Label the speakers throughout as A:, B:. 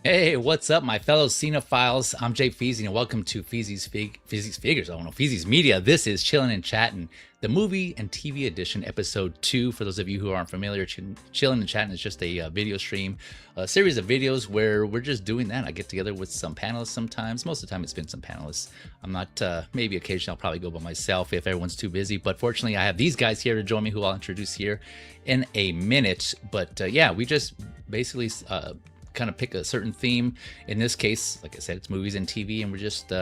A: Hey, what's up, my fellow cinephiles? I'm Jay Feezy, and welcome to Feezy's Figures. I don't know, Feezy's Media. This is Chillin and Chattin', the movie and TV edition, episode 2. For those of you who aren't familiar, Chillin and Chattin' is just a video stream, a series of videos where we're just doing that. I get together with some panelists sometimes. Most of the time, it's been some panelists. I'm not, maybe occasionally I'll probably go by myself if everyone's too busy. But fortunately, I have these guys here to join me, who I'll introduce here in a minute. But yeah, we just basically kind of pick a certain theme. In this case, like I said, it's movies and TV, and we're just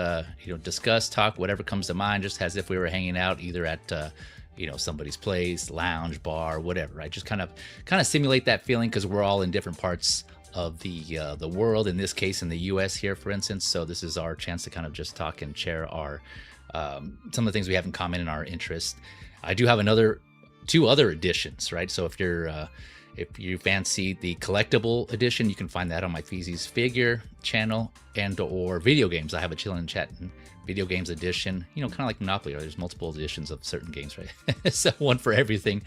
A: discuss, talk, whatever comes to mind, just as if we were hanging out either at somebody's place, lounge, bar, whatever, right? Just kind of simulate that feeling, because we're all in different parts of the world, in this case in the US here, for instance. So this is our chance to kind of just talk and share our some of the things we have in common in our interest. I do have two other editions, right? So if you fancy the collectible edition, you can find that on my Feezy's Figure channel, and or video games. I have a Chillin' Chattin' video games edition, kind of like Monopoly. There's multiple editions of certain games, right? So one for everything.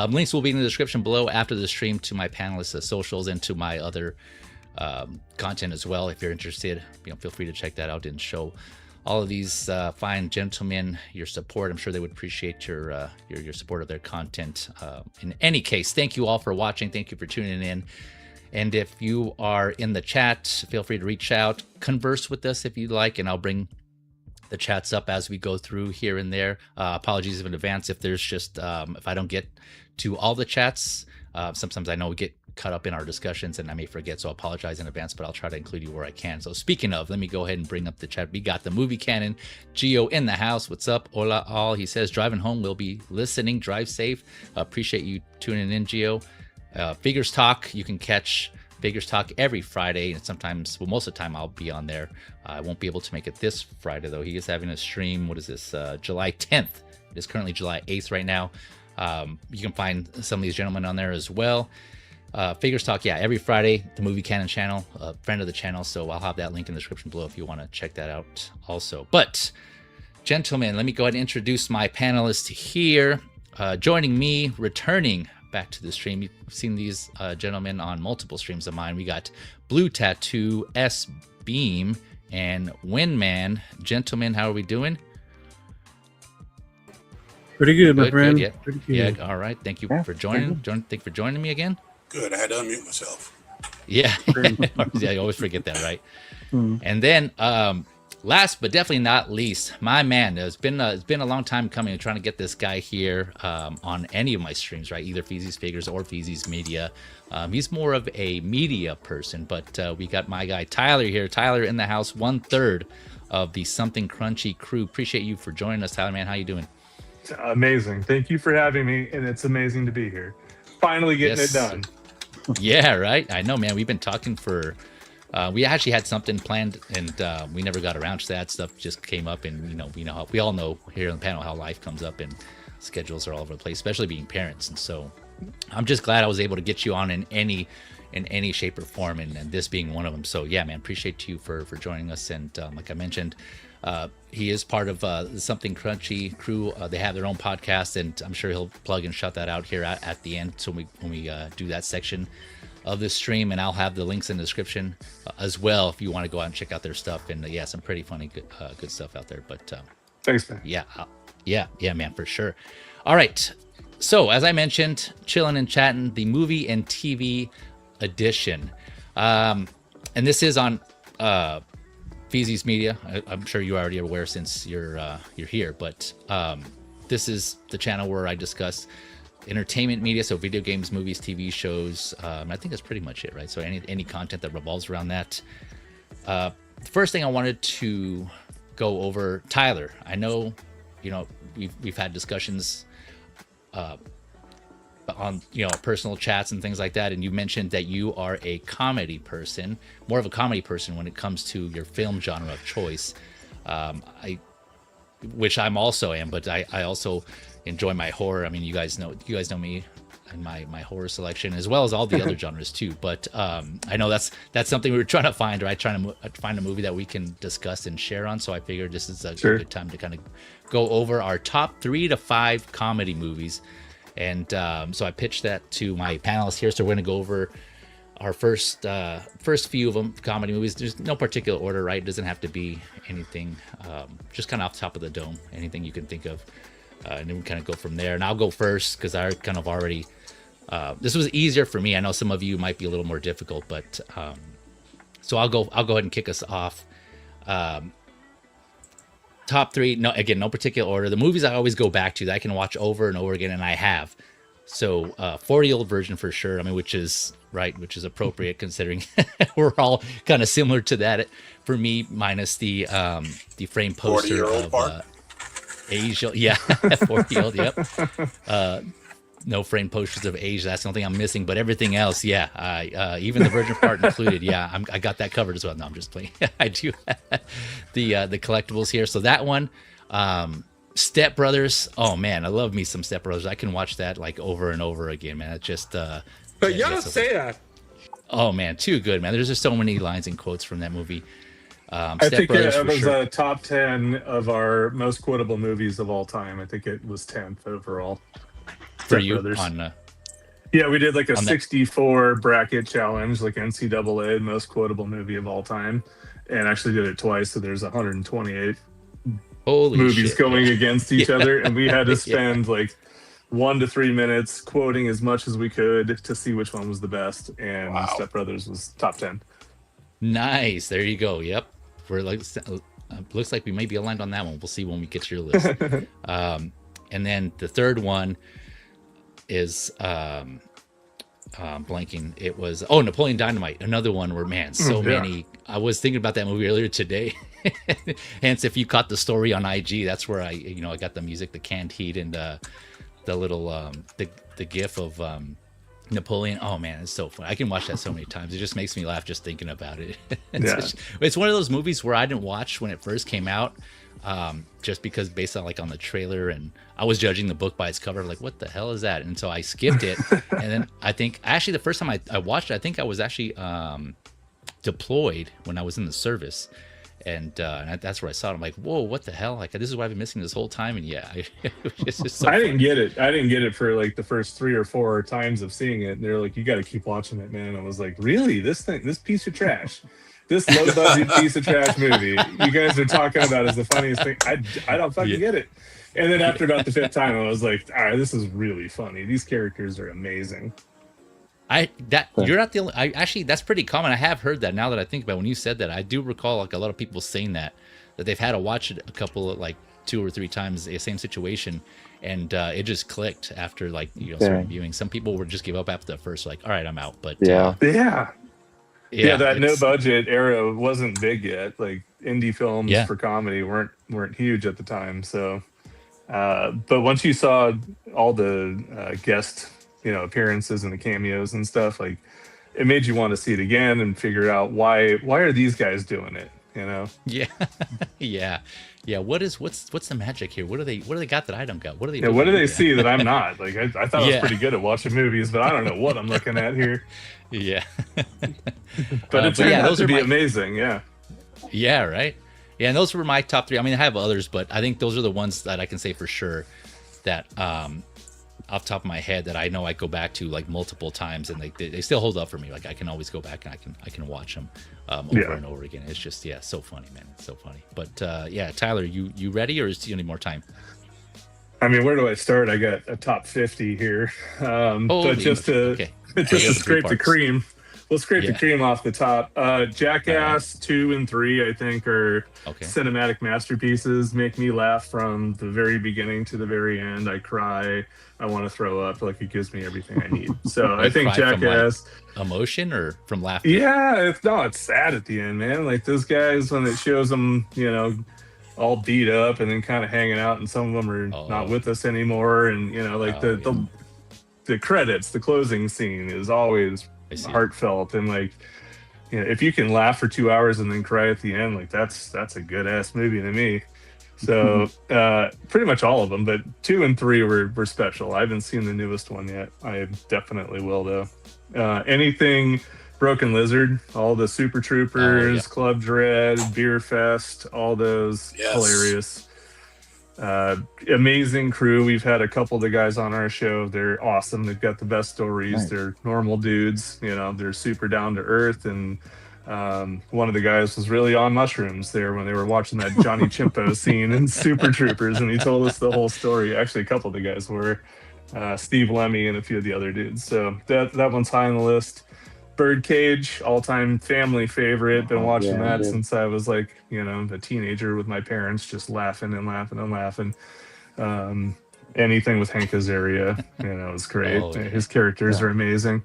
A: Links will be in the description below after the stream to my panelists' socials and to my other content as well. If you're interested, feel free to check that out and show all of these fine gentlemen your support. I'm sure they would appreciate your support of their content. In any case, thank you all for watching. Thank you for tuning in. And if you are in the chat, feel free to reach out, converse with us if you'd like, and I'll bring the chats up as we go through here and there. Apologies in advance if there's just if I don't get to all the chats. Sometimes I know we get caught up in our discussions and I may forget, so I apologize in advance, but I'll try to include you where I can. So speaking of, let me go ahead and bring up the chat. We got the Movie Canon Gio in the house. What's up? Hola all. He says driving home, we'll be listening. Drive safe. Appreciate you tuning in, Gio. Figures Talk, you can catch Figures Talk every Friday, and sometimes, well, most of the time I'll be on there. I won't be able to make it this Friday though. He is having a stream. What is this? July 10th. It is currently July 8th right now. You can find some of these gentlemen on there as well. Figures Talk, yeah, every Friday, the Movie Canon channel, a friend of the channel, so I'll have that link in the description below if you want to check that out also. But, gentlemen, let me go ahead and introduce my panelists here. Joining me, returning back to the stream, you've seen these gentlemen on multiple streams of mine. We got Blu Tattu, S Beam, and Winman. Gentlemen, how are we doing?
B: Pretty good, my friend.
A: Good, yeah.
B: Pretty good.
A: Yeah, all right. Thank you for joining. Thank you for joining me again.
C: Good. I had to unmute myself.
A: Yeah. Yeah, I always forget that, right? And then last but definitely not least, my man. It's been a long time coming. I'm trying to get this guy here on any of my streams, right? Either Feezy's Figures or Feezy's Media. He's more of a media person, but we got my guy Tyler here. Tyler in the house, 1/3 of the Somethin Crunchy crew. Appreciate you for joining us, Tyler, man. How you doing?
D: Amazing. Thank you for having me, and it's amazing to be here. Finally getting it done.
A: Yeah, right. I know, man. We've been talking for. We actually had something planned, and we never got around to that. Stuff just came up, and we all know here on the panel how life comes up, and schedules are all over the place, especially being parents. And so, I'm just glad I was able to get you on in any shape or form, and this being one of them. So yeah, man, appreciate you for joining us. And like I mentioned, he is part of the Somethin Crunchy crew. They have their own podcast, and I'm sure he'll plug and shout that out here at the end. So when we do that section of this stream, and I'll have the links in the description as well if you want to go out and check out their stuff. And yeah, some pretty funny, good stuff out there. But
D: thanks, man.
A: Yeah, man, for sure. All right. So as I mentioned, Chillin' and Chattin', the movie and TV edition, and this is on Feezy's Media. I'm sure you already are aware since you're here, but this is the channel where I discuss entertainment media, so video games, movies, TV shows. I think that's pretty much it, right? So any content that revolves around that. The first thing I wanted to go over, Tyler. I know, we've had discussions on personal chats and things like that, and you mentioned that you are a comedy person, more of a comedy person when it comes to your film genre of choice. Which I'm also am, but I also enjoy my horror. I mean, you guys know me and my horror selection, as well as all the other genres too. But I know that's something we were trying to find, right? Trying to find a movie that we can discuss and share on. So I figured this is a good time to kind of go over our top 3 to 5 comedy movies. And so I pitched that to my panelists here. So we're going to go over our first few of them comedy movies. There's no particular order, right? It doesn't have to be anything, just kind of off the top of the dome, anything you can think of, and then we kind of go from there. And I'll go first because I kind of already this was easier for me. I know some of you might be a little more difficult, but so I'll go ahead and kick us off. Top three, no, again, no particular order. The movies I always go back to that I can watch over and over again, and I have. So 40-year-old version for sure. I mean, which is appropriate considering we're all kind of similar to that. For me, minus the frame poster of Asia. Yeah, 40-year-old. Yep. No frame posters of Asia. That's the only thing I'm missing. But everything else, yeah. Even the virgin part included. Yeah, I got that covered as well. No, I'm just playing. I do the collectibles here. So that one. Step Brothers. Oh man, I love me some Step Brothers. I can watch that like over and over again, man. It's just
B: but you don't say that.
A: Oh man, too good, man. There's just so many lines and quotes from that movie.
D: I think it was a top 10 of our most quotable movies of all time. I think it was 10th overall.
A: For Step you Brothers. On
D: yeah, we did like a 64 bracket challenge, like NCAA most quotable movie of all time, and actually did it twice. So there's 128
A: Holy
D: movies
A: shit,
D: going
A: yeah.
D: against each other, and we had to spend like 1 to 3 minutes quoting as much as we could to see which one was the best, and Step Brothers was top 10.
A: Nice, there you go. Yep, we're like looks like we may be aligned on that one. We'll see when we get to your list. And then the third one is blanking. It was Napoleon Dynamite, another one where man, so many. I was thinking about that movie earlier today. Hence, if you caught the story on IG, that's where I got the music, the canned heat, and the little the gif of Napoleon. Oh man, it's so fun. I can watch that so many times. It just makes me laugh just thinking about it. It's one of those movies where I didn't watch when it first came out, just because based on on the trailer, and I was judging the book by its cover, like what the hell is that? And so I skipped it. And then I think actually the first time I watched it, I think I was actually deployed when I was in the service. And that's where I saw it. I'm like, whoa, what the hell? Like, this is what I've been missing this whole time. And yeah, it's just so
D: I didn't get it. I didn't get it for like the first 3 or 4 times of seeing it. And they're like, you got to keep watching it, man. I was like, really? This piece of trash, this low budget piece of trash movie you guys are talking about is the funniest thing. I don't fucking get it. And then after about the 5th time, I was like, all right, this is really funny. These characters are amazing.
A: You're not the only. Actually, that's pretty common. I have heard that now that I think about it. When you said that, I do recall like a lot of people saying that they've had to watch it a couple of like 2 or 3 times, the same situation, and it just clicked after certain viewing. Some people would just give up after the first, like, all right, I'm out. But
D: that no budget era wasn't big yet. Like indie films for comedy weren't huge at the time. So, but once you saw all the guest appearances and the cameos and stuff, like it made you want to see it again and figure out why are these guys doing it,
A: yeah what's the magic here? What do they got that I don't got? What do they
D: what do they see that I'm not? Like I thought I was pretty good at watching movies, but I don't know what I'm looking at here. But it turned out to be amazing.
A: Right. And those were my top 3. I mean, I have others, but I think those are the ones that I can say for sure that off the top of my head that I know I go back to like multiple times, and they still hold up for me. Like I can always go back and I can watch them over and over again. It's just so funny, man. It's so funny. But Tyler, you ready, or do you need more time?
D: I mean, where do I start? I got a top 50 here, but just to scrape the cream. We'll scrape the cream off the top. Jackass 2 and 3, I think, are cinematic masterpieces. Make me laugh from the very beginning to the very end. I cry. I want to throw up. Like, it gives me everything I need. So I think Jackass.
A: From, emotion or from laughter?
D: Yeah, it's sad at the end, man. Like those guys, when it shows them, all beat up and then kind of hanging out, and some of them are not with us anymore. And the credits, the closing scene is always heartfelt, and like if you can laugh for 2 hours and then cry at the end, like that's a good ass movie to me. So pretty much all of them, but 2 and 3 were special. I haven't seen the newest one yet. I definitely will though. Anything Broken Lizard, all the Super Troopers, Club Dread, Beer Fest, all those hilarious. Amazing crew. We've had a couple of the guys on our show. They're awesome. They've got the best stories.
E: Nice.
D: They're normal dudes. They're super down to earth. And one of the guys was really on mushrooms there when they were watching that Johnny Chimpo scene in Super Troopers, and he told us the whole story. Actually, a couple of the guys were Steve Lemmy and a few of the other dudes. So that one's high on the list. Birdcage, all-time family favorite. Been watching that since I was like, a teenager with my parents, just laughing and laughing and laughing. Anything with Hank Azaria, is great. His characters are amazing.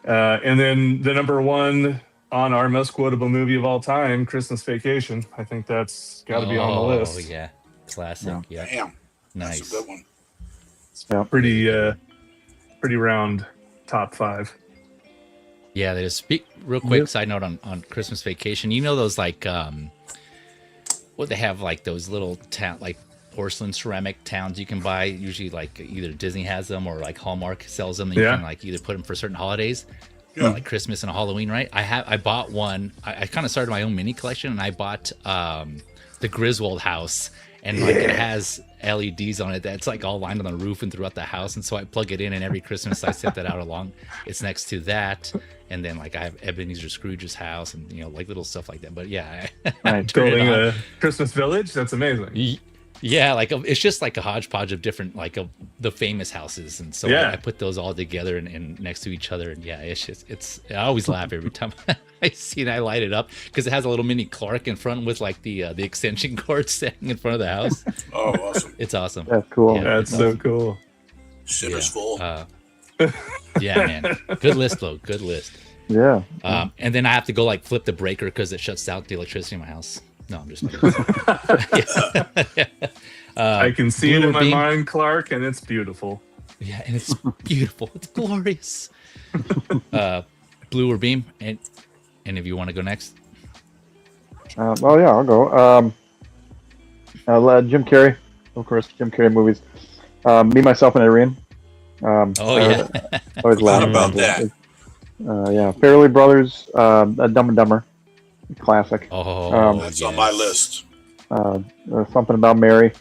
D: And then the number one on our most quotable movie of all time, Christmas Vacation. I think that's got to be on the list.
A: Oh yeah, classic. Yeah,
C: Damn,
A: nice.
C: that's a good one.
E: Yeah.
D: Pretty round top 5.
A: Yeah, there's speak real quick side note on Christmas Vacation. Those like what they have, like those little like porcelain ceramic towns you can buy. Usually like either Disney has them or like Hallmark sells them. And you can like either put them for certain holidays, like Christmas and Halloween, right? I bought one. I kind of started my own mini collection, and I bought the Griswold house, and like it has LEDs on it that's like all lined on the roof and throughout the house. And so I plug it in, and every Christmas I set that out along. It's next to that. And then like I have Ebenezer Scrooge's house, and like little stuff like that. But yeah,
D: building a Christmas village. That's amazing.
A: Yeah, like it's just like a hodgepodge of different the famous houses, and so I put those all together and next to each other, and it's I always laugh every time I see it. I light it up because it has a little mini Clark in front with like the extension cord sitting in front of the house.
C: Oh, awesome!
A: It's awesome.
E: That's cool.
A: Yeah,
D: That's so cool.
C: Shitter's full.
A: Yeah, man. Good list, though. Good list.
E: Yeah.
A: And then I have to go like flip the breaker because it shuts out the electricity in my house. No, I'm just kidding.
D: I can see it in my mind, Clark, and it's beautiful.
A: Yeah, and it's beautiful. It's glorious. Blue or Beam? And if you want to go next.
E: Oh yeah, I'll go. Jim Carrey, of course. Jim Carrey movies. Me, Myself, and Irene. Always laugh
C: about that.
E: Fairly Brothers, Dumb and Dumber, classic.
C: That's on my list.
E: Something About Mary.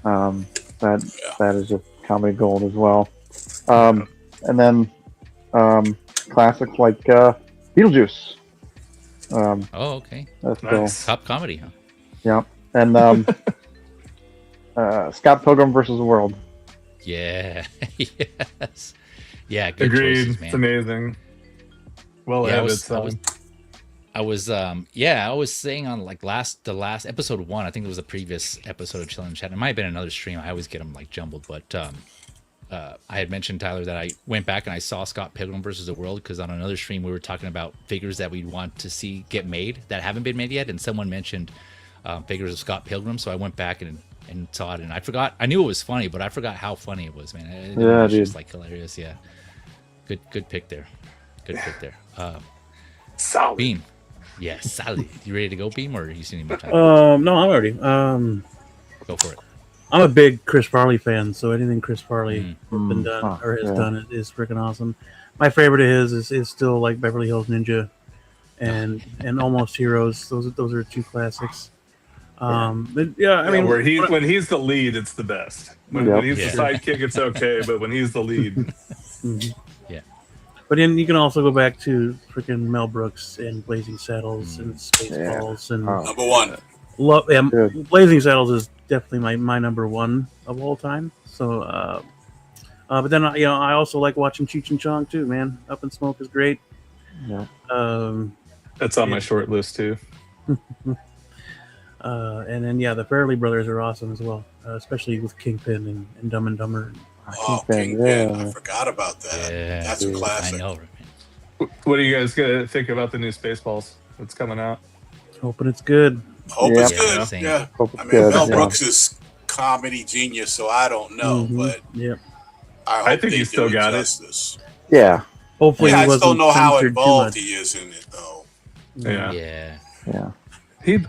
E: That is a comedy gold as well. And then classics like Beetlejuice.
A: Okay.
E: That's
D: nice.
A: Top comedy, huh?
E: Yeah, and Scott Pilgrim versus the World.
A: Yeah. Yes. Yeah. Good
D: Agreed.
A: choices, man.
D: It's amazing. Well,
A: I was saying on like the last episode 1. I think it was the previous episode of Chillin Chattin'. It might have been another stream. I always get them like jumbled, but I had mentioned, Tyler, that I went back and I saw Scott Pilgrim versus the World because on another stream we were talking about figures that we'd want to see get made that haven't been made yet, and someone mentioned figures of Scott Pilgrim, so I went back and saw it, and I forgot. I knew it was funny, but I forgot how funny it was, man. It was just like hilarious. Yeah, good pick there. Good pick there.
D: solid.
A: Beam. Yeah, solid. You ready to go, Beam, or are you seeing any more time?
F: No, I'm ready.
A: Go for it.
F: I'm a big Chris Farley fan, so anything Chris Farley has been done or has
E: yeah.
F: done is freaking awesome. My favorite of his is still like Beverly Hills Ninja and Almost Heroes. Those are two classics. But yeah, I mean,
D: when he's the lead, it's the best. When he's the sidekick, it's okay, but when he's the lead,
A: yeah.
F: But then you can also go back to freaking Mel Brooks and Blazing Saddles and Spaceballs and
C: Number one.
F: Blazing Saddles is definitely my number one of all time. So, but then I also like watching Cheech and Chong too, man. Up in Smoke is great.
E: Yeah.
D: that's on my short list too.
F: And then the Farrelly brothers are awesome as well, especially with Kingpin and Dumb and Dumber.
C: Oh, Kingpin. I forgot about that.
A: Yeah,
C: that's a classic.
A: I know, man.
D: What are you guys gonna think about the new Spaceballs that's coming out?
F: Hoping it's good.
C: Hope it's good. Yeah.
E: Hope it's
C: I mean,
E: good,
C: Mel Brooks is comedy genius, so I don't know, but I
D: think he's still got
C: justice.
E: it. Yeah.
F: Hopefully,
C: I
F: he
C: just don't know how
F: censored too
C: involved
F: much.
C: he is in it, though.
A: Yeah.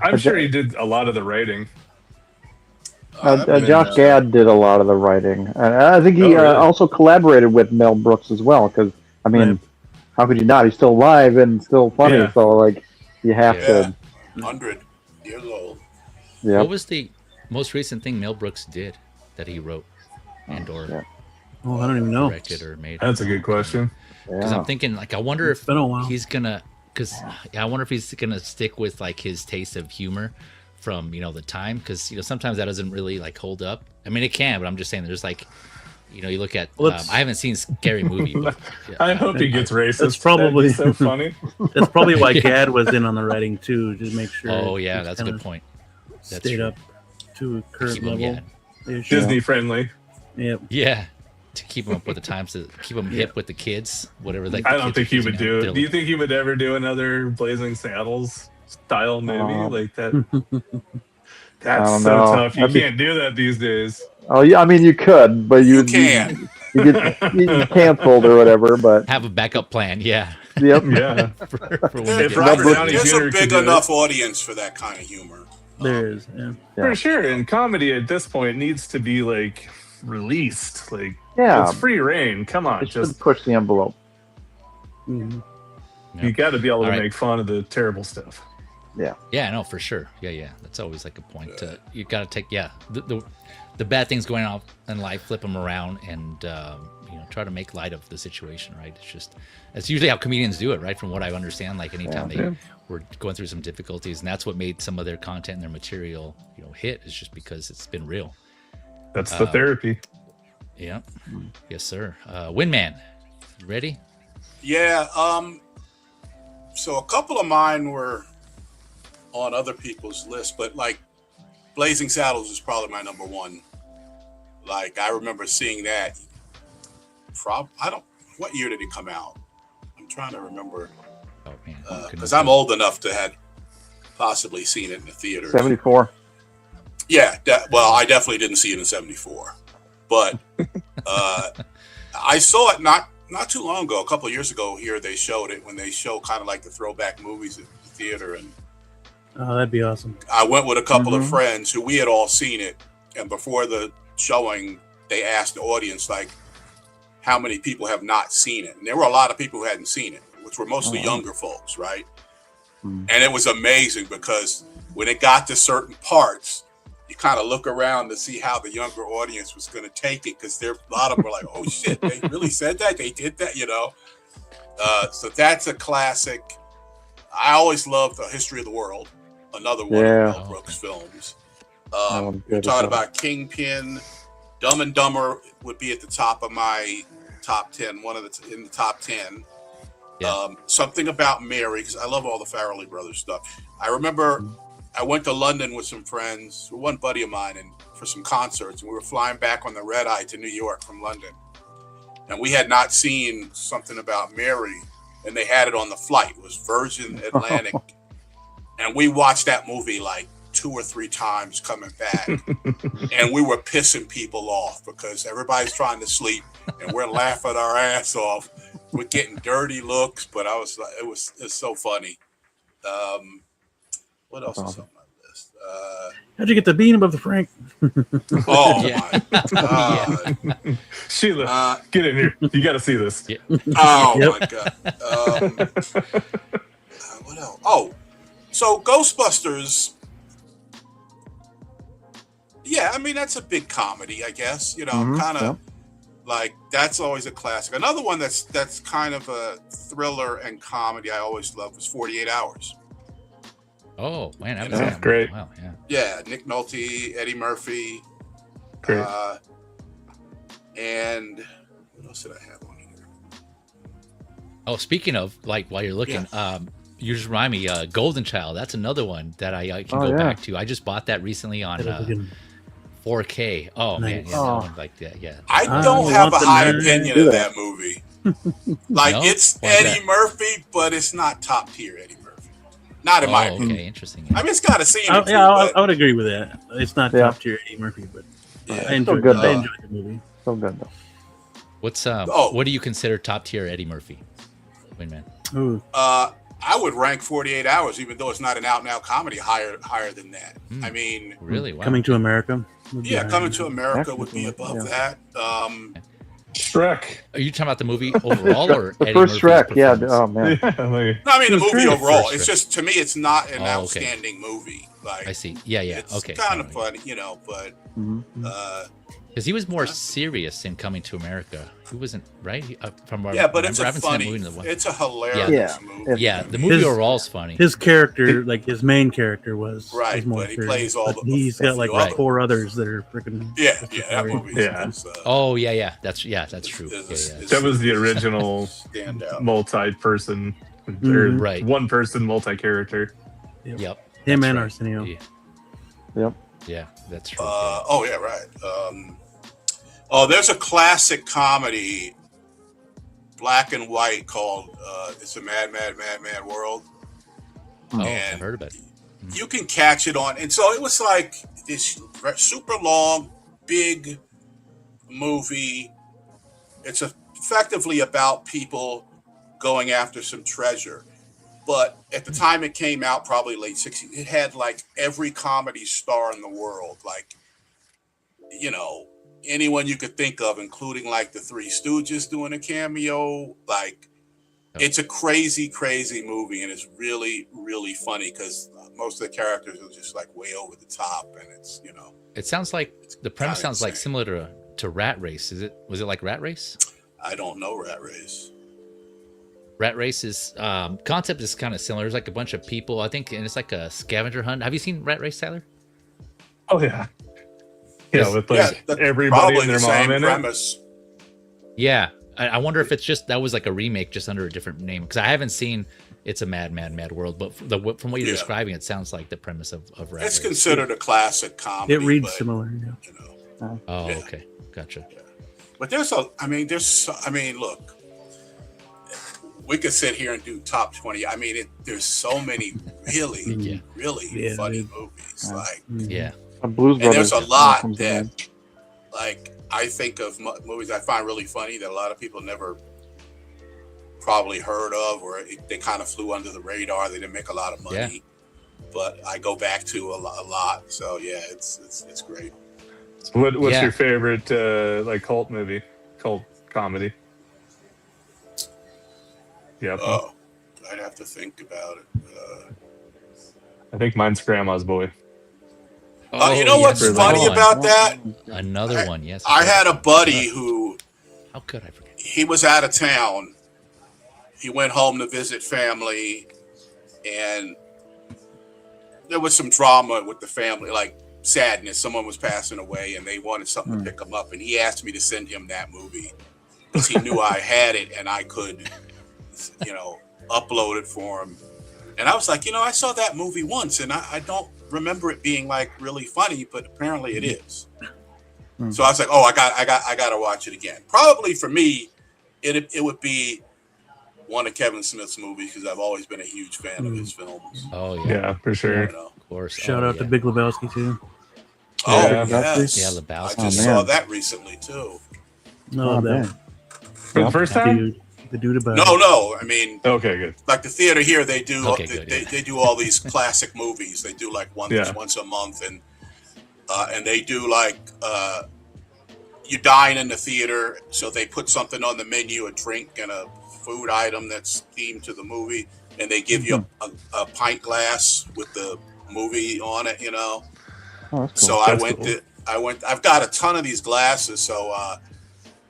D: I'm sure he did a lot of the writing.
E: Josh Gad did a lot of the writing. I think he also collaborated with Mel Brooks as well, because, I mean, how could you not? He's still alive and still funny, so, like, you have to...
C: 100 years old.
E: Yeah.
A: What was the most recent thing Mel Brooks did that he wrote and or
F: Oh, I don't even know.
A: directed or made?
D: That's a good question.
A: Because I'm thinking, like, I wonder if
F: been a while.
A: he's gonna, I wonder if he's gonna stick with like his taste of humor from the time, because sometimes that doesn't really like hold up. I mean, it can, but I'm just saying there's like, you look at. I haven't seen Scary Movie. But,
D: I hope he gets racist.
F: That's probably
D: so funny.
F: That's probably why Gad was in on the writing too, to make sure.
A: Oh yeah, that's a good point. That's
F: stayed
A: true.
F: up to a current
A: Keep 'em,
F: level.
D: Disney friendly.
F: Yep.
A: Yeah, to keep him up with the times, to keep him hip with the kids, whatever. Like,
D: I don't think he would do it. Do you think he would ever do another Blazing Saddles style movie like that? That's so tough. You can't do that these days.
E: Oh yeah, I mean you could, but
C: you can.
E: You get canceled or whatever. But
A: have a backup plan. Yeah.
E: Yep.
D: Yeah.
C: There's a big enough audience for that kind of humor.
F: There is,
D: for sure. And comedy at this point needs to be like released. Like,
E: it's
D: free reign. Come on,
E: just push the envelope.
F: Mm-hmm.
D: You got to be able to make fun of the terrible stuff.
A: Yeah, no, for sure. Yeah. That's always like a point. You got to take the bad things going on in life, flip them around, and try to make light of the situation. Right? It's usually how comedians do it, right? From what I understand, like anytime they were going through some difficulties, and that's what made some of their content and their material, hit. Is just because it's been real.
D: That's the therapy.
A: Yeah. Yes, sir. Winman, you ready?
C: Yeah. So a couple of mine were on other people's list, but like Blazing Saddles is probably my number one. Like, I remember seeing that. What year did it come out? I'm trying to remember.
A: Oh man.
C: Because I'm old enough to have possibly seen it in the theater.
E: 74.
C: Yeah. Well, I definitely didn't see it in 74, but I saw it not too long ago. A couple of years ago here, they showed it when they show kind of like the throwback movies at the theater, and
F: that'd be awesome.
C: I went with a couple of friends who we had all seen it, and before the showing, they asked the audience like how many people have not seen it, and there were a lot of people who hadn't seen it, which were mostly younger folks, right? And it was amazing because when it got to certain parts, you kind of look around to see how the younger audience was going to take it, because a lot of them were like, "Oh shit, they really said that? They did that?" So that's a classic. I always loved The History of the World, another one of Mel Brooks films. You're talking about Kingpin. Dumb and Dumber would be at the top of my top 10, in the top 10. Yeah. Something About Mary, because I love all the Farrelly Brothers stuff. I remember I went to London with some friends, one buddy of mine, and for some concerts, and we were flying back on the red eye to New York from London. And we had not seen Something About Mary, and they had it on the flight. It was Virgin Atlantic. And we watched that movie like 2 or 3 times coming back. And we were pissing people off because everybody's trying to sleep and we're laughing our ass off. We're getting dirty looks, but I was like, it's so funny. What else is on my list?
F: How'd you get the bean above the Frank?
C: Oh my God.
D: Sheila, get in here. You got to see this.
C: Yeah. Oh my God. What else? Oh, so Ghostbusters. Yeah, I mean, that's a big comedy, I guess. Kind of like, that's always a classic. Another one that's kind of a thriller and comedy I always loved was 48 Hours.
A: Oh, man.
D: That's great.
A: Wow, yeah.
C: Yeah, Nick Nolte, Eddie Murphy.
D: Great.
C: And what else did I have on here?
A: Oh, speaking of, like, while you're looking, you just remind me, Golden Child. That's another one that I can go back to. I just bought that recently on 4K. Oh, man. Yeah, that one, like that. Yeah.
C: I don't have a high opinion of that movie. Like,
A: No?
C: it's
A: Why is
C: Eddie Murphy, but it's not top tier Eddie Murphy. Not in my opinion.
A: Okay, interesting.
C: I mean, it's got a scene.
F: I would agree with that. It's not top tier Eddie Murphy, but I enjoyed the movie.
E: So good though.
A: What's what do you consider top tier Eddie Murphy? Winman.
F: Ooh.
C: I would rank 48 Hours, even though it's not an out-and-out comedy, higher than that. I mean,
A: really? Wow.
F: Coming to America.
C: Coming to America would be above that.
D: Shrek.
A: Are you talking about the movie overall or
E: The
A: Eddie
E: first
A: Murphy's
E: Shrek? Yeah.
A: performance?
E: Oh man.
C: No, I mean the movie overall.
A: First
C: It's
A: Shrek.
C: just, to me, it's not an outstanding movie. Like
A: I see. Yeah.
C: it's
A: Okay.
C: kind of funny, but
A: because he was more serious in Coming to America. He wasn't right from what I
C: yeah, but
A: remember.
C: it's
A: I
C: a
A: haven't seen that
C: funny,
A: movie in a while.
C: it's a hilarious movie.
A: Yeah,
C: I
A: the
C: mean,
A: movie overall's funny.
F: His character, like his main character, was more
C: but he
F: serious,
C: plays all
F: but
C: the.
F: he's got like
C: other-
F: 4 others that are freaking.
C: That movie.
A: Oh yeah, that's true.
D: That was the original multi-person, or
A: right?
D: One person multi-character.
A: Yep.
F: Him and Arsenio.
E: Yep.
A: Yeah, that's true.
C: Oh yeah, right. There's a classic comedy, black and white, called "It's a Mad, Mad, Mad, Mad World."
A: Oh,
C: and
A: I've heard of it.
C: You can catch it on, and so it was like this super long, big movie. It's effectively about people going after some treasure. But at the time it came out, probably late 60s, it had like every comedy star in the world, like, anyone you could think of, including like the Three Stooges doing a cameo. Like, it's a crazy, crazy movie, and it's really, really funny because most of the characters are just like way over the top, and it's,
A: It sounds like the premise sounds like similar to Rat Race. Was it like Rat Race?
C: I don't know Rat Race.
A: Rat Race's concept is kind of similar. There's like a bunch of people, I think, and it's like a scavenger hunt. Have you seen Rat Race, Tyler?
D: Oh yeah, with like everybody and their mom in
C: premise.
A: It. Yeah, I wonder if it's just that was like a remake, just under a different name. Because I haven't seen It's a Mad, Mad, Mad World, but from what you're describing, it sounds like the premise of Rat Race.
C: It's considered a classic comedy.
F: It reads similar.
A: Oh, okay, gotcha.
C: Yeah. But look. We could sit here and do top 20. I mean, there's so many really, really funny movies.
E: Blues Brothers.
C: And there's a lot that, like, I think of movies I find really funny that a lot of people never probably heard of, or they kind of flew under the radar. They didn't make a lot of money, but I go back to a lot. So yeah, it's great.
D: So what's your favorite like cult movie, cult comedy? Yeah.
C: Oh, I'd have to think about it.
D: I think mine's Grandma's Boy.
C: You know what's funny about that?
A: Another one, yes.
C: I had a buddy who.
A: How could I forget?
C: He was out of town. He went home to visit family, and there was some drama with the family, like sadness. Someone was passing away, and they wanted something to pick him up. And he asked me to send him that movie because he knew I had it and I could, upload it for him. And I was like, I saw that movie once, and I don't remember it being like really funny, but apparently it is. So I was like, I got to watch it again. Probably for me, it would be one of Kevin Smith's movies because I've always been a huge fan of his films.
A: Oh
D: yeah, for sure.
A: Of course.
F: Shout out to Big Lebowski too.
C: Oh yes,
A: Lebowski.
C: I just saw that recently too.
F: No,
D: for the first time.
F: The dude about
C: No. I mean,
D: okay, good.
C: Like the theater here, they do they do all these classic movies. They do like once a month, and they do like you dine in the theater, so they put something on the menu, a drink and a food item that's themed to the movie, and they give you a pint glass with the movie on it. Oh, that's cool. So I've got a ton of these glasses, so.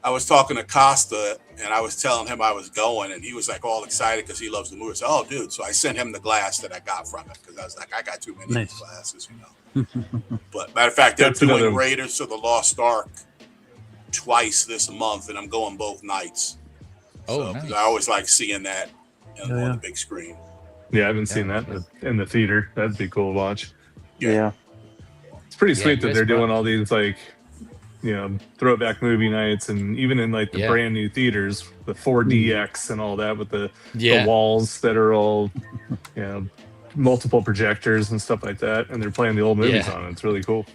C: I was talking to Costa, and I was telling him I was going, and he was like all excited because he loves the movie. So, dude! So I sent him the glass that I got from it because I was like, I got too many of these glasses, But matter of fact, they're doing Raiders of the Lost Ark twice this month, and I'm going both nights. Nice. I always like seeing that on the big screen.
D: Yeah, I haven't seen that in the theater. That'd be cool to watch.
E: Yeah.
D: It's pretty sweet that they're doing all these like. Throwback movie nights, and even in like the brand new theaters, the 4DX and all that with the walls that are all, multiple projectors and stuff like that, and they're playing the old movies on it. It's really cool.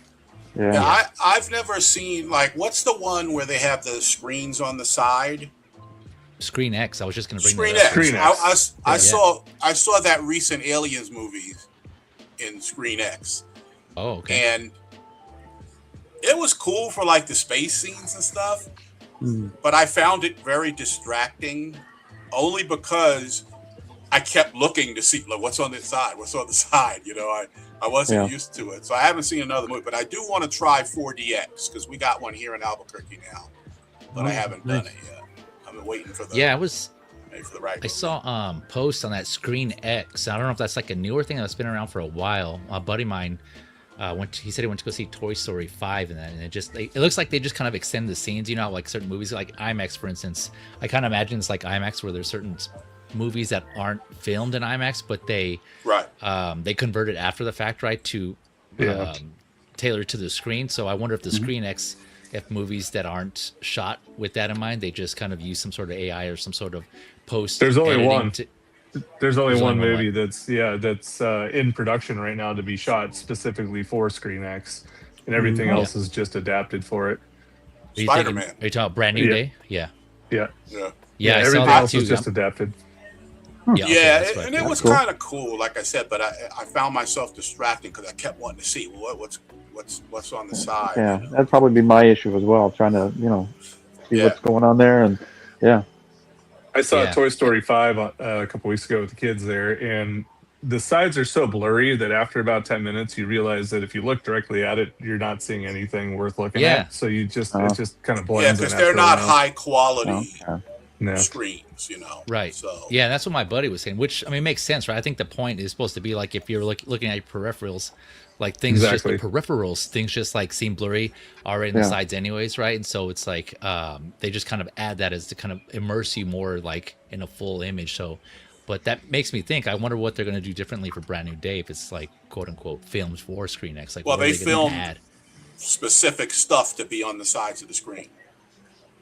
C: Yeah, I've never seen what's the one where they have the screens on the side?
A: Screen X. I was just going to bring
C: that up.
D: Screen X.
C: I saw that recent Aliens movie in Screen X.
A: Oh, okay.
C: And it was cool for like the space scenes and stuff, but I found it very distracting only because I kept looking to see like what's on the side, You know, I wasn't used to it, so I haven't seen another movie. But I do want to try 4DX because we got one here in Albuquerque now, but I haven't done it yet. I've been waiting for the for the right.
A: I saw posts on that Screen X. I don't know if that's like a newer thing that's been around for a while. A buddy of mine he said he went to go see Toy Story 5 and that, and it looks like they just kind of extend the scenes. You know, like certain movies, like IMAX, for instance. I kind of imagine it's like IMAX where there's certain movies that aren't filmed in IMAX, but they convert it after the fact, right, to tailor to the screen. So I wonder if the Screen X, if movies that aren't shot with that in mind, they just kind of use some sort of AI or some sort of post.
D: There's only one. There's only one movie that's in production right now to be shot specifically for Screen X, and everything else is just adapted for it.
C: Spider-Man.
A: Are you talking about Brand New Day? Yeah.
D: Everything else is just adapted.
C: And it was kind of cool, like I said, but I found myself distracting because I kept wanting to see what's on the side.
E: Yeah, that'd probably be my issue as well, trying to see what's going on there, and
D: I saw Toy Story 5 a couple weeks ago with the kids there, and the sides are so blurry that after about 10 minutes, you realize that if you look directly at it, you're not seeing anything worth looking at. So you just it just kind of blends.
C: Yeah, because they're not high quality screens,
A: Right.
C: So
A: that's what my buddy was saying, which I mean makes sense, right? I think the point is supposed to be like if you're looking at your peripherals, like things just the peripherals, things just like seem blurry already in the sides anyways, right? And so it's like they just kind of add that as to kind of immerse you more like in a full image. So but that makes me think, I wonder what they're going to do differently for Brand New Day if it's like quote unquote filmed for Screen X. Like,
C: well, they filmed specific stuff to be on the sides of the screen.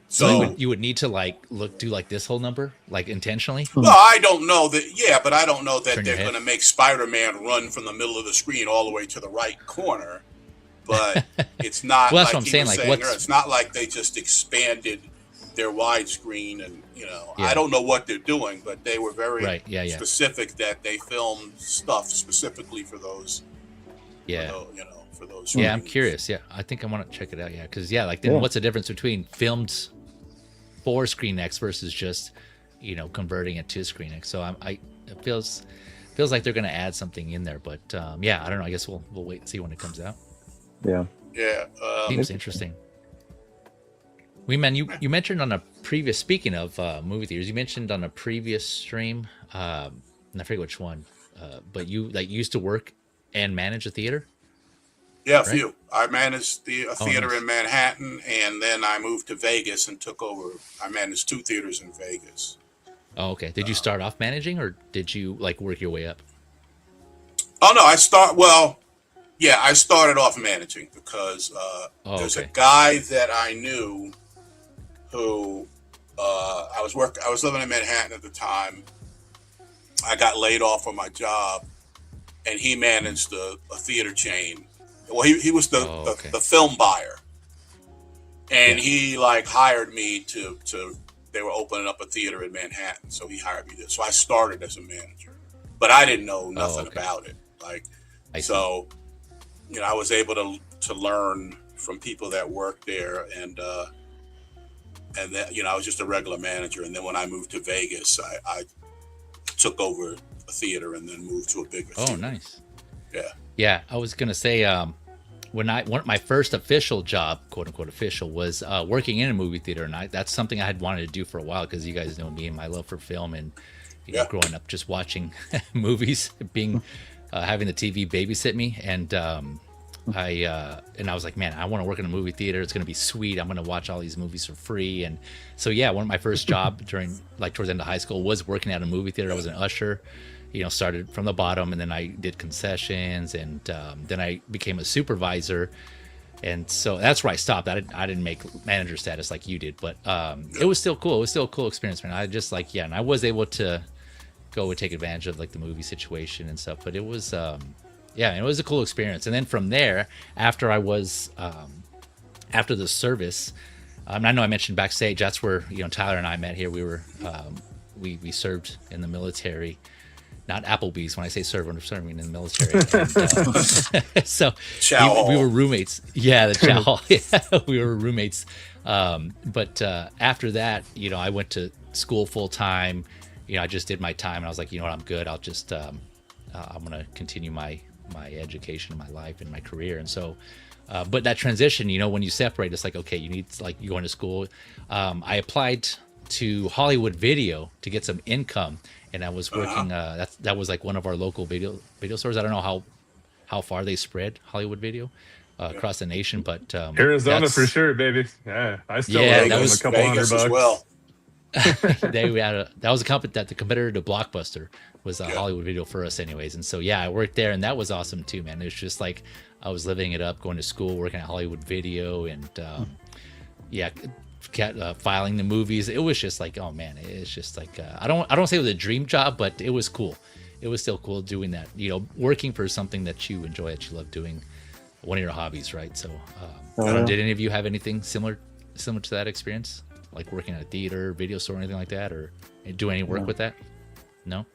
A: So you would need to do like this whole number, like intentionally.
C: Well, I don't know that. Yeah, but I don't know that they're going to make Spider-Man run from the middle of the screen all the way to the right corner. But it's not.
A: Well, that's what I'm saying. Like,
C: it's not like they just expanded their widescreen, and I don't know what they're doing, but they were very specific that they filmed stuff specifically for those. For those.
A: Yeah, I'm curious. Yeah, I think I want to check it out. Yeah, because like then what's the difference between filmed for Screen X versus just converting it to Screen X? So it feels like they're going to add something in there, but I don't know. I guess we'll wait and see when it comes out. Seems interesting. Winman, you mentioned on a previous, speaking of movie theaters, you mentioned on a previous stream, and I forget which one, but you used to work and manage a theater.
C: Yeah, a few. I managed a theater in Manhattan, and then I moved to Vegas and took over. I managed 2 theaters in Vegas.
A: Oh, okay. Did you start off managing, or did you work your way up?
C: Oh no, I started off managing because there's a guy that I knew who I was living in Manhattan at the time. I got laid off from my job, and he managed a theater chain. Well, he was the film buyer, and he hired me to. They were opening up a theater in Manhattan, so he hired me there. So I started as a manager, but I didn't know nothing about it. I was able to learn from people that worked there, and then I was just a regular manager. And then when I moved to Vegas, I took over a theater and then moved to a bigger theater.
A: Oh, nice.
C: Yeah,
A: I was gonna say my first official job, quote unquote official, was working in a movie theater, and that's something I had wanted to do for a while because you guys know me and my love for film, and growing up just watching movies, being having the TV babysit me, and I was like, man, I want to work in a movie theater. It's gonna be sweet. I'm gonna watch all these movies for free, and so one of my first job during towards the end of high school was working at a movie theater. I was an usher. Started from the bottom, and then I did concessions, and then I became a supervisor, and so that's where I stopped. I didn't make manager status like you did, but it was still cool. It was still a cool experience, man. I just and I was able to go and take advantage of the movie situation and stuff. But it was, it was a cool experience. And then from there, after I was after the service, I know I mentioned backstage. That's where Tyler and I met here. We were we served in the military. Not Applebee's. When I say serve, I'm serving in the military. And, so we were roommates. Yeah, the chow hall. We were roommates. But after that, I went to school full time, I just did my time, and I was like, you know what, I'm good. I'll just I'm gonna continue my education, my life, and my career. And so, but that transition, when you separate, it's like, okay, you need, like, you're going to school. I applied to Hollywood Video to get some income, and I was working. That was like one of our local video stores. I don't know how far they spread Hollywood Video across the nation, but
D: Arizona for sure, baby. Yeah, I still
A: that
D: was
A: was
D: a couple
C: Vegas
D: $100
C: as well.
A: that was a company that the competitor to Blockbuster was Hollywood Video for us, anyways. And so I worked there, and that was awesome too, man. It was just like I was living it up, going to school, working at Hollywood Video, and filing the movies. It was just like, oh man, it's just like I don't say it was a dream job, but it was cool. It was still cool doing that, working for something that you enjoy, that you love doing, one of your hobbies, right? So did any of you have anything similar to that experience, like working at a theater, video store, or anything like that, or do any work with that? No,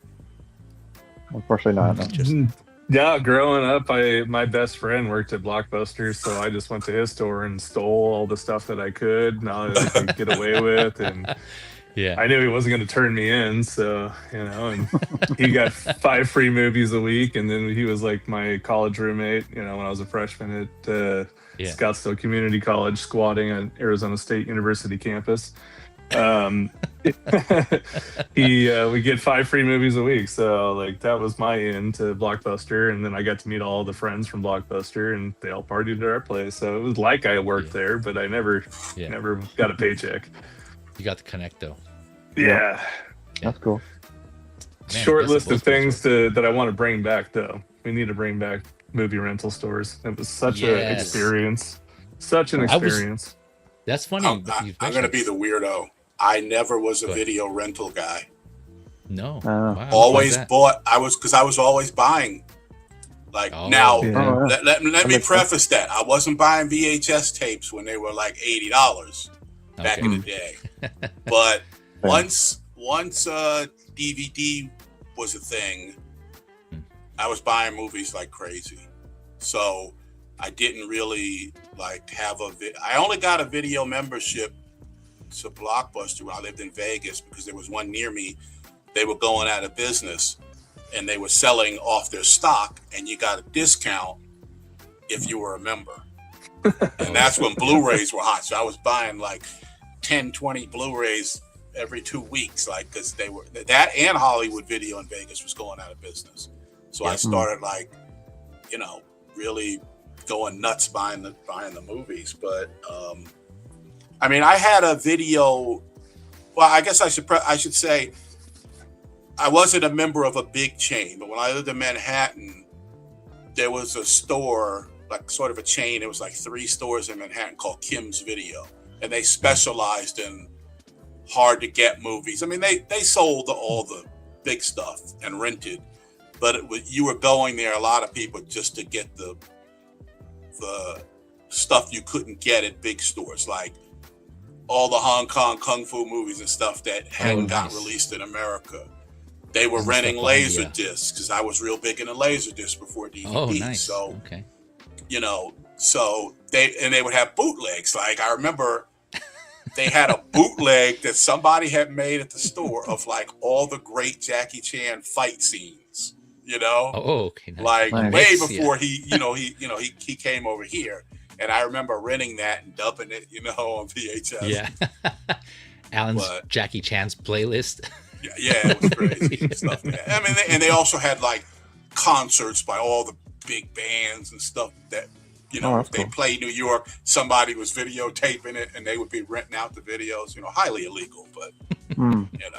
E: unfortunately not. No.
D: Yeah, growing up, my best friend worked at Blockbuster, so I just went to his store and stole all the stuff that I could get away with, and I knew he wasn't going to turn me in, so and he got 5 free movies a week, and then he was like my college roommate, when I was a freshman at Scottsdale Community College, squatting at Arizona State University campus. We get 5 free movies a week, so like that was my in to Blockbuster, and then I got to meet all the friends from Blockbuster, and they all partied at our place, so it was like I worked there, but I never got a paycheck.
A: You got the connect though.
E: Yeah, that's cool.
A: Man,
D: short list of things that I want to bring back, though. We need to bring back movie rental stores. It was such an experience. Such an experience.
A: That's funny.
C: I'm going to be the weirdo. I never was a video rental guy.
A: No. Wow.
C: Always bought. I was always buying. Like let me preface that. I wasn't buying VHS tapes when they were like $80 back in the day. But once DVD was a thing, I was buying movies like crazy. So I didn't really like have I only got a video membership to Blockbuster when I lived in Vegas, because there was one near me. They were going out of business, and they were selling off their stock, and you got a discount if you were a member. And that's when Blu-rays were hot. So I was buying like 10, 20 Blu-rays every 2 weeks, like, because they were that, and Hollywood Video in Vegas was going out of business. So I started really going nuts buying the movies. But I mean, I had a video. Well, I guess I should say I wasn't a member of a big chain, but when I lived in Manhattan, there was a store, like sort of a chain. It was like 3 stores in Manhattan called Kim's Video, and they specialized in hard to get movies. I mean, they sold all the big stuff and rented, but you were going there, a lot of people, just to get the stuff you couldn't get at big stores, like all the Hong Kong kung fu movies and stuff that hadn't gotten released in America. They were renting laser discs, because I was real big into laser discs before DVD.
A: Oh, nice.
C: So, so they would have bootlegs. Like, I remember they had a bootleg that somebody had made at the store of like all the great Jackie Chan fight scenes.
A: Nice.
C: Like way before he came over here. And I remember renting that and dumping it, on VHS.
A: Yeah. Alan's Jackie Chan's playlist.
C: Yeah, it was crazy stuff. I mean, and they also had like concerts by all the big bands and stuff that, they played New York. Somebody was videotaping it, and they would be renting out the videos. Highly illegal, but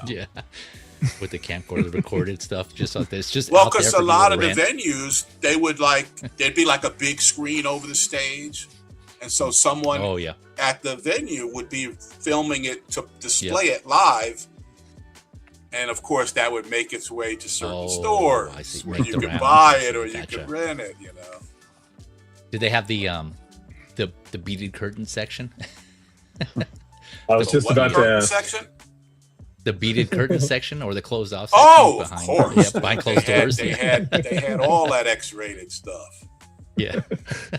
A: yeah. With the camcorder recorded stuff, just like this.
C: Because a lot of the venues, there'd be like a big screen over the stage, and so someone at the venue would be filming it to display it live, and of course that would make its way to certain stores where you could buy it or you could rent it.
A: Did they have the beaded curtain section?
D: I was just about to
C: section.
A: The beaded curtain section or the closed off
C: section? Oh, of course.
A: Behind closed doors.
C: They had all that X-rated stuff.
A: Yeah.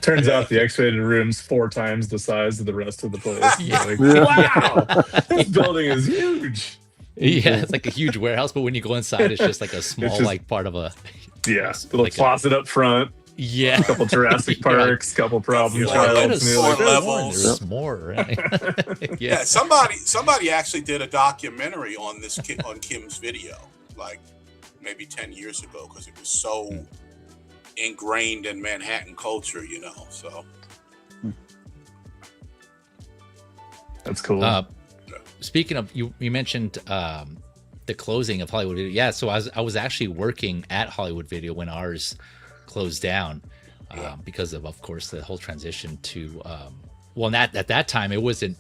D: Turns out the X-rated room's 4 times the size of the rest of the place.
A: Yeah.
D: Like, wow, this building is huge.
A: Yeah, it's like a huge warehouse, but when you go inside, it's just like a small, like part of a
D: little
A: like
D: closet up front.
A: Yeah,
D: a couple Jurassic Parks, couple problem childs.
C: Four levels.
A: There's more. Right?
C: Yeah, somebody actually did a documentary on this on Kim's video, like maybe 10 years ago, because it was so ingrained in Manhattan culture, you know. So
D: that's cool.
A: Speaking of, you mentioned the closing of Hollywood Video. Yeah, so I was actually working at Hollywood Video when ours closed down because of course, the whole transition to well, not at that time it wasn't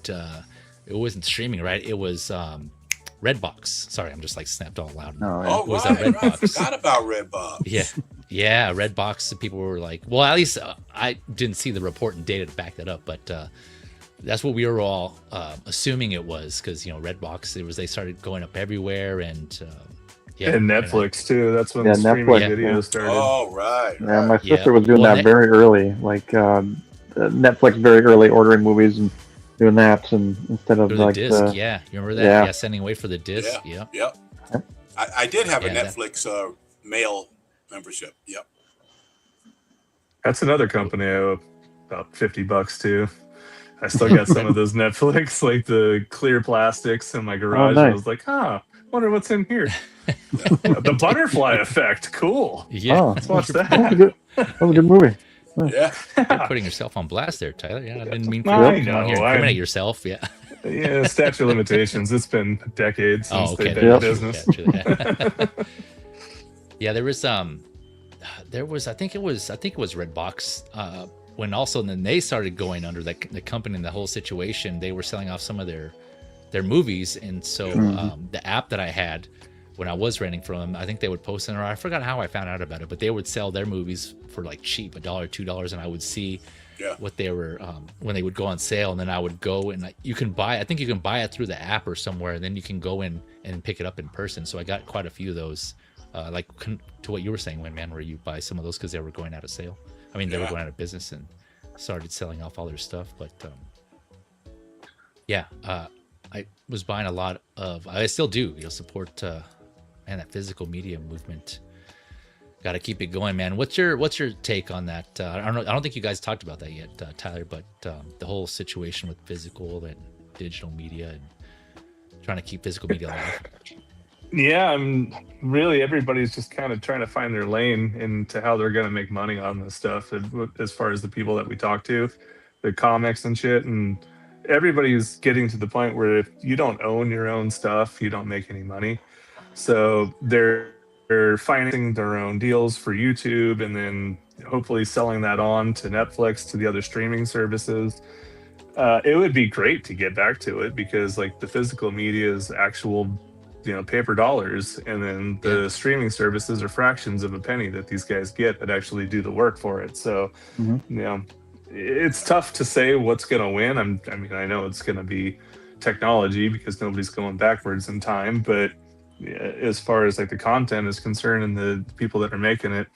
A: streaming, right? It was Redbox. Sorry, I'm just like snapped all loud.
C: Oh,
A: it was
C: right. I forgot about Redbox.
A: Yeah, Redbox. People were like, well, at least I didn't see the report and data to back that up, but that's what we were all assuming it was, because Redbox, they started going up everywhere, and
D: and Netflix too. That's when the streaming video started.
C: Oh, right.
E: Yeah, my sister was doing that very early, like Netflix very early, ordering movies and doing that, and instead of
A: like the disc. You remember that? Yeah, sending away for the disc.
C: Yep. I did have a Netflix mail membership. Yep.
D: That's another company I owe about $50 to. I still got some of those Netflix, like the clear plastics in my garage.
E: Nice.
D: I was like, wonder what's in here. The butterfly effect. Cool.
A: Yeah.
D: Let's watch that.
E: That was a good movie.
C: Yeah.
A: You're putting yourself on blast there, Tyler. Yeah, I didn't mean to incriminate yourself. Yeah.
D: Yeah, statute of limitations. It's been decades since they've been in business.
A: Yeah, there was I think it was Redbox when also then they started going under the company and the whole situation. They were selling off some of their movies, and so the app that I had when I was renting from them, I think they would post it, or I forgot how I found out about it, but they would sell their movies for like cheap, $1, $2, and I would see what they were when they would go on sale, and then I would go and you can buy. I think you can buy it through the app or somewhere, and then you can go in and pick it up in person. So I got quite a few of those, like to what you were saying, Winman, where you buy some of those because they were going out of sale. I mean, they were going out of business and started selling off all their stuff, but I was buying a lot of. I still do, support that physical media movement. Got to keep it going, man. What's your take on that? I don't think you guys talked about that yet, Tyler. But the whole situation with physical and digital media and trying to keep physical media alive.
D: Yeah, really everybody's just kind of trying to find their lane into how they're going to make money on this stuff. As far as the people that we talk to, the comics and shit, and everybody's getting to the point where if you don't own your own stuff, you don't make any money. So they're financing their own deals for YouTube, and then hopefully selling that on to Netflix, to the other streaming services. It would be great to get back to it, because like the physical media is actual, paper dollars, and then the streaming services are fractions of a penny that these guys get that actually do the work for it. So, it's tough to say what's going to win. I know it's going to be technology, because nobody's going backwards in time, but as far as like the content is concerned and the people that are making it,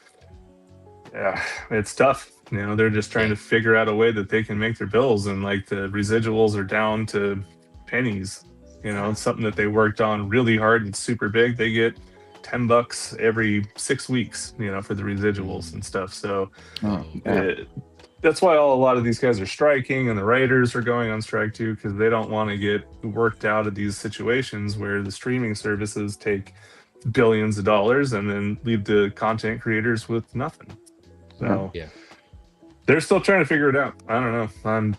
D: it's tough. They're just trying to figure out a way that they can make their bills, and like the residuals are down to pennies. It's something that they worked on really hard and super big. They get $10 every 6 weeks, for the residuals and stuff. So that's why a lot of these guys are striking, and the writers are going on strike too, because they don't want to get worked out of these situations where the streaming services take billions of dollars and then leave the content creators with nothing. So they're still trying to figure it out. I don't know. I'm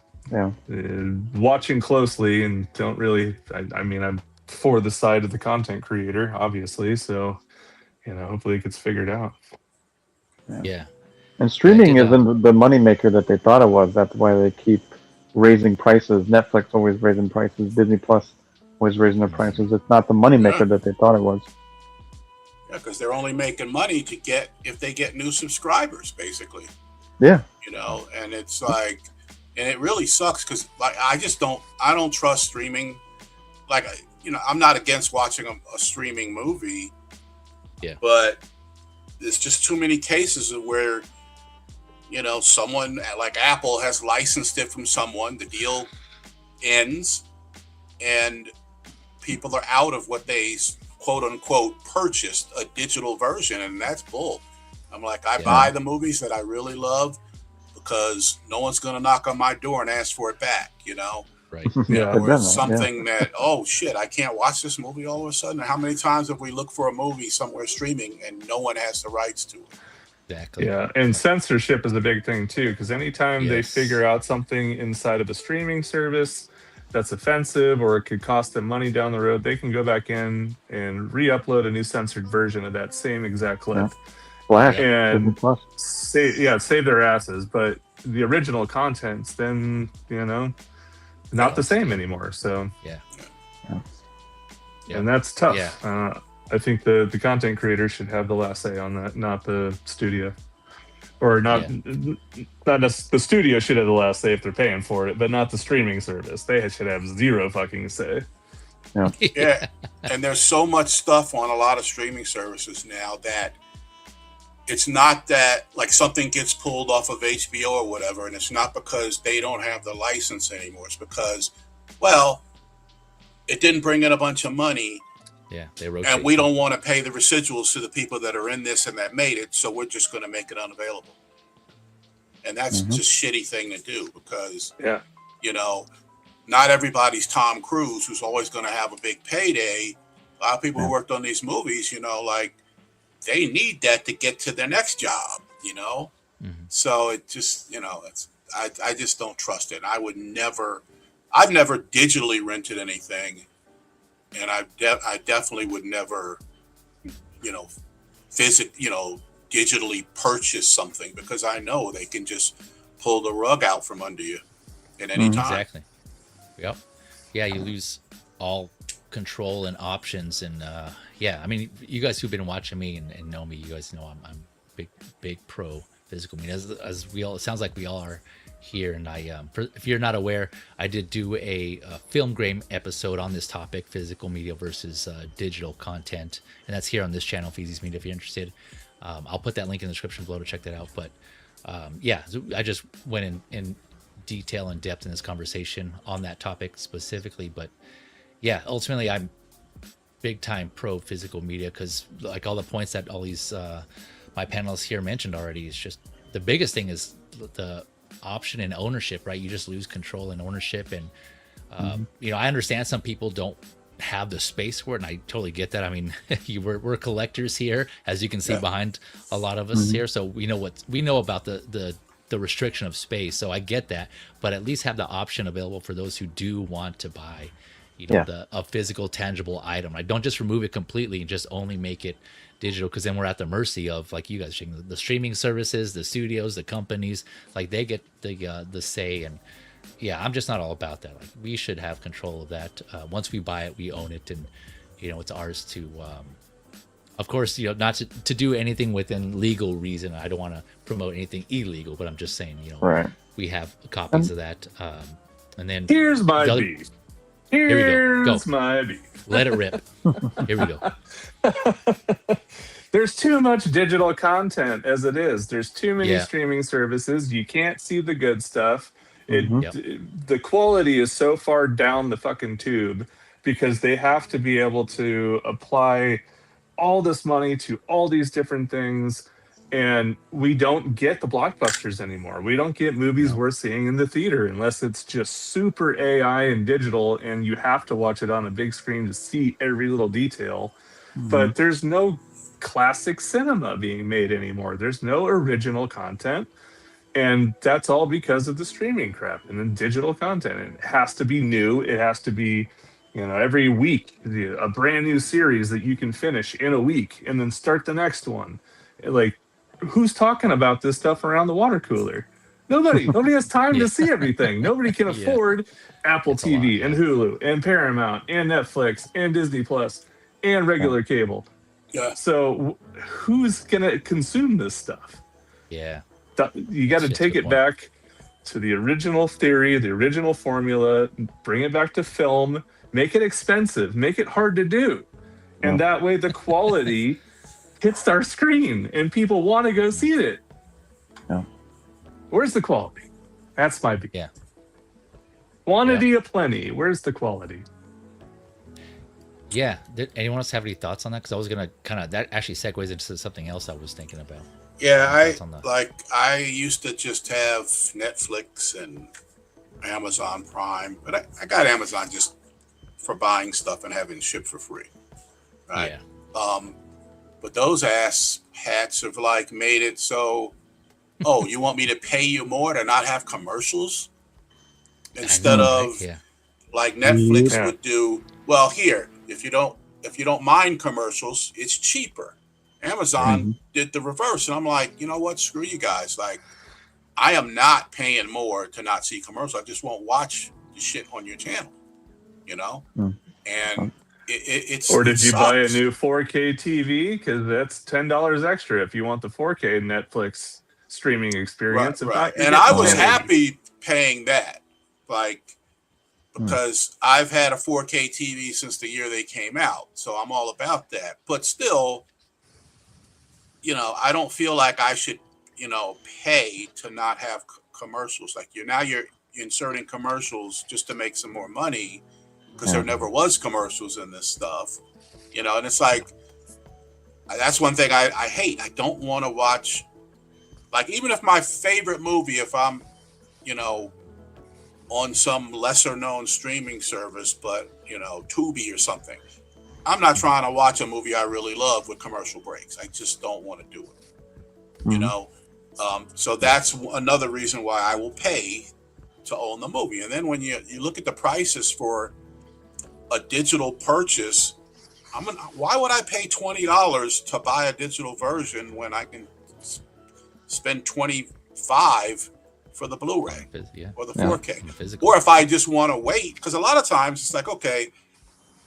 D: watching closely and don't really. I'm for the side of the content creator, obviously. So hopefully it gets figured out.
A: Yeah.
E: And streaming isn't the moneymaker that they thought it was. That's why they keep raising prices. Netflix always raising prices. Disney Plus always raising their prices. It's not the moneymaker that they thought it was.
C: Yeah, because they're only making money if they get new subscribers, basically.
E: Yeah.
C: And it's like, and it really sucks, because like I don't trust streaming. Like, I'm not against watching a streaming movie. Yeah. But there's just too many cases of where, someone like Apple has licensed it from someone, the deal ends, and people are out of what they quote unquote purchased, a digital version, and that's bull. I'm like, I buy the movies that I really love because no one's going to knock on my door and ask for it back, you know?
A: Right.
D: Yeah.
C: Or something that, oh shit, I can't watch this movie all of a sudden. How many times have we looked for a movie somewhere streaming and no one has the rights to it?
A: Exactly.
D: Yeah, and censorship is a big thing too, because anytime they figure out something inside of a streaming service that's offensive or it could cost them money down the road, they can go back in and re-upload a new censored version of that same exact clip.
E: Flash
D: and
E: Plus.
D: save their asses. But the original content's then, you know, not the same anymore. So and that's tough. I think the content creator should have the last say on that, not the studio. Or not the studio should have the last say if they're paying for it, but not the streaming service. They should have zero fucking say.
C: Yeah. And there's so much stuff on a lot of streaming services now that it's not that like something gets pulled off of HBO or whatever, and it's not because they don't have the license anymore. It's because, well, it didn't bring in a bunch of money.
A: Yeah, they rotate.
C: And we don't want to pay the residuals to the people that are in this and that made it, so we're just going to make it unavailable. And that's just a shitty thing to do because, you know, not everybody's Tom Cruise, who's always going to have a big payday. A lot of people who worked on these movies, you know, like they need that to get to their next job, you know? So it just, you know, it's I just don't trust it. I've never digitally rented anything. And I definitely would never, you know, digitally purchase something because I know they can just pull the rug out from under you at any time.
A: Exactly. Yep. Yeah, you lose all control and options. And I mean, you guys who've been watching me and know me, you guys know I'm big pro physical media, as we all. It sounds like we all are here. And if you're not aware, I did do a Film Game episode on this topic, physical media versus digital content, and that's here on this channel, Feezy's Media, if you're interested. I'll put that link in the description below to check that out. But so I just went in detail and depth in this conversation on that topic specifically. But yeah, ultimately I'm big time pro physical media because like all the points that all these my panelists here mentioned already is just the biggest thing is the option and ownership, right? You just lose control and ownership. And you know, I understand some people don't have the space for it, and I totally get that. I mean, we're collectors here, as you can see behind a lot of us here, so we know about the restriction of space. So I get that, but at least have the option available for those who do want to buy, you know, a physical, tangible item. Right? Don't just remove it completely and just only make it digital, because then we're at the mercy of, like you guys saying, the streaming services, the studios, the companies. Like they get the say. And I'm just not all about that. Like we should have control of that. Once we buy it, we own it, and you know, it's ours to of course, you know, not to do anything within legal reason. I don't want to promote anything illegal, but I'm just saying, you know, we have copies of that. And then
D: here's my beef.
A: Here we go.
D: My beef.
A: Let it rip. Here we go.
D: There's too much digital content as it is. There's too many streaming services. You can't see the good stuff. The quality is so far down the fucking tube because they have to be able to apply all this money to all these different things, and we don't get the blockbusters anymore. We don't get movies worth seeing in the theater unless it's just super AI and digital, and you have to watch it on a big screen to see every little detail. But there's no classic cinema being made anymore. There's no original content. And that's all because of the streaming crap and the digital content. And it has to be new. It has to be, you know, every week, a brand new series that you can finish in a week and then start the next one. Like, who's talking about this stuff around the water cooler? Nobody. Nobody has time to see everything. Nobody can afford Apple TV and Hulu and Paramount and Netflix and Disney Plus and regular cable. So who's going to consume this stuff? You got to take it back to the original theory, the original formula, bring it back to film, make it expensive, make it hard to do. And that way the quality hits our screen and people want to go see it. Where's the quality? That's my beat. Quantity aplenty. Where's the quality?
A: Yeah. Did anyone else have any thoughts on that? Because I was gonna that actually segues into something else I was thinking about.
C: Yeah, I used to just have Netflix and Amazon Prime, but I got Amazon just for buying stuff and having shipped for free. Right. Yeah. But those ass hats have like made it so, oh, you want me to pay you more to not have commercials instead of like Netflix would do. Well, here, if you don't mind commercials, it's cheaper. Amazon did the reverse, and I'm like, you know what? Screw you guys. Like, I am not paying more to not see commercials. I just won't watch the shit on your channel, you know. And it's
D: or did you buy a new 4K TV? Because that's $10 extra if you want the 4K Netflix streaming experience.
C: Right. And I was happy paying that, like, because I've had a 4K TV since the year they came out, so I'm all about that. But still, you know, I don't feel like I should, you know, pay to not have commercials. Like you're inserting commercials just to make some more money. Because there never was commercials in this stuff, you know, and it's like, that's one thing I hate. I don't want to watch, like, even if my favorite movie, if I'm, you know, on some lesser known streaming service, but, you know, Tubi or something, I'm not trying to watch a movie I really love with commercial breaks. I just don't want to do it, you know. So that's another reason why I will pay to own the movie. And then when you look at the prices for a digital purchase, why would I pay $20 to buy a digital version when I can spend $25 for the Blu-ray or the 4K? Or if I just want to wait, because a lot of times it's like, okay,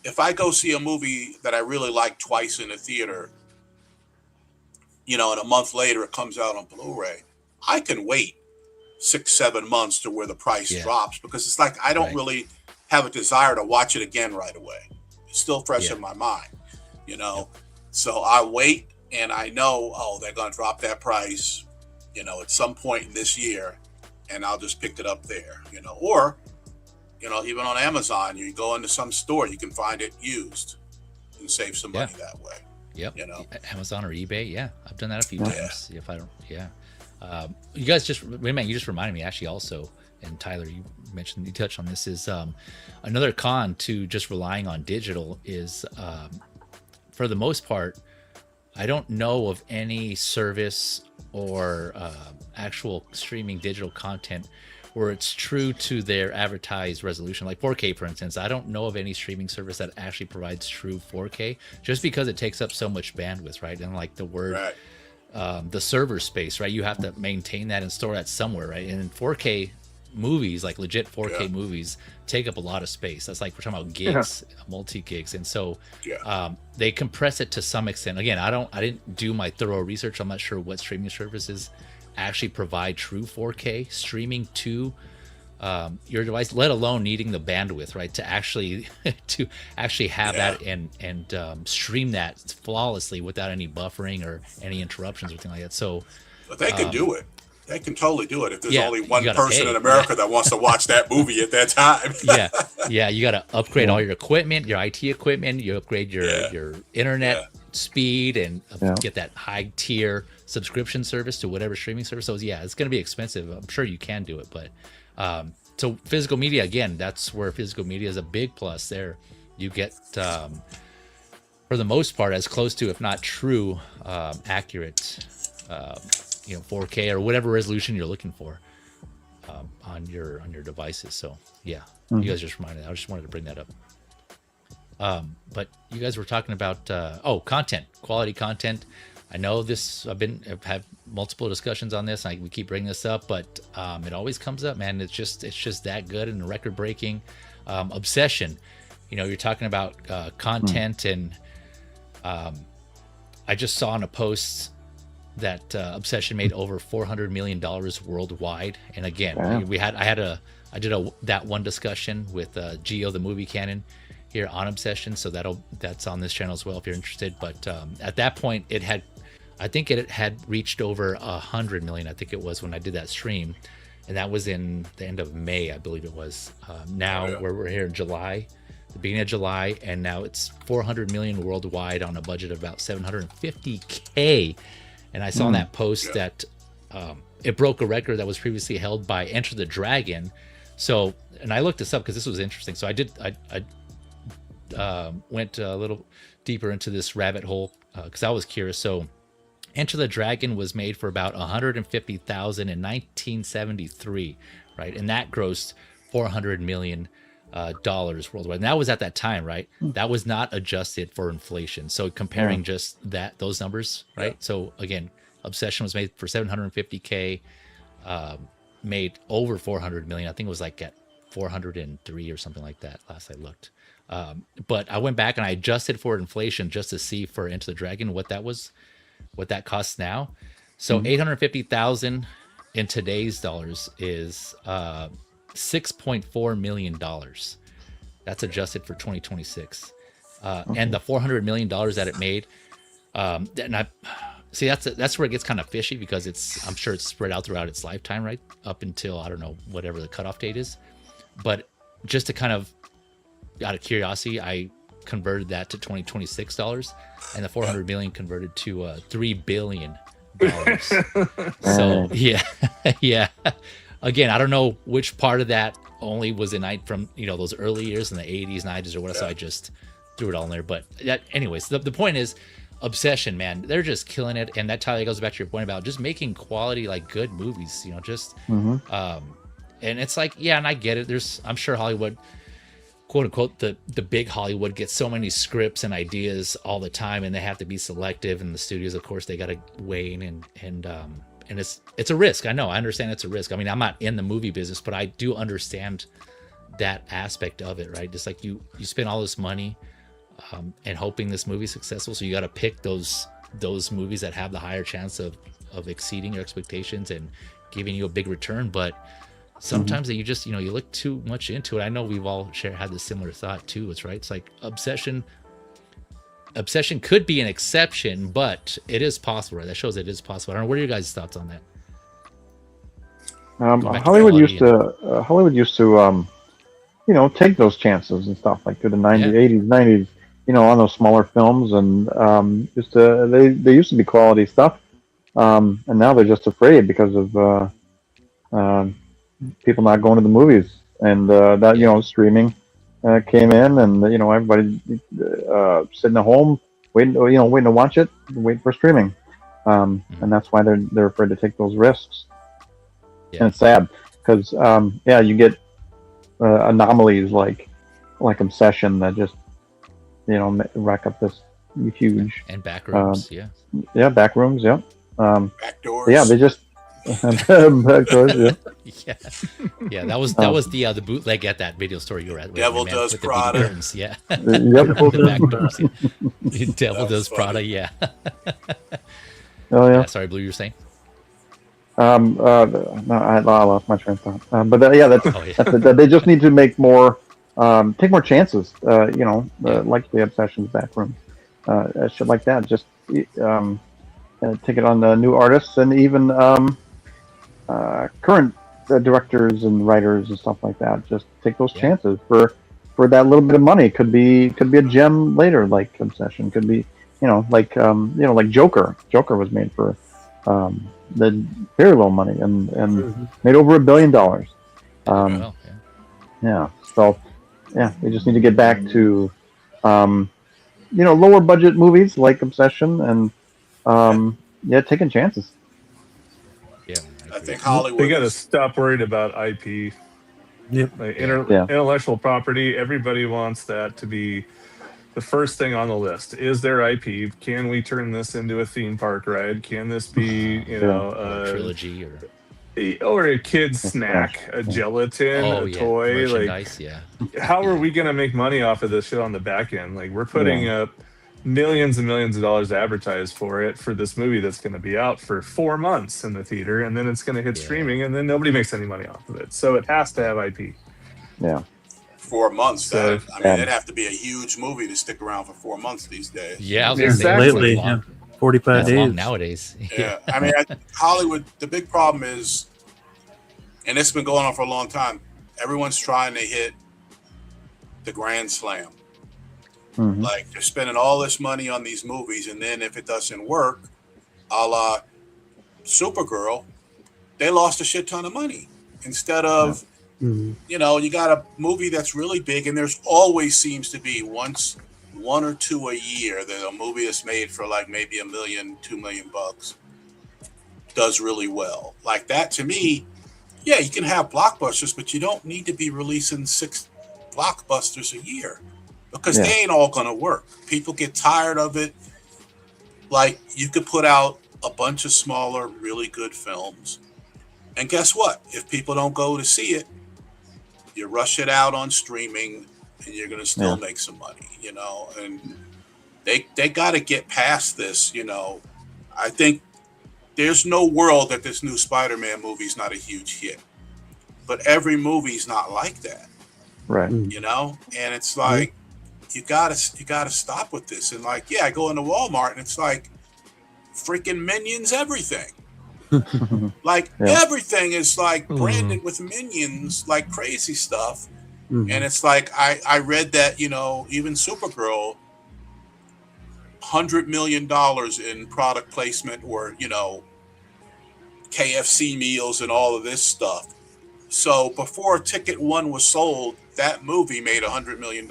C: if I go see a movie that I really like twice in the theater, you know, and a month later it comes out on Blu-ray, I can wait 6-7 months to where the price drops, because it's like I don't really have a desire to watch it again right away. It's still fresh in my mind, you know. So I wait, and I know, oh, they're going to drop that price, you know, at some point in this year, and I'll just pick it up there, you know. Or, you know, even on Amazon, you go into some store, you can find it used and save some money that way.
A: Yep.
C: You know,
A: Amazon or eBay. Yeah, I've done that a few times. If I don't, you guys just, man, you just reminded me actually also. And Tyler, you touched on this, is another con to just relying on digital is, for the most part, I don't know of any service or actual streaming digital content where it's true to their advertised resolution. Like 4K, for instance, I don't know of any streaming service that actually provides true 4K, just because it takes up so much bandwidth, right? And like the word, the server space, right? You have to maintain that and store that somewhere, right? And in 4K movies, like legit 4K movies, take up a lot of space. That's like, we're talking about gigs, multi-gigs, and so they compress it to some extent. Again, I didn't do my thorough research. I'm not sure what streaming services actually provide true 4K streaming to your device, let alone needing the bandwidth, right, to actually have that and stream that flawlessly without any buffering or any interruptions or anything like that. So,
C: but they can do it. They can totally do it if there's only one person in America that wants to watch that movie at that time. You got to upgrade all your equipment, your IT equipment. You upgrade your internet speed and get that high tier subscription service to whatever streaming service. So it's going to be expensive. I'm sure you can do it, but so physical media, again, that's where physical media is a big plus. There, you get for the most part as close to, if not true, accurate. 4K or whatever resolution you're looking for on your devices. So you guys just reminded me. I just wanted to bring that up. But you guys were talking about content, quality content. I know this. I've had multiple discussions on this. We keep bringing this up, but it always comes up, man. It's just that good and record breaking obsession. You know, you're talking about content, and I just saw in a post that Obsession made over $400 million worldwide. And again, I did that one discussion with Geo, the Movie Canon, here on Obsession. So that's on this channel as well if you're interested. But at that point, I think it had reached over 100 million. I think it was when I did that stream, and that was in the end of May, I believe it was. Now we're here in July.
A: the beginning of July, and now it's 400 million worldwide on a budget of about 750K. And I saw in that post that it broke a record that was previously held by Enter the Dragon. So, and I looked this up because this was interesting. So I went a little deeper into this rabbit hole because I was curious. So Enter the Dragon was made for about 150,000 in 1973, right? And that grossed 400 million dollars worldwide. And that was at that time, right? That was not adjusted for inflation. So comparing just those numbers, right? Yeah. So again, Obsession was made for 750K, made over 400 million. I think it was like at 403 or something like that last I looked. But I went back and I adjusted for inflation just to see for Enter the Dragon what that costs now. So 850,000 in today's dollars is $6.4 million. That's adjusted for 2026. And the $400 million that it made, and I see that's where it gets kind of fishy because I'm sure it's spread out throughout its lifetime, right? Up until, I don't know, whatever the cutoff date is. But just to kind of, out of curiosity, I converted that to 2026 dollars, and the 400 million converted to $3 billion. So yeah. Again, I don't know which part of that only was from those early years in the 80s, 90s, or whatever. So I just threw it all in there. But anyways, the point is, Obsession, man, they're just killing it, and that totally goes back to your point about just making quality, like good movies. And it's like, yeah, and I get it. I'm sure Hollywood, quote unquote, the big Hollywood gets so many scripts and ideas all the time, and they have to be selective. And the studios, of course, they got to weigh in and it's a risk. I understand it's a risk. I mean, I'm not in the movie business, but I do understand that aspect of it, right? Just like you spend all this money and hoping this movie's successful, so you got to pick those movies that have the higher chance of exceeding your expectations and giving you a big return. But sometimes that you just you look too much into it. I know we've all had this similar thought too. It's right. It's like Obsession could be an exception, but it is possible, right? That shows it is possible. I don't know. What are your guys' thoughts on that?
E: Hollywood used to take those chances and stuff, like through the 90s, 80s, 90s, on those smaller films, and they used to be quality stuff, and now they're just afraid because of people not going to the movies, and streaming came in, and everybody sitting at home waiting to watch it, waiting for streaming, and that's why they're afraid to take those risks. And it's sad because you get anomalies like Obsession that just rack up this huge
A: and back rooms,
E: back rooms,
C: back doors,
E: they just back doors,
A: that was the bootleg at that video store you were at.
C: Devil Does Prada,
A: Devil Does Prada,
E: Oh yeah.
A: Sorry, Blue, you were saying?
E: No, I lost my train of thought. But that's they just need to make more, take more chances. Like the Obsession's back room, shit like that. Just take it on the new artists and even current directors and writers and stuff like that. Just take those chances for that little bit of money. Could be a gem later, like Obsession. Could be, like Joker. Joker was made for the very low money and made over $1 billion. So we just need to get back to lower budget movies like Obsession and taking chances.
C: I think Hollywood,
D: they got to stop worried about IP. Like intellectual property, everybody wants that to be the first thing on the list. Is there IP? Can we turn this into a theme park ride? Can this be,
A: a trilogy
D: or a kid's snack, a gelatin, a toy? Like, how are we going to make money off of this shit on the back end? Like, we're putting up millions and millions of dollars to advertise for this movie that's going to be out for 4 months in the theater, and then it's going to hit streaming, and then nobody makes any money off of it. So it has to have IP.
E: Yeah.
C: 4 months. So, it'd have to be a huge movie to stick around for 4 months these days.
A: Yeah,
D: exactly.
F: Lately, 45 days
A: nowadays.
C: Hollywood. The big problem is, and it's been going on for a long time. Everyone's trying to hit the grand slam.
E: Mm-hmm.
C: Like they're spending all this money on these movies, and then if it doesn't work, a la Supergirl, they lost a shit ton of money. Instead of, you know, you got a movie that's really big, and there's always seems to be one or two a year that a movie that's made for like maybe $1 million, $2 million does really well. Like that to me, yeah, you can have blockbusters, but you don't need to be releasing 6 blockbusters a year because they ain't all gonna work. People get tired of it. Like you could put out a bunch of smaller, really good films. And guess what? If people don't go to see it, you rush it out on streaming and you're going to still make some money, you know, and they got to get past this, you know. I think there's no world that this new Spider-Man movie is not a huge hit, but every movie's not like that.
E: Right.
C: You know, and it's like, you gotta stop with this. And like, I go into Walmart and it's like freaking Minions, everything. Like everything is like branded with Minions, like crazy stuff. And it's like I read that, you know, even Supergirl, $100 million in product placement, or, you know, KFC meals and all of this stuff. So before ticket 1 was sold, that movie made $100 million.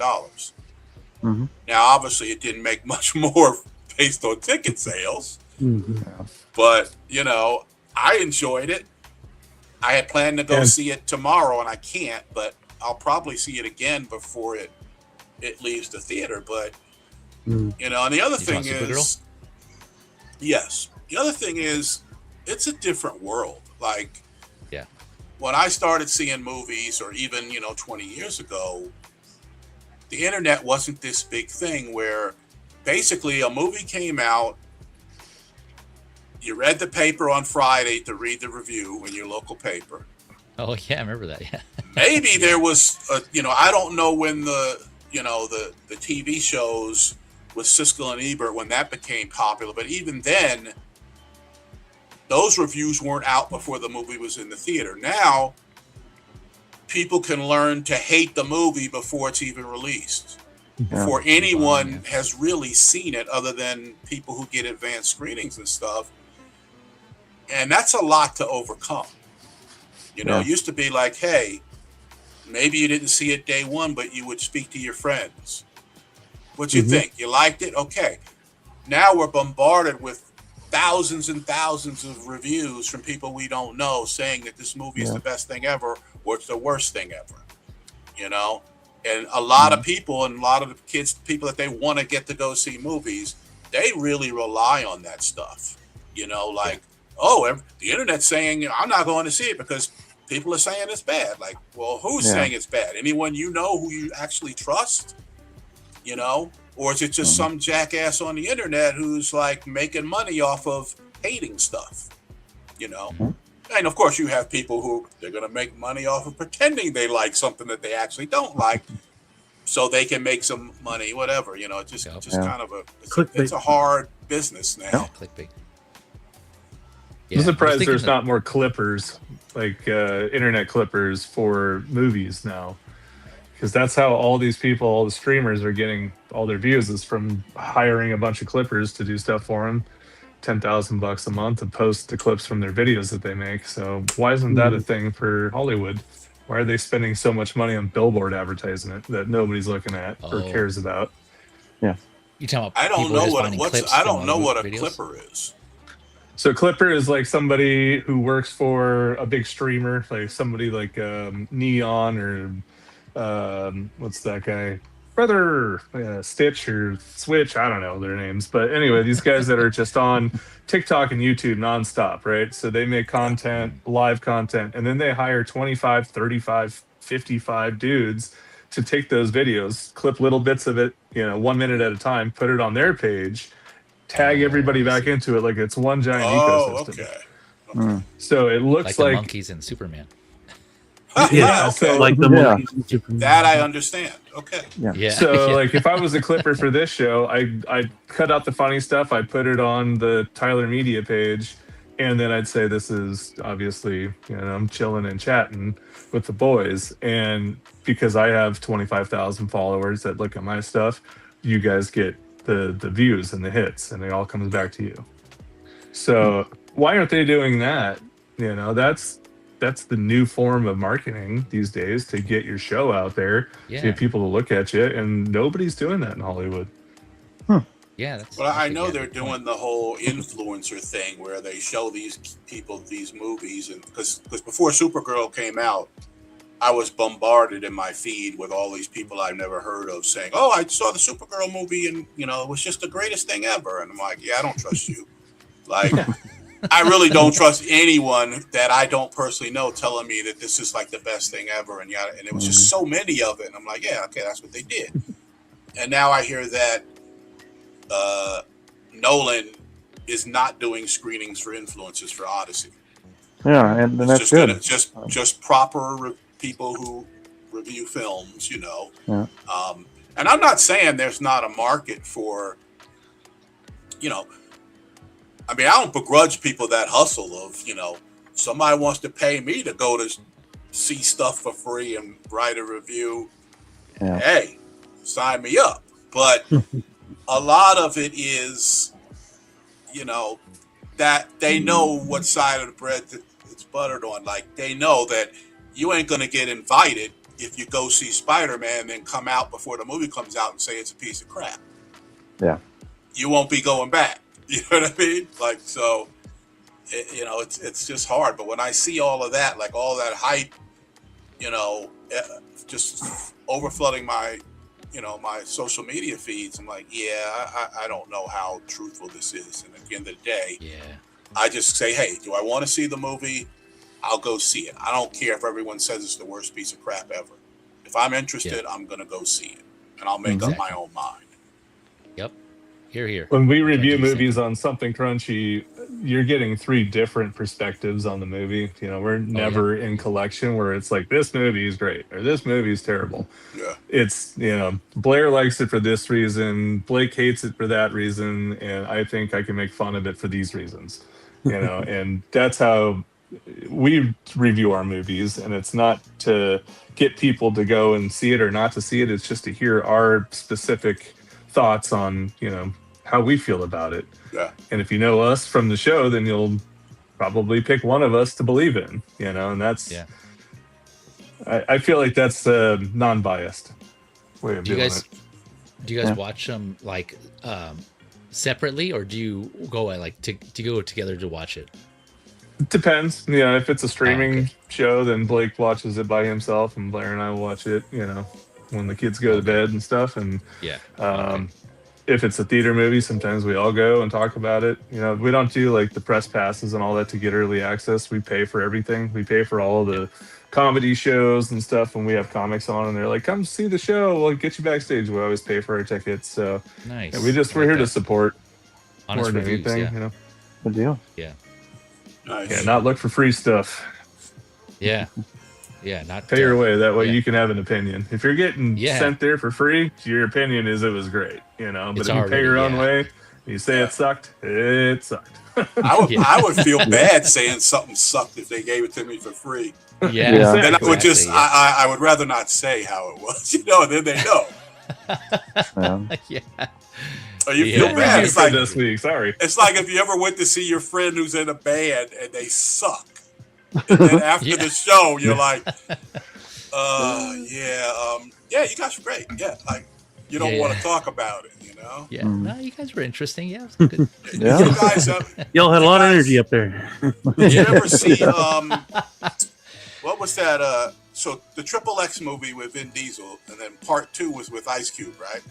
C: Now obviously it didn't make much more based on ticket sales. But, you know, I enjoyed it. I had planned to go see it tomorrow, and I can't, but I'll probably see it again before it leaves the theater. But, you know, and the other thing is, the other thing is, it's a different world. Like, when I started seeing movies, or even, you know, 20 years ago, the internet wasn't this big thing where basically a movie came out, you read the paper on Friday to read the review in your local paper.
A: Oh yeah, I remember that. Yeah.
C: Maybe there was, you know, I don't know when the TV shows with Siskel and Ebert, when that became popular, but even then, those reviews weren't out before the movie was in the theater. Now, people can learn to hate the movie before it's even released, before anyone has really seen it, other than people who get advanced screenings and stuff. And that's a lot to overcome. You know, it used to be like, hey, maybe you didn't see it day 1, but you would speak to your friends. What you think? You liked it? Okay. Now we're bombarded with thousands and thousands of reviews from people we don't know saying that this movie is the best thing ever, or it's the worst thing ever. You know? And a lot of people, and a lot of the kids, people that they want to get to go see movies, they really rely on that stuff. You know, like, the internet's saying, I'm not going to see it because people are saying it's bad. Like, well, who's saying it's bad? Anyone you know who you actually trust? You know? Or is it just some jackass on the internet who's like making money off of hating stuff? You know? And of course you have people who they're going to make money off of pretending they like something that they actually don't like, so they can make some money, whatever. You know, it's just kind of it's a hard business now.
A: Clickbait.
D: I'm surprised there's not more clippers, like internet clippers for movies now, because that's how all these people, all the streamers, are getting all their views, is from hiring a bunch of clippers to do stuff for them, $10,000 a month to post the clips from their videos that they make. So why isn't that a thing for Hollywood? Why are they spending so much money on billboard advertisement that nobody's looking at or cares about?
A: You talking about?
C: I don't know what a clipper is.
D: So Clipper is like somebody who works for a big streamer, like somebody like Neon or what's that guy? Brother Stitch or Switch, I don't know their names. But anyway, these guys that are just on TikTok and YouTube nonstop, right? So they make content, live content, and then they hire 25, 35, 55 dudes to take those videos, clip little bits of it, 1 minute at a time, put it on their page, tag everybody back into it like it's one giant ecosystem.
C: Okay.
D: So it looks
A: like the monkeys in Superman.
C: So
F: like the monkeys in Superman.
C: That I understand. Okay.
D: So like if I was a clipper for this show, I cut out the funny stuff, I put it on the Tyler Media page, And then I'd say this is obviously, I'm chilling and chatting with the boys. And because I have 25,000 followers that look at my stuff, you guys get the views and the hits, and it all comes back to you. So why aren't they doing that? That's the new form of marketing these days, to get your show out there, to get people to look at you, and nobody's doing that in Hollywood.
A: Yeah, that's.
C: Well, I know they're doing the whole influencer thing where they show these people these movies, and because before Supergirl came out, I was bombarded in my feed with all these people I've never heard of saying, "Oh, I saw the Supergirl movie, and it was just the greatest thing ever." And I'm like, "Yeah, I don't trust you." Like, I really don't trust anyone that I don't personally know telling me that this is like the best thing ever. And it was just so many of it. And I'm like, yeah, okay, that's what they did. And now I hear that Nolan is not doing screenings for influencers for Odyssey.
E: Yeah, and that's good.
C: Just proper people who review films,
E: Yeah.
C: And I'm not saying there's not a market for, I mean, I don't begrudge people that hustle of, somebody wants to pay me to go to see stuff for free and write a review.
E: Yeah.
C: Hey, sign me up. But a lot of it is, that they know what side of the bread that it's buttered on. Like, they know that you ain't going to get invited if you go see Spider-Man and then come out before the movie comes out and say it's a piece of crap.
E: Yeah.
C: You won't be going back. You know what I mean? Like, so, it's just hard. But when I see all of that, like all that hype, just overflooding my, my social media feeds, I'm like, yeah, I don't know how truthful this is. And at the end of the day, I just say, hey, do I want to see the movie? I'll go see it. I don't care if everyone says it's the worst piece of crap ever. If I'm interested, I'm going to go see it. And I'll make up my own mind.
A: Yep. Here.
D: When we review movies on Somethin Crunchy, you're getting 3 different perspectives on the movie. We're never in collection where it's like, this movie is great or this movie is terrible.
C: Yeah.
D: It's, Blair likes it for this reason, Blake hates it for that reason, and I think I can make fun of it for these reasons. And that's how we review our movies, and it's not to get people to go and see it or not to see it. It's just to hear our specific thoughts on, how we feel about it.
C: Yeah.
D: And if you know us from the show, then you'll probably pick one of us to believe in, and that's, I feel like that's a non-biased way of doing it.
A: Do you guys watch them like separately, or do you go like to go together to watch it?
D: It depends. If it's a streaming show, then Blake watches it by himself, and Blair and I will watch it, when the kids go to bed and stuff. And if it's a theater movie, sometimes we all go and talk about it. We don't do like the press passes and all that to get early access. We pay for everything. We pay for all of the comedy shows and stuff when we have comics on, and they're like, come see the show, we'll get you backstage. We always pay for our tickets. So
A: nice.
D: We're here to support
A: honest
D: more than
A: reviews,
D: anything.
E: Good deal.
A: Yeah.
C: Nice.
D: Yeah, not look for free stuff.
A: Yeah. Not
D: pay your way. That way you can have an opinion. If you're getting sent there for free, your opinion is it was great, But if you pay your own way, and you say it sucked, it sucked.
C: I would feel bad saying something sucked if they gave it to me for free.
A: Yeah.
C: Then I would just, I would rather not say how it was, and then they know. Or you feel bad. It's like
D: this week. Sorry.
C: It's like if you ever went to see your friend who's in a band and they suck, and then after the show you're like, you guys were great. Yeah, like you don't want to talk about it,
A: Yeah. No, you guys were interesting. Yeah. It was good.
C: You guys,
F: y'all had a lot of energy up there.
C: Did you ever see what was that? So the Triple X movie with Vin Diesel, and then part 2 was with Ice Cube, right?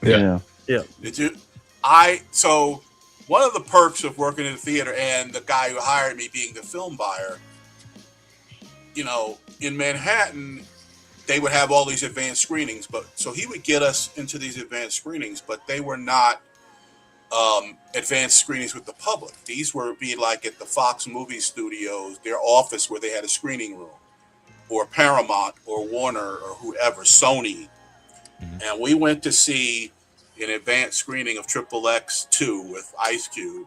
E: Yeah.
C: Did you? So one of the perks of working in the theater and the guy who hired me being the film buyer, in Manhattan, they would have all these advanced screenings, but so he would get us into these advanced screenings, but they were not advanced screenings with the public. These were be like at the Fox movie studios, their office where they had a screening room, or Paramount or Warner or whoever, Sony. And we went to see an advanced screening of Triple X 2 with Ice Cube.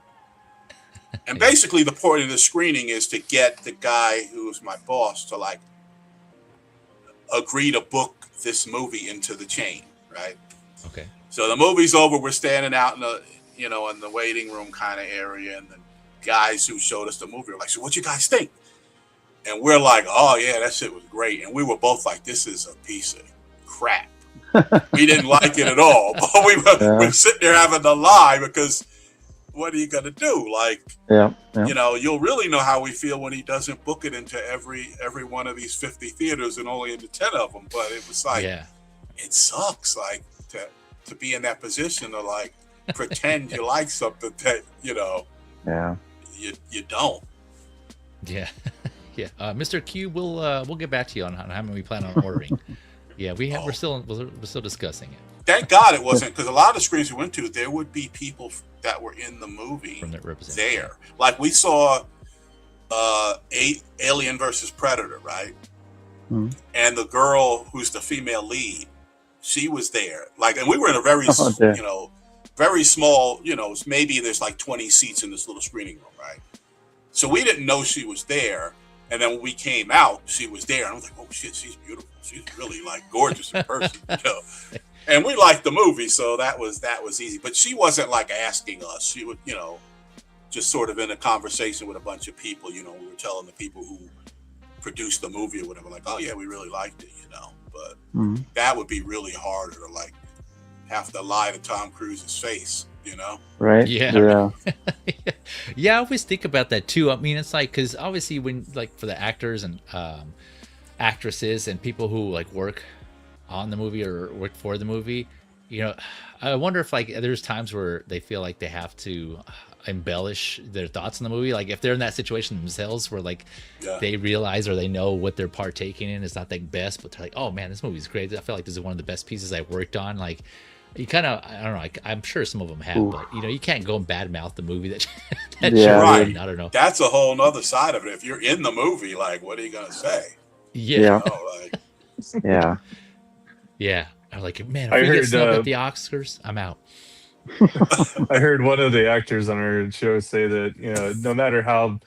C: And basically, the point of the screening is to get the guy who's my boss to like agree to book this movie into the chain, right?
A: Okay.
C: So the movie's over. We're standing out in the, in the waiting room kind of area, and the guys who showed us the movie were like, "So what you guys think?" And we're like, "Oh yeah, that shit was great." And we were both like, "This is a piece of crap." We didn't like it at all, but we're sitting there having to lie because what are you gonna do? Like, you'll really know how we feel when he doesn't book it into every one of these 50 theaters and only into 10 of them. But it was like, it sucks, like to be in that position to like pretend you like something that you don't.
A: Yeah. Yeah. Mr. Q, we'll get back to you on how many we plan on ordering. Yeah, we're still discussing it.
C: Thank God it wasn't, because a lot of the screens we went to, there would be people that were in the movie
A: from
C: there. Like we saw Alien versus Predator, right? Mm-hmm. And the girl who's the female lead, she was there. Like, and we were in a very, very small, maybe there's like 20 seats in this little screening room, right? So we didn't know she was there. And then when we came out, she was there. And I was like, oh shit, she's beautiful. She's really like gorgeous in person. And we liked the movie, so that was easy. But she wasn't like asking us. She would, just sort of in a conversation with a bunch of people, we were telling the people who produced the movie or whatever, like, oh yeah, we really liked it, But that would be really harder to like have to lie to Tom Cruise's face,
E: Right?
A: Yeah. Yeah, I always think about that too. I mean, it's like, because obviously when like for the actors and actresses and people who like work on the movie or work for the movie, I wonder if like there's times where they feel like they have to embellish their thoughts on the movie, like if they're in that situation themselves where like they realize or they know what they're partaking in is not the best, but they're like, oh man, this movie's great, I feel like this is one of the best pieces I've worked on. Like you kind of, I don't know, I'm sure some of them have, but you can't go and badmouth the movie that
C: right.
A: I don't know,
C: that's a whole nother side of it. If you're in the movie, like what are you gonna say?
A: Yeah.
E: Yeah.
A: I'm like, man, if we get snubbed at the Oscars, I'm out.
D: I heard one of the actors on our show say that, no matter how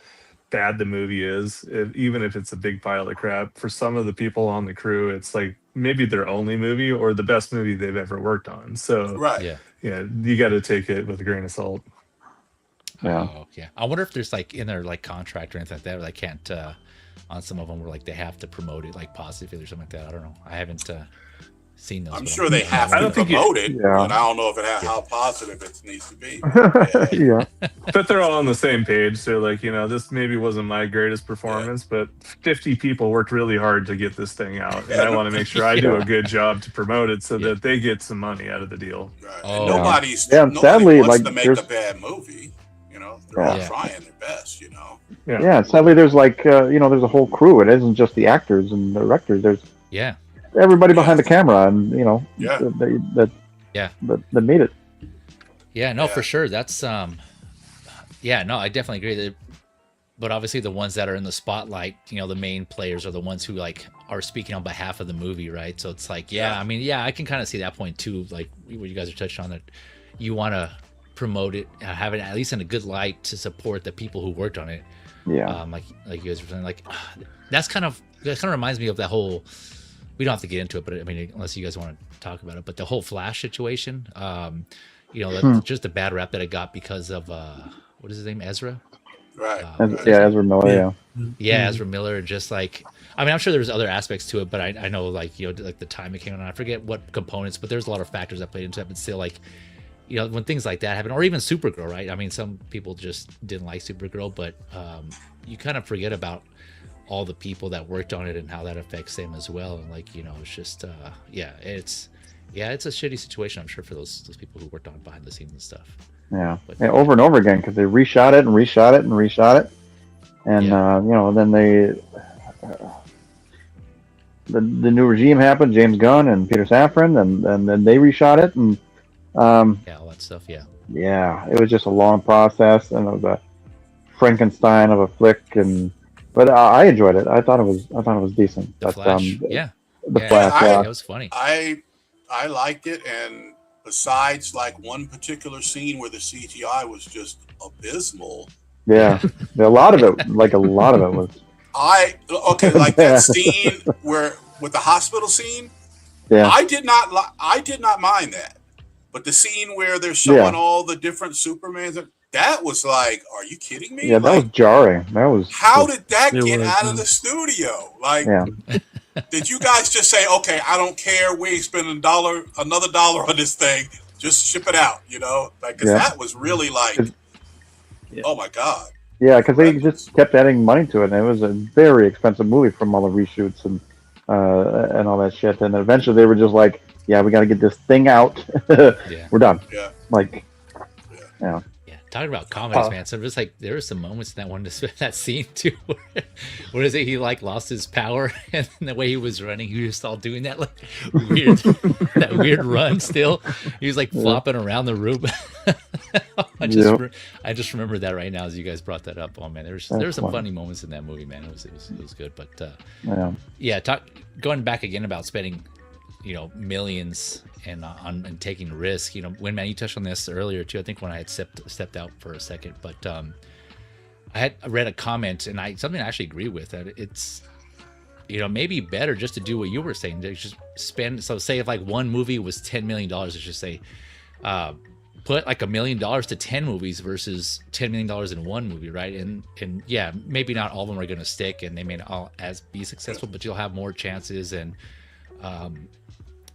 D: bad the movie is, even if it's a big pile of crap, for some of the people on the crew, it's like maybe their only movie or the best movie they've ever worked on. So, you got to take it with a grain of salt.
E: Yeah.
A: Oh, yeah. I wonder if there's like in their like contract or anything like that, where they can't, on some of them where like they have to promote it like positively or something like that. I don't know. I haven't seen those.
C: I'm sure they have to promote it, but I don't know if how positive it needs to be.
D: But they're all on the same page. So like, this maybe wasn't my greatest performance, but 50 people worked really hard to get this thing out. And I want to make sure I do a good job to promote it so that they get some money out of the deal.
C: Right. Oh, nobody
E: sadly,
C: wants
E: like,
C: to make a bad movie. They're all trying their best,
E: Yeah, sadly there's like, there's a whole crew. It isn't just the actors and the directors. There's everybody behind the camera, and that made it.
A: Yeah, no, for sure. That's no, I definitely agree that. But obviously, the ones that are in the spotlight, the main players are the ones who like are speaking on behalf of the movie, right? So it's like, I mean, I can kind of see that point too. Like what you guys are touching on, that you want to promote it, have it at least in a good light to support the people who worked on it.
E: Yeah.
A: Like you guys were saying, like that kind of reminds me of that whole. We don't have to get into it, but I mean, unless you guys want to talk about it, but the whole Flash situation, just the bad rap that it got because of what is his name, Ezra?
C: Right.
E: Ezra Miller.
A: Ezra Miller. Just like, I mean, I'm sure there's other aspects to it, but I know like like the time it came out. I forget what components, but there's a lot of factors that played into it. But still, like, when things like that happen, or even Supergirl, right? I mean, some people just didn't like Supergirl, but you kind of forget about all the people that worked on it and how that affects them as well. And like, it's just it's a shitty situation, I'm sure, for those people who worked on it behind the scenes and stuff. But,
E: over and over again, because they reshot it and reshot it and reshot it, and then they the new regime happened, James Gunn and Peter Safran, and then they reshot it, and
A: all that stuff.
E: It was just a long process, and it was a Frankenstein of a flick, but I enjoyed it. I thought it was decent.
A: The Flash,
E: the Flash,
A: it was funny.
C: I liked it, and besides like one particular scene where the CGI was just abysmal,
E: Yeah, a lot of it, like a lot of it was.
C: Like that scene where with the hospital scene.
E: Yeah,
C: I did not mind that, but the scene where they're showing all the different Supermans, that was like, are you kidding me?
E: Yeah, that was jarring. That was.
C: How did that get out of the studio? Like,
E: yeah.
C: Did you guys just say, okay, I don't care, we ain't spending another dollar on this thing, just ship it out, you know? Like, because that was really like, oh my god.
E: Yeah, because they just kept adding money to it, and it was a very expensive movie from all the reshoots and all that shit. And eventually, they were just like, "Yeah, we got to get this thing out. We're done."
C: Yeah.
E: Like, yeah.
A: Yeah, talking about comedies, man. So just like there were some moments in that scene too. What is it? He like lost his power, and the way he was running, he was all doing that like weird, that weird run. Still, he was like flopping around the room. I just remember that right now as you guys brought that up. Oh man, there were some funny moments in that movie, man. It was good, but going back again about spending, millions and taking risk. Winman, you touched on this earlier too. I think when I had stepped out for a second, but I had read a comment and something I actually agree with, that it's maybe better just to do what you were saying, to just spend. So say if like one movie was $10 million, let's just say. Put like $1 million to 10 movies versus $10 million in one movie, right? And yeah, maybe not all of them are going to stick, and they may not all be successful, but you'll have more chances. And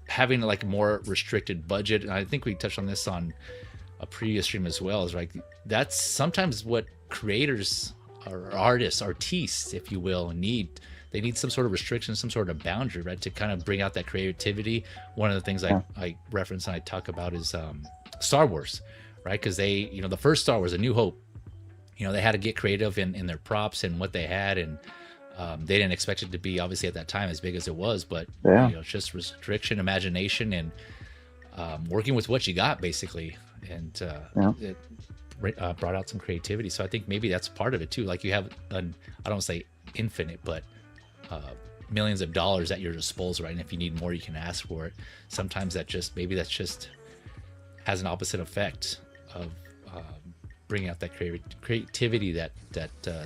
A: having like a more restricted budget, and I think we touched on this on a previous stream as well, is like that's sometimes what creators or artists, if you will, need. They need some sort of restriction, some sort of boundary, right, to kind of bring out that creativity. One of the things I reference and I talk about is Star Wars, right? Because they, the first Star Wars, A New Hope, they had to get creative in their props and what they had, and they didn't expect it to be obviously at that time as big as it was, but it's just restriction, imagination, and working with what you got basically, and it brought out some creativity. So I think maybe that's part of it too. Like you have I don't say infinite, but millions of dollars at your disposal, right? And if you need more, you can ask for it. Sometimes that's just has an opposite effect of bringing out that creativity that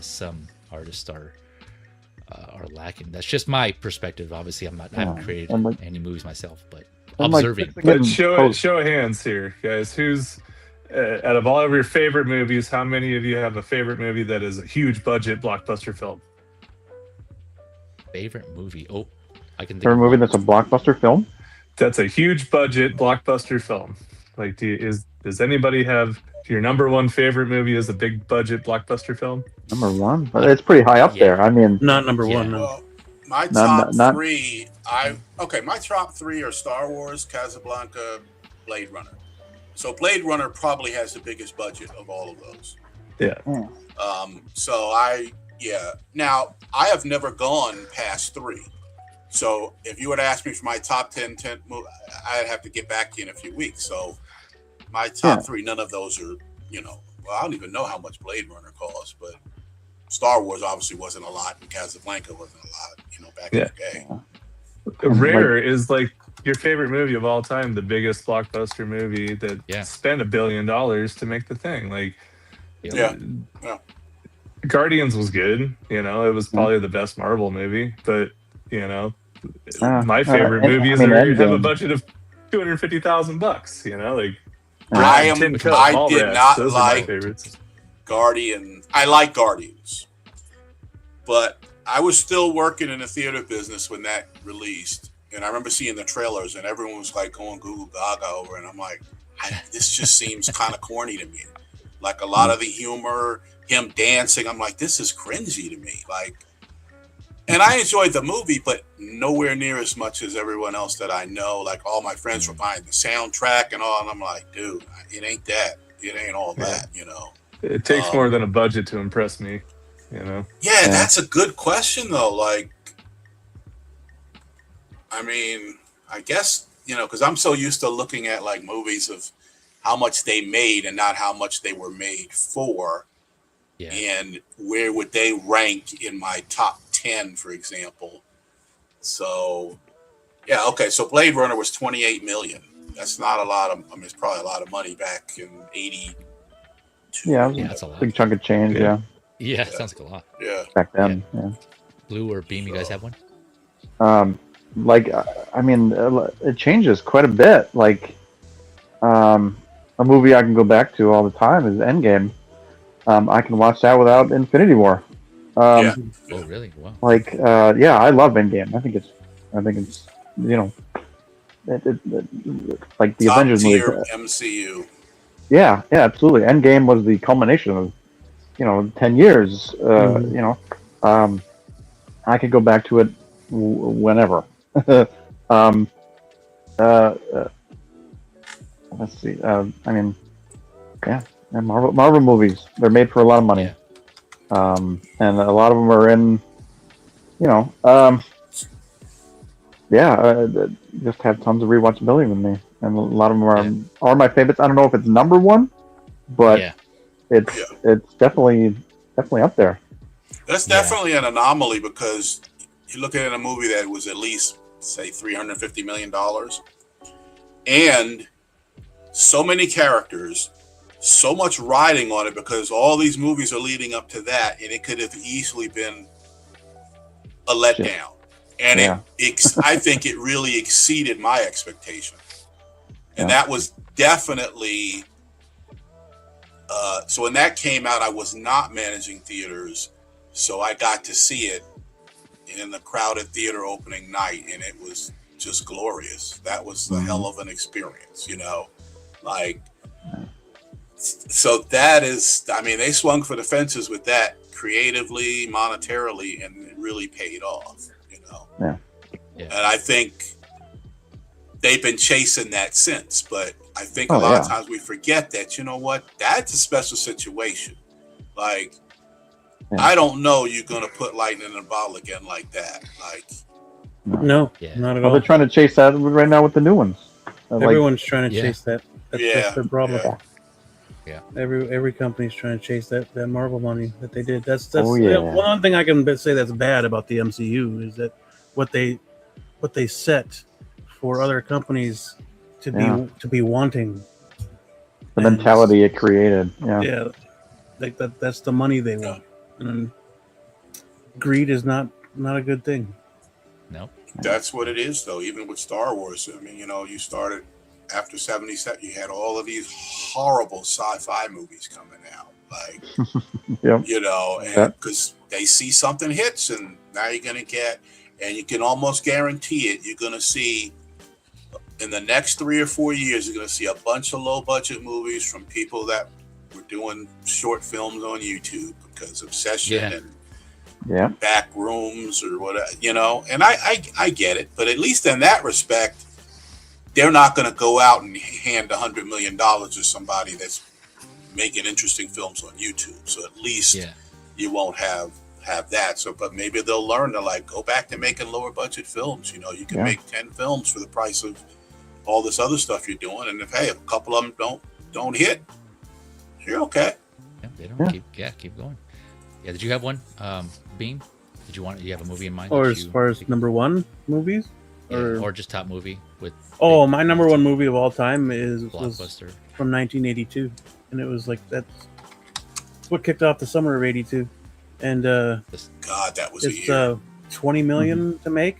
A: some artists are lacking. That's just my perspective. Obviously, I haven't created any movies myself, but observing.
D: But show of hands here, guys. Who's out of all of your favorite movies? How many of you have a favorite movie that is a huge budget blockbuster film?
A: Favorite movie? Oh, I can think.
E: Favorite movie that's a blockbuster film?
D: That's a huge budget blockbuster film. Like, does anybody have your number one favorite movie is a big budget blockbuster film?
E: Number one? It's pretty high up there. I mean,
F: not number one. No.
C: Well, my top three. My top three are Star Wars, Casablanca, Blade Runner. So Blade Runner probably has the biggest budget of all of those.
D: Yeah.
C: Now I have never gone past 3. So if you would ask me for my top 10 movies, I'd have to get back to you in a few weeks. So my top 3, none of those are, I don't even know how much Blade Runner costs, but Star Wars obviously wasn't a lot, and Casablanca wasn't a lot, back in the day.
D: Rare is like your favorite movie of all time, the biggest blockbuster movie that spent $1 billion to make the thing. Like, Guardians was good, it was probably the best Marvel movie, but my favorite movies have a budget of $250,000. Like
C: I did not like Guardians. I like Guardians, but I was still working in the theater business when that released, and I remember seeing the trailers, and everyone was like going Google Gaga over, and I'm like, this just seems kind of corny to me. Like a lot of the humor, him dancing, I'm like, this is cringy to me. Like, and I enjoyed the movie, but nowhere near as much as everyone else that I know. Like all my friends were buying the soundtrack and all, and I'm like, dude, it ain't that. It ain't all that,
D: It takes more than a budget to impress me,
C: Yeah, that's a good question though. Like, I mean, I guess, because I'm so used to looking at like movies of how much they made and not how much they were made for. Yeah. And where would they rank in my top 10, for example? So, so Blade Runner was 28 million. That's not a lot of, it's probably a lot of money back in 82
E: Yeah, it was
A: that's a lot.
E: big chunk of change. Yeah.
A: Yeah, sounds like a lot.
C: Yeah.
E: Back then. Yeah.
A: Blue or Beam, you guys have one?
E: I mean, it changes quite a bit. Like, a movie I can go back to all the time is Endgame. I can watch that without Infinity War.
C: Yeah.
A: Oh, really? Wow.
E: Like, yeah, I love Endgame. I think it's, you know, like the
C: Top
E: Avengers movie.
C: tier MCU.
E: Yeah, absolutely. Endgame was the culmination of, 10 years. You know, I could go back to it whenever. Let's see. I mean, yeah, Marvel movies. They're made for a lot of money.
A: Yeah.
E: And a lot of them are in, just have tons of rewatchability with me, and a lot of them are my favorites. I don't know if it's number one, but it's definitely up there.
C: That's definitely an anomaly because you look at a movie that was at least say $350 million, and so many characters, so much riding on it because all these movies are leading up to that, and it could have easily been a letdown. And I think it really exceeded my expectation. And that was definitely, so when that came out, I was not managing theaters. So I got to see it in the crowded theater opening night, and it was just glorious. That was a hell of an experience, like, so that is, I mean, they swung for the fences with that creatively, monetarily, and it really paid off,
E: Yeah.
C: And I think they've been chasing that since, but I think a lot of times we forget that, that's a special situation. Like, I don't know you're going to put lightning in a bottle again like that. Like,
F: no, not at all.
E: They're trying to chase that right now with the new ones.
F: Everyone's trying to chase that. That's their problem.
A: Yeah.
F: Every company's trying to chase that Marvel money that they did. That's one thing I can say that's bad about the MCU is that what they set for other companies to be wanting.
E: The mentality it created.
F: Yeah. Like that's the money they want. And greed is not a good thing.
A: No.
C: That's what it is, though. Even with Star Wars, I mean, you started after 77, you had all of these horrible sci-fi movies coming out, like, and because they see something hits, and now you're going to get, and you can almost guarantee it, you're going to see in the next 3 or 4 years, you're going to see a bunch of low-budget movies from people that were doing short films on YouTube because Obsession and back rooms or whatever, and I get it, but at least in that respect, they're not going to go out and hand $100 million to somebody that's making interesting films on YouTube. So at least you won't have that. So, but maybe they'll learn to go back to making lower budget films. You can make 10 films for the price of all this other stuff you're doing. And if a couple of them don't hit, you're okay.
A: Yeah, they don't keep going. Yeah, did you have one, Beam? Do you have a movie in mind?
F: Or as far as number one movies?
A: Or just top movie with.
F: My number one movie of all time was from 1982, and it was that's what kicked off the summer of '82, and
C: God, that was
F: it's $20 million to make,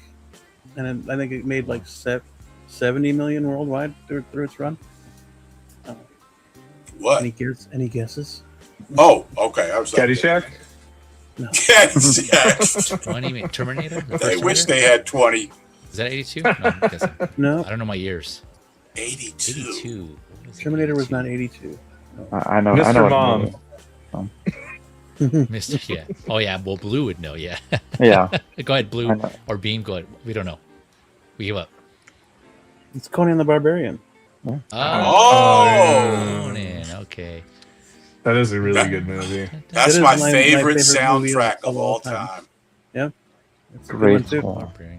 F: and I think it made $70 million worldwide through its run.
C: What?
F: Any guesses?
C: Oh, okay. I was
D: Caddyshack.
F: No.
C: Caddyshack.
A: 20 Terminator.
C: They wish they had 20.
A: Is that 82? No, I'm guessing.
F: No.
A: I don't know my years.
C: 82.
A: 82.
F: Terminator was not 82. No.
E: I know.
D: Mr.
E: I know
D: Mom.
A: Mr. Yeah. Oh yeah. Well, Blue would know. Yeah.
E: Yeah.
A: Go ahead, Blue or Beam. Go ahead. We don't know. We give up.
F: It's Conan the Barbarian.
A: Conan. Okay.
D: That is a really good movie.
C: That's my favorite soundtrack of all time.
F: Yeah. It's a
E: Great
F: good one, too.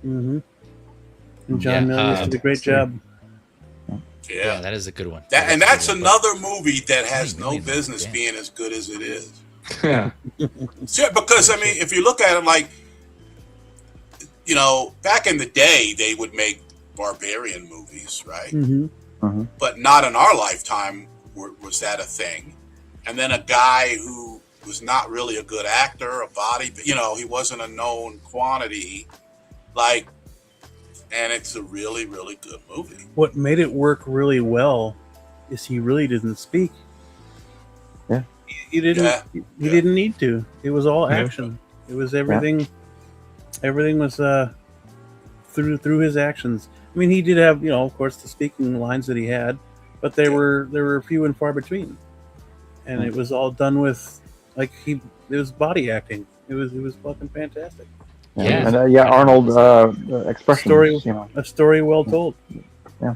F: Mm-hmm. And John Milius did a great job.
C: Yeah,
A: that is a good one.
C: That's another movie that has no business being as good as it is.
D: Yeah.
C: Because, I mean, if you look at it back in the day, they would make barbarian movies, right?
F: Mm-hmm.
C: But not in our lifetime was that a thing. and then a guy who was not really a good actor, a body, you know, he wasn't a known quantity, like, and it's a really, really good movie.
F: What made it work really well is he really didn't speak.
E: Yeah.
F: He didn't. He didn't need to. It was all action. It was everything. Yeah. Everything was through his actions. I mean, he did have, you know, of course, the speaking lines that he had, but they were few and far between, and it was all done with it was body acting. It was fucking fantastic.
E: Yeah, and Arnold expressions.
F: A story well told.
E: Yeah.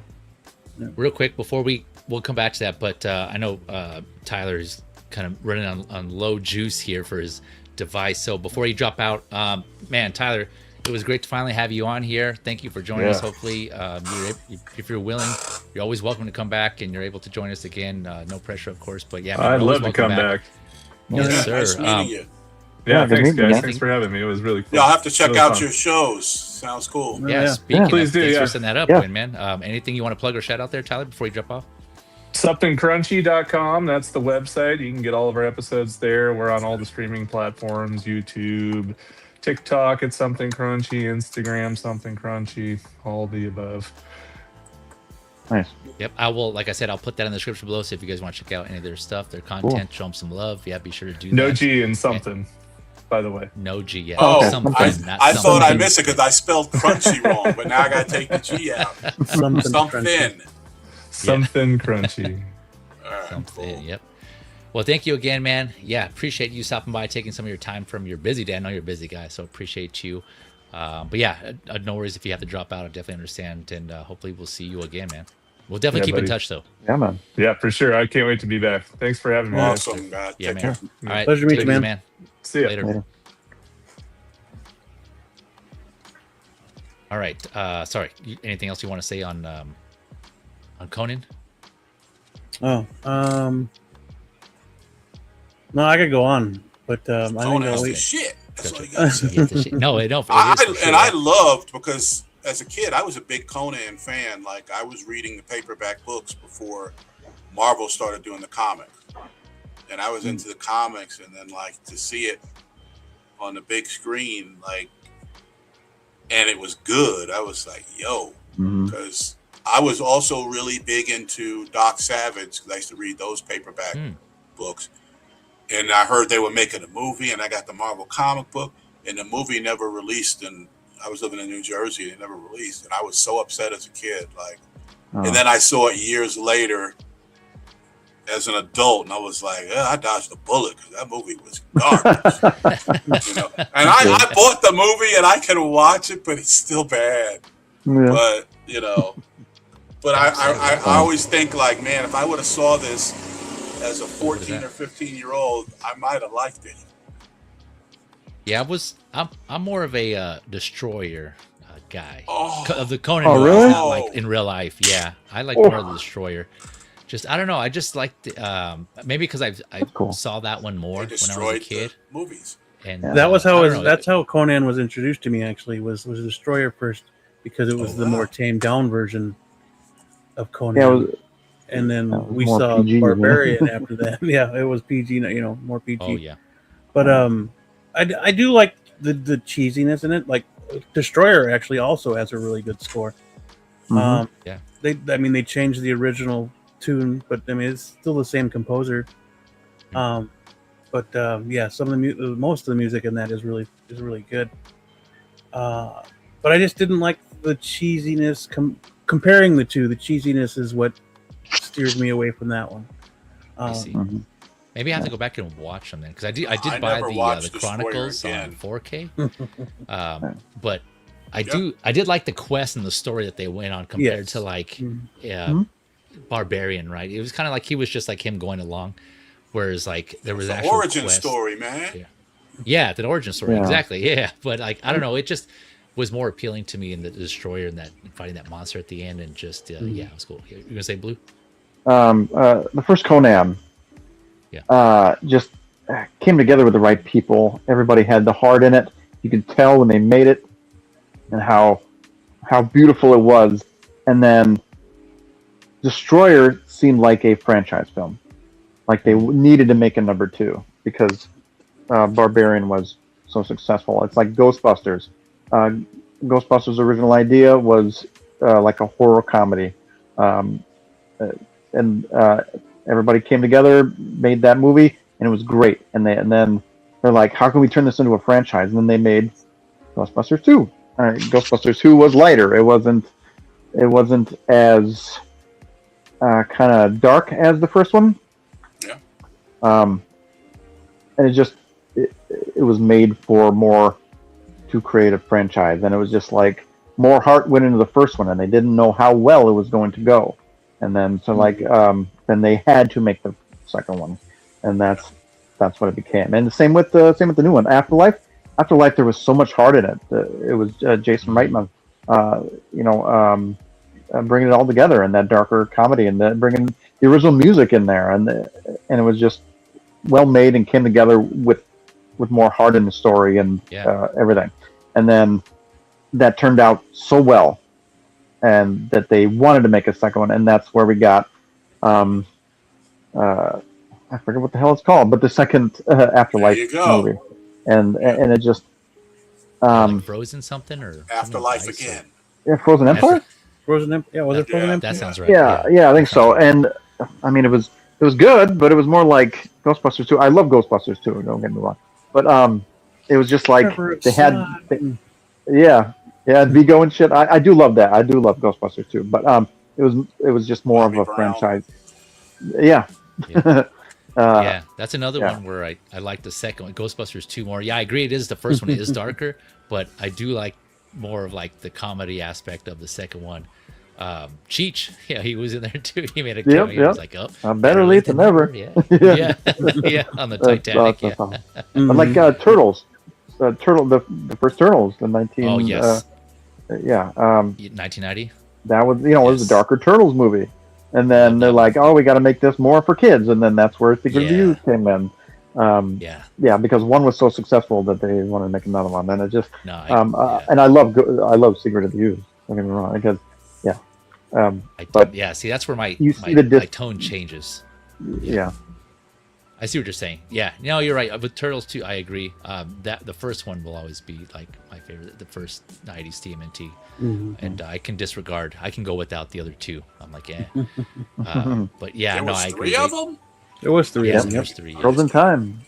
A: Real quick before we'll come back to that, but I know Tyler's kind of running on low juice here for his device. So before you drop out, man, Tyler, it was great to finally have you on here. Thank you for joining us. Hopefully, if you're willing, you're always welcome to come back, and you're able to join us again. No pressure, of course, but yeah,
D: I'd love to come back.
A: Yes, sir.
C: Nice meeting you.
D: Yeah, thanks, guys. Thanks for having me. It was really cool.
C: Yeah, I'll have to check out your shows. Sounds cool.
A: Yeah, speaking
D: please
A: of,
D: do.
A: Thanks for setting that up, Winman. Anything you want to plug or shout out there, Tyler, before you drop off?
D: SomethingCrunchy.com. That's the website. You can get all of our episodes there. We're on all the streaming platforms, YouTube, TikTok at Somethin Crunchy, Instagram Somethin Crunchy, all the above.
E: Nice.
A: Yep, I will. Like I said, I'll put that in the description below. So if you guys want to check out any of their stuff, their content, show them some love. Yeah, be sure to do that.
D: No G in something, by the way.
A: No G. Yeah.
C: Oh,
A: something,
C: I thought I missed it because I spelled crunchy wrong, but now I got to take the G out. Something.
D: Somethin Crunchy.
C: All right,
A: something.
C: cool.
A: Yep. Well, thank you again, man. Yeah, appreciate you stopping by, taking some of your time from your busy day. I know you're a busy guy, so appreciate you. But yeah, no worries if you have to drop out. I definitely understand, and hopefully we'll see you again, man. We'll definitely keep in touch, though.
E: Yeah, man.
D: Yeah, for sure. I can't wait to be back. Thanks for having me.
C: Awesome, guys.
A: Yeah,
C: Take
A: man.
C: care.
A: All right.
F: Pleasure to meet you, man.
D: See ya.
A: Later. All right. Sorry. Anything else you want to say on Conan?
F: Oh, no, I could go on, but I think
C: Conan's
F: I'll
C: the
F: wait.
C: shit. That's all you got to say.
A: No, it don't.
C: I loved, because as a kid, I was a big Conan fan. Like, I was reading the paperback books before Marvel started doing the comic. And I was into the comics, and then, like, to see it on the big screen, like, and it was good. I was like, yo, because I was also really big into Doc Savage, because I used to read those paperback books. And I heard they were making a movie, and I got the Marvel comic book, and the movie never released. And I was living in New Jersey, and it never released. And I was so upset as a kid. Like, and then I saw it years later as an adult, and I was like, I dodged a bullet, because that movie was garbage. You know? And I bought the movie, and I can watch it, but it's still bad. Yeah. But, you know, but I always think, like, man, if I would have saw this as a 14 or 15-year-old, I might have liked it.
A: Yeah, I'm more of a Destroyer guy of the Conan.
E: Oh, really?
A: Not like in real life. Yeah, I like more of the Destroyer. Just I don't know. I just like maybe because I saw that one more when I was a kid.
C: Movies.
A: And
F: that was how that's how Conan was introduced to me. Actually, was Destroyer first, because it was the more tamed down version of Conan.
E: Yeah,
F: and then we saw PG, Barbarian after that. Yeah, it was PG, you know, more PG.
A: Oh yeah.
F: But I do like the cheesiness in it. Like Destroyer actually also has a really good score. Yeah. They changed the original tune, but I mean it's still the same composer. Yeah, some of most of the music in that is really good. But I just didn't like the cheesiness. Comparing the two, the cheesiness is what steers me away from that one.
A: I see. Maybe I have to go back and watch them then, because I did buy the Chronicles on 4K. But I did like the quest and the story that they went on compared to like Barbarian, right? It was kind of like he was just like him going along, whereas like there was actual
C: origin
A: quest.
C: Story, man.
A: Yeah, the origin story, exactly. Yeah, but like I don't know, it just was more appealing to me in the Destroyer and that fighting that monster at the end, and just it was cool. You gonna say Blue?
E: The first Conan, just came together with the right people. Everybody had the heart in it. You could tell when they made it, and how beautiful it was. And then Destroyer seemed like a franchise film. like they needed to make a number 2 because Barbarian was so successful. It's like Ghostbusters. Ghostbusters' original idea was like a horror comedy, and everybody came together, made that movie, and it was great. And then they're like, how can we turn this into a franchise? And then they made Ghostbusters 2. Ghostbusters 2 was lighter. It wasn't as kind of dark as the first one.
C: Yeah.
E: And it was made for more to create a franchise, and it was just like more heart went into the first one, and they didn't know how well it was going to go, and then then they had to make the second one, and that's what it became. And the same with the new one, Afterlife. There was so much heart in it. It was Jason Reitman, bringing it all together in that darker comedy, and then bringing the original music in there, and it was just well made and came together with more heart in the story and everything. And then that turned out so well, and that they wanted to make a second one, and that's where we got I forget what the hell it's called, but the second Afterlife movie, and it just
A: like Frozen something or
C: Afterlife
A: something
C: again.
E: Yeah, Frozen Empire.
F: Frozen Empire. Yeah, was it Frozen Empire?
A: That sounds right.
E: Yeah, I think so. And I mean, it was good, but it was more like Ghostbusters 2. I love Ghostbusters 2. Don't get me wrong, but it was just like they had, Vigo and shit. I do love that. I do love Ghostbusters 2, but it was just more
C: Bobby
E: of a
C: Brown.
E: franchise. Yeah.
A: Yeah, that's another one where I like the second one, Ghostbusters 2 more. Yeah, I agree. It is the first one. It is darker, but I do like more of like the comedy aspect of the second one. Cheech, yeah, he was in there too. He made a cameo. He was like,
E: better late than never.
A: Yeah, yeah, on the Titanic.
E: But like Turtles, the first Turtles, the
A: 1990.
E: That was it was a darker Turtles movie, and then they're like, oh, we got to make this more for kids, and then that's where Secret of the Use came in. Because one was so successful that they wanted to make another one, and it just and I love Secret of the Use. Don't get me wrong, because
A: see, that's where my tone changes.
E: Yeah.
A: I see what you're saying. Yeah, no, you're right. With Turtles 2, I agree. That the first one will always be like my favorite. The first 90s TMNT, and I can disregard. I can go without the other two. I'm like, but yeah,
C: there
A: I agree.
C: Three of them.
F: There was three.
A: Yes, there's three.
E: Girls in Time.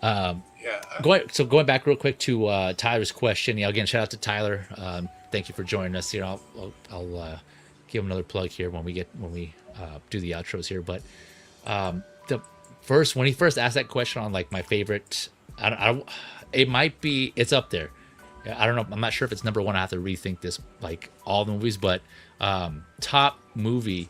A: Going back real quick to Tyler's question. Yeah, again, shout out to Tyler. Thank you for joining us here. I'll give him another plug here when we do the outros here. But when he first asked that question on like my favorite, it's up there. I don't know. I'm not sure if it's number one. I have to rethink this, like all the movies, but top movie,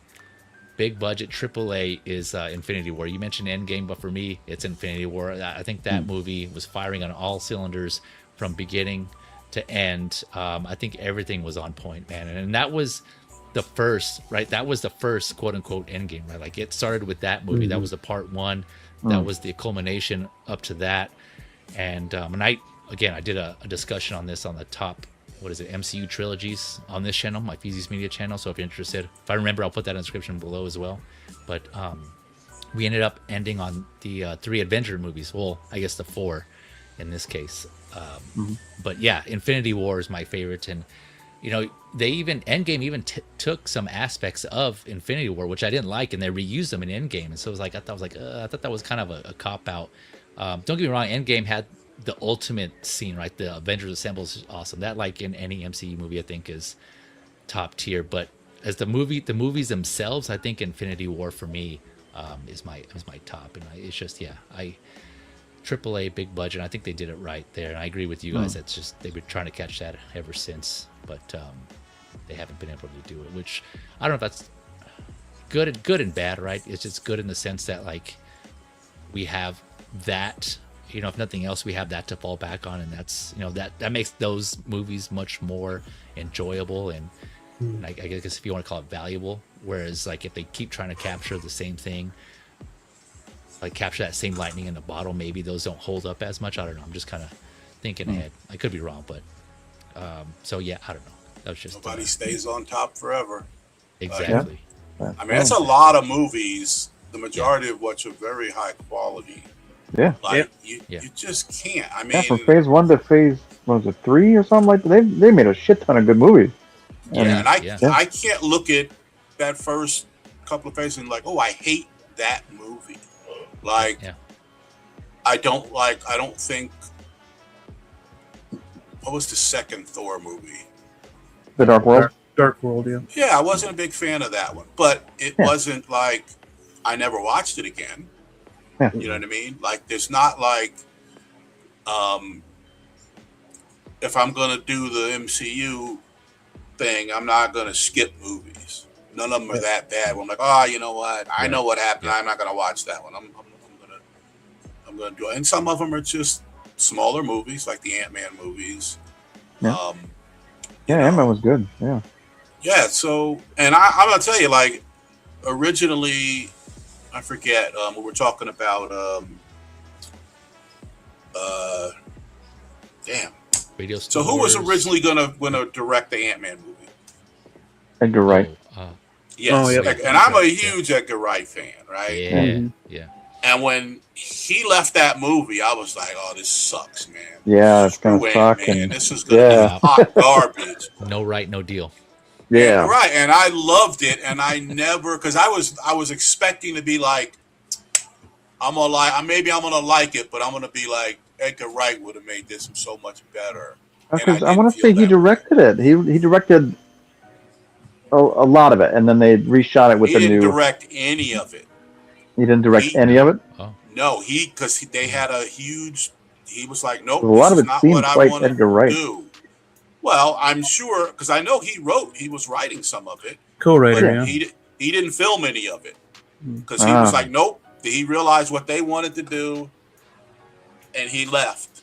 A: big budget, AAA is Infinity War. You mentioned Endgame, but for me, it's Infinity War. I think that movie was firing on all cylinders from beginning to end. I think everything was on point, man. And that was the first, right? That was the first quote unquote Endgame, right? Like it started with that movie. That was the part one. That was the culmination up to that. And I did a discussion on this on the top, MCU trilogies on this channel, my Feezy's Media channel. So if you're interested, if I remember, I'll put that in the description below as well. But we ended up ending on the 3 Avenger movies. Well, I guess the 4 in this case. But yeah, Infinity War is my favorite. And, Endgame even took some aspects of Infinity War, which I didn't like, and they reused them in Endgame. And so it was like, I thought that was kind of a cop-out. Don't get me wrong, Endgame had the ultimate scene, right? The Avengers Assemble is awesome. That, like in any MCU movie, I think is top tier. But as the movies themselves, I think Infinity War for me is my top. And it's just AAA, big budget. I think they did it right there. And I agree with you guys. That's just they've been trying to catch that ever since, but they haven't been able to do it. Which I don't know if that's good and bad, right? It's just good in the sense that like we have that. If nothing else, we have that to fall back on, and that's that makes those movies much more enjoyable and I guess if you want to call it valuable. Whereas like if they keep trying to capture the same thing, like capture that same lightning in a bottle, maybe those don't hold up as much. I don't know. I'm just kind of thinking ahead. I could be wrong, but so yeah, I don't know. That was just
C: nobody stays on top forever.
A: Exactly.
C: I mean, that's a lot of movies the majority of which are very high quality.
E: Yeah.
C: Like you just can't. I mean,
E: from phase 1 to phase, what was it, 3 or something like that? They made a shit ton of good movies.
C: And I can't look at that first couple of phases and like, oh, I hate that movie. Like, I don't think. What was the second Thor movie?
E: The Dark World.
F: Dark World, yeah.
C: Yeah, I wasn't a big fan of that one, but it wasn't like I never watched it again.
E: Yeah.
C: You know what I mean? Like, there's not like, if I'm gonna do the MCU thing, I'm not gonna skip movies. None of them are that bad. I'm like, oh, you know what? I know what happened. I'm not gonna watch that one. I'm gonna do it. And some of them are just smaller movies, like the Ant-Man movies.
E: Yeah, Ant-Man was good. Yeah.
C: Yeah. So, and I'm gonna tell you, like, originally, I forget. We were talking about. Damn.
A: Radio
C: so who was originally gonna direct the Ant-Man movie?
E: Edgar Wright.
C: Yes, and I'm a huge Edgar Wright fan, right?
A: Yeah.
C: And when he left that movie, I was like, "Oh, this sucks, man.
E: Yeah, it's gonna suck,
C: man.
E: and
C: This is gonna be hot garbage.
A: No right, no deal.
E: Yeah,
C: right." And I loved it, and I never, because I was expecting to be like, maybe I'm gonna like it, but I'm gonna be like, Edgar Wright would have made this so much better.
E: Because I want to say he directed it. He directed a lot of it, and then they reshot it with the new. He didn't
C: direct any of it.
E: He didn't direct any of it?
A: Oh.
C: No, because they had a huge. He was like, nope,
E: a lot of it
C: not
E: seemed
C: what
E: quite
C: I want
E: Edgar
C: to
E: Wright.
C: do. Well, I'm sure, because I know he was writing some of it.
F: Co-writer,
C: He didn't film any of it. Because he was like, nope. He realized what they wanted to do, and he left.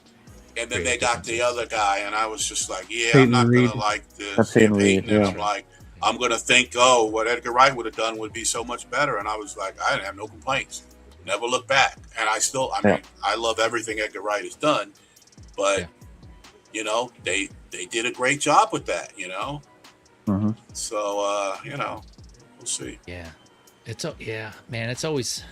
C: And then they got the other guy, and I was just like, I'm not going to like this.
E: That's Peyton Reed,
C: and I'm like, I'm going to think, what Edgar Wright would have done would be so much better. And I was like, I didn't have no complaints. Never look back. And I mean, I love everything Edgar Wright has done. But, they did a great job with that,
E: Mm-hmm.
C: So, we'll see.
A: Yeah. Man, it's always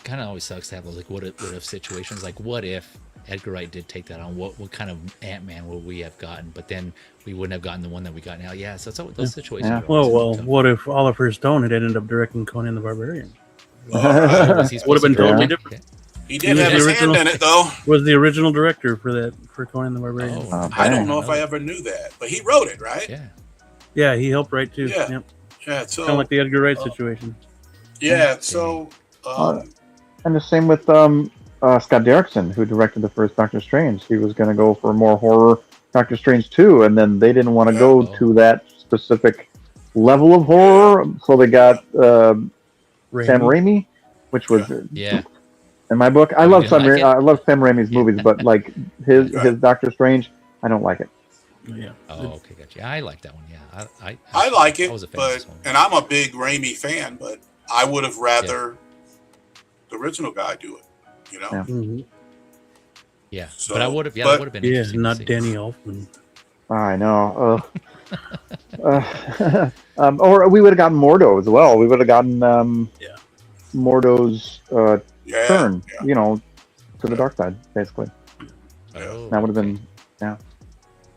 A: kind of always sucks to have those like what if situations. Like, what if Edgar Wright did take that on? What kind of Ant-Man would we have gotten? But then we wouldn't have gotten the one that we got now. Yeah, so it's always those situations.
E: Yeah.
F: Well, what if Oliver Stone had ended up directing Conan the Barbarian?
A: Would have
F: been totally different.
C: He did have his hand in it, though.
F: Was the original director for Conan the Barbarian?
C: I don't know if I ever knew that, but he wrote it, right?
A: Yeah.
F: Yeah, he helped write too.
C: Yeah.
F: Yep.
C: Yeah, so
F: kind of like the Edgar Wright situation.
C: Yeah. So.
E: And the same with Scott Derrickson, who directed the first Doctor Strange. He was going to go for more horror Doctor Strange 2, and then they didn't want to go to that specific level of horror, so they got Sam Raimi, which was in my book. I love Sam Raimi's movies, but like his Doctor Strange, I don't like it.
F: Yeah.
A: Oh, okay, gotcha. I like that one. Yeah,
C: I like it,
A: I was a fan
C: but
A: of this one.
C: and I'm a big Raimi fan, but I would have rather the original guy do it.
E: Yeah.
F: Mm-hmm.
A: Yeah,
C: So,
A: but I would have. Yeah, that would have been.
F: Yeah,
A: interesting
F: not
A: to see.
F: Danny Elfman.
E: I know. Or we would have gotten Mordo as well. We would have gotten Mordo's turn, to the dark side, basically.
A: Oh,
E: That would have been,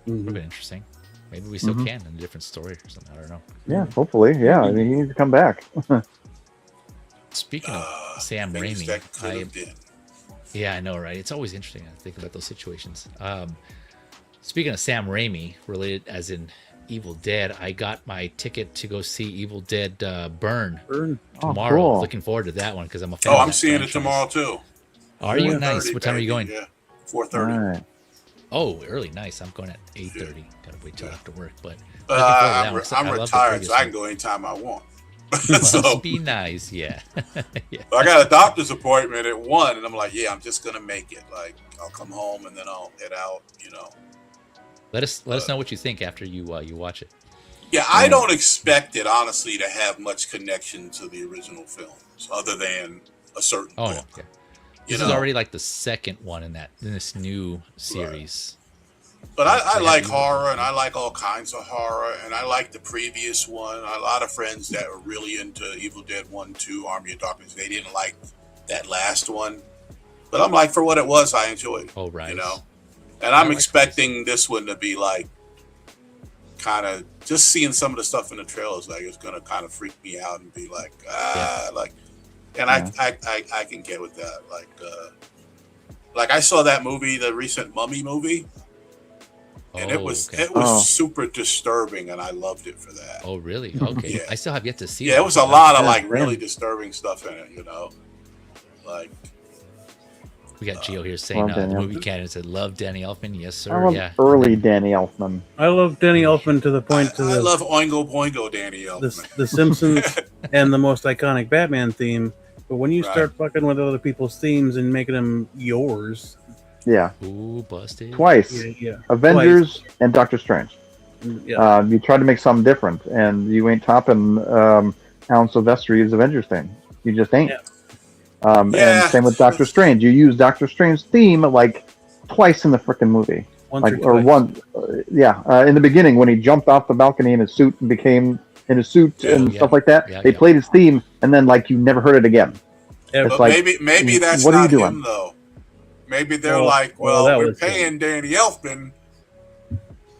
A: would have been interesting. Maybe we still can in a different story or something. I don't know.
E: Yeah, hopefully. Yeah, I mean, he needs to come back.
A: Speaking of Sam
C: things
A: Raimi,
C: that could have been.
A: yeah, I know, right? It's always interesting to think about those situations. Speaking of Sam Raimi, related as in Evil Dead, I got my ticket to go see Evil Dead Burn tomorrow.
E: Oh, cool.
A: Looking forward to that one because I'm a fan.
C: I'm seeing it tomorrow too.
A: Are you? Nice. What time are you going?
C: Yeah, 4:30.
E: Right.
A: Oh, early. Nice. I'm going at 8:30. Gotta wait till after work, but
C: I'm retired, so I can go anytime I want. So
A: must be nice. Yeah. Yeah.
C: I got a doctor's appointment at 1, and I'm like, I'm just gonna make it. Like, I'll come home and then I'll head out.
A: Let us know what you think after you watch it.
C: Yeah, I don't expect it honestly to have much connection to the original films, other than a certain book.
A: No, okay. This is already like the second one in this new series.
C: But I like horror, and I like all kinds of horror, and I like the previous one. A lot of friends that were really into Evil Dead 1, 2, Army of Darkness, they didn't like that last one. But I'm like, for what it was, I enjoyed it.
A: Oh, right.
C: You know? And I'm expecting this one to be like, kind of, just seeing some of the stuff in the trailers, like, it's going to kind of freak me out and be like, like, and I can get with that. Like I saw that movie, the recent Mummy movie. And it was super disturbing, and I loved it for that.
A: Oh, really? Okay. Yeah. I still have yet to see.
C: Yeah, it was a lot of like really disturbing stuff in it. You know, like
A: we got Gio here saying the movie canon said love Danny Elfman. Yes, sir.
E: I love early Danny Elfman.
F: I love Danny Elfman to the point.
C: I love Oingo Boingo Danny Elfman.
F: The Simpsons and the most iconic Batman theme. But when you start fucking with other people's themes and making them yours.
E: Yeah.
A: Ooh, busted.
E: Twice. Yeah. Avengers and Doctor Strange.
F: Yeah.
E: You tried to make something different, and you ain't topping Alan Silvestri's Avengers thing. You just ain't.
F: Yeah.
E: And same with Doctor Strange. You use Doctor Strange's theme like twice in the freaking movie. In the beginning when he jumped off the balcony in his suit and became in his suit and stuff like that. They played his theme, and then like you never heard it again.
C: Yeah,
E: it's
C: but
E: like,
C: maybe that's
E: what
C: not
E: are you doing?
C: him though. Maybe they're like, we're paying Danny Elfman.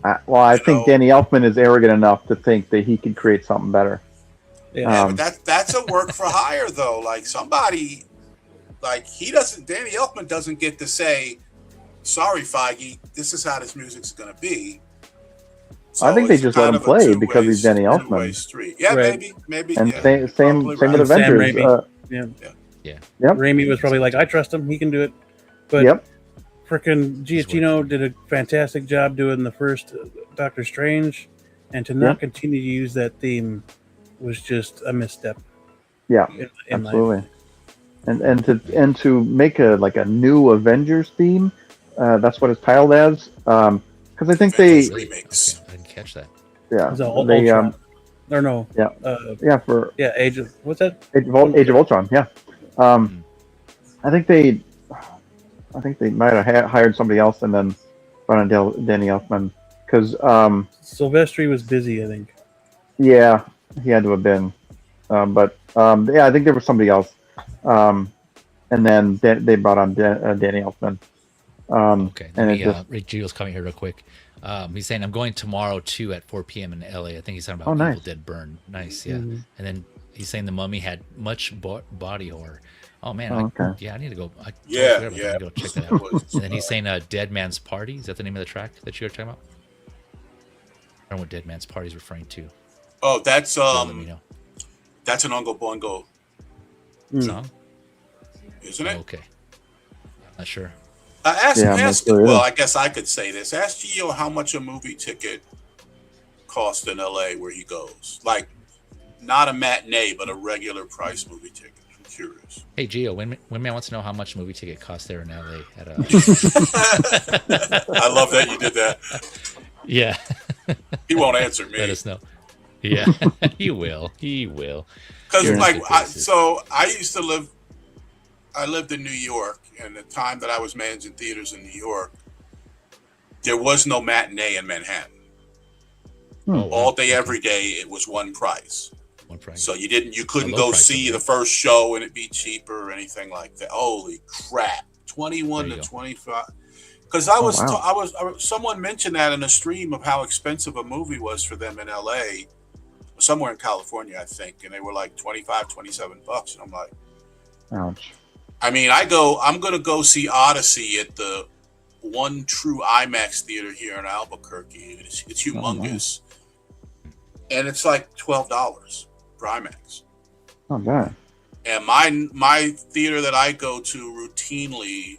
E: I think Danny Elfman is arrogant enough to think that he could create something better.
C: Yeah, but that's a work for hire though. Like somebody, like Danny Elfman doesn't get to say, "Sorry, Feige, this is how this music's going to be." So
E: I think they just let him play because he's Danny Elfman.
C: Yeah, maybe.
E: And same with Avengers.
F: Yeah. Raimi was probably like, I trust him. He can do it. But frickin' Giacchino did a fantastic job doing the first Doctor Strange, and to not continue to use that theme was just a misstep.
E: Yeah, absolutely. And to make a new Avengers theme, that's what it's titled as. Because I think they
C: remix.
A: I didn't catch that.
E: Yeah,
F: Age of what's that?
E: Age of Ultron. Yeah. I think they might have hired somebody else and then brought in Danny Elfman because
F: Silvestri was busy. I think.
E: Yeah, he had to have been, I think there was somebody else, and then they brought on Danny Elfman.
A: Okay, let me Gio's coming here real quick. He's saying I'm going tomorrow too at 4 p.m. in LA. I think he's talking about Evil Dead Burn. Nice, yeah. Mm-hmm. And then he's saying the Mummy had much body horror. Oh man, I need to go. I need to go check that out. And then he's saying Dead Man's Party. Is that the name of the track that you were talking about? I don't know what Dead Man's Party is referring to.
C: Oh, that's that's an Oingo Boingo
A: song,
C: isn't it?
A: Okay, not sure.
C: I guess I could say this. Ask Gio how much a movie ticket costs in LA where he goes. Like, not a matinee, but a regular price movie ticket. I'm curious.
A: Hey, Gio, Winman wants to know how much a movie ticket costs there in LA.
C: I love that you did that.
A: Yeah.
C: He won't answer me.
A: Let us know. Yeah, he will. He will.
C: Because, I lived in New York, and the time that I was managing theaters in New York, there was no matinee in Manhattan. All day, every day, it was one price. So you couldn't go see the first show and it'd be cheaper or anything like that. Holy crap! 21 to 25. Because someone mentioned that in a stream of how expensive a movie was for them in LA, somewhere in California, I think, and they were like $25, $27, and I'm like,
E: ouch.
C: I mean, I'm going to go see Odyssey at the one true IMAX theater here in Albuquerque. It's humongous. And it's like $12 for IMAX.
E: Oh, God.
C: And my theater that I go to routinely,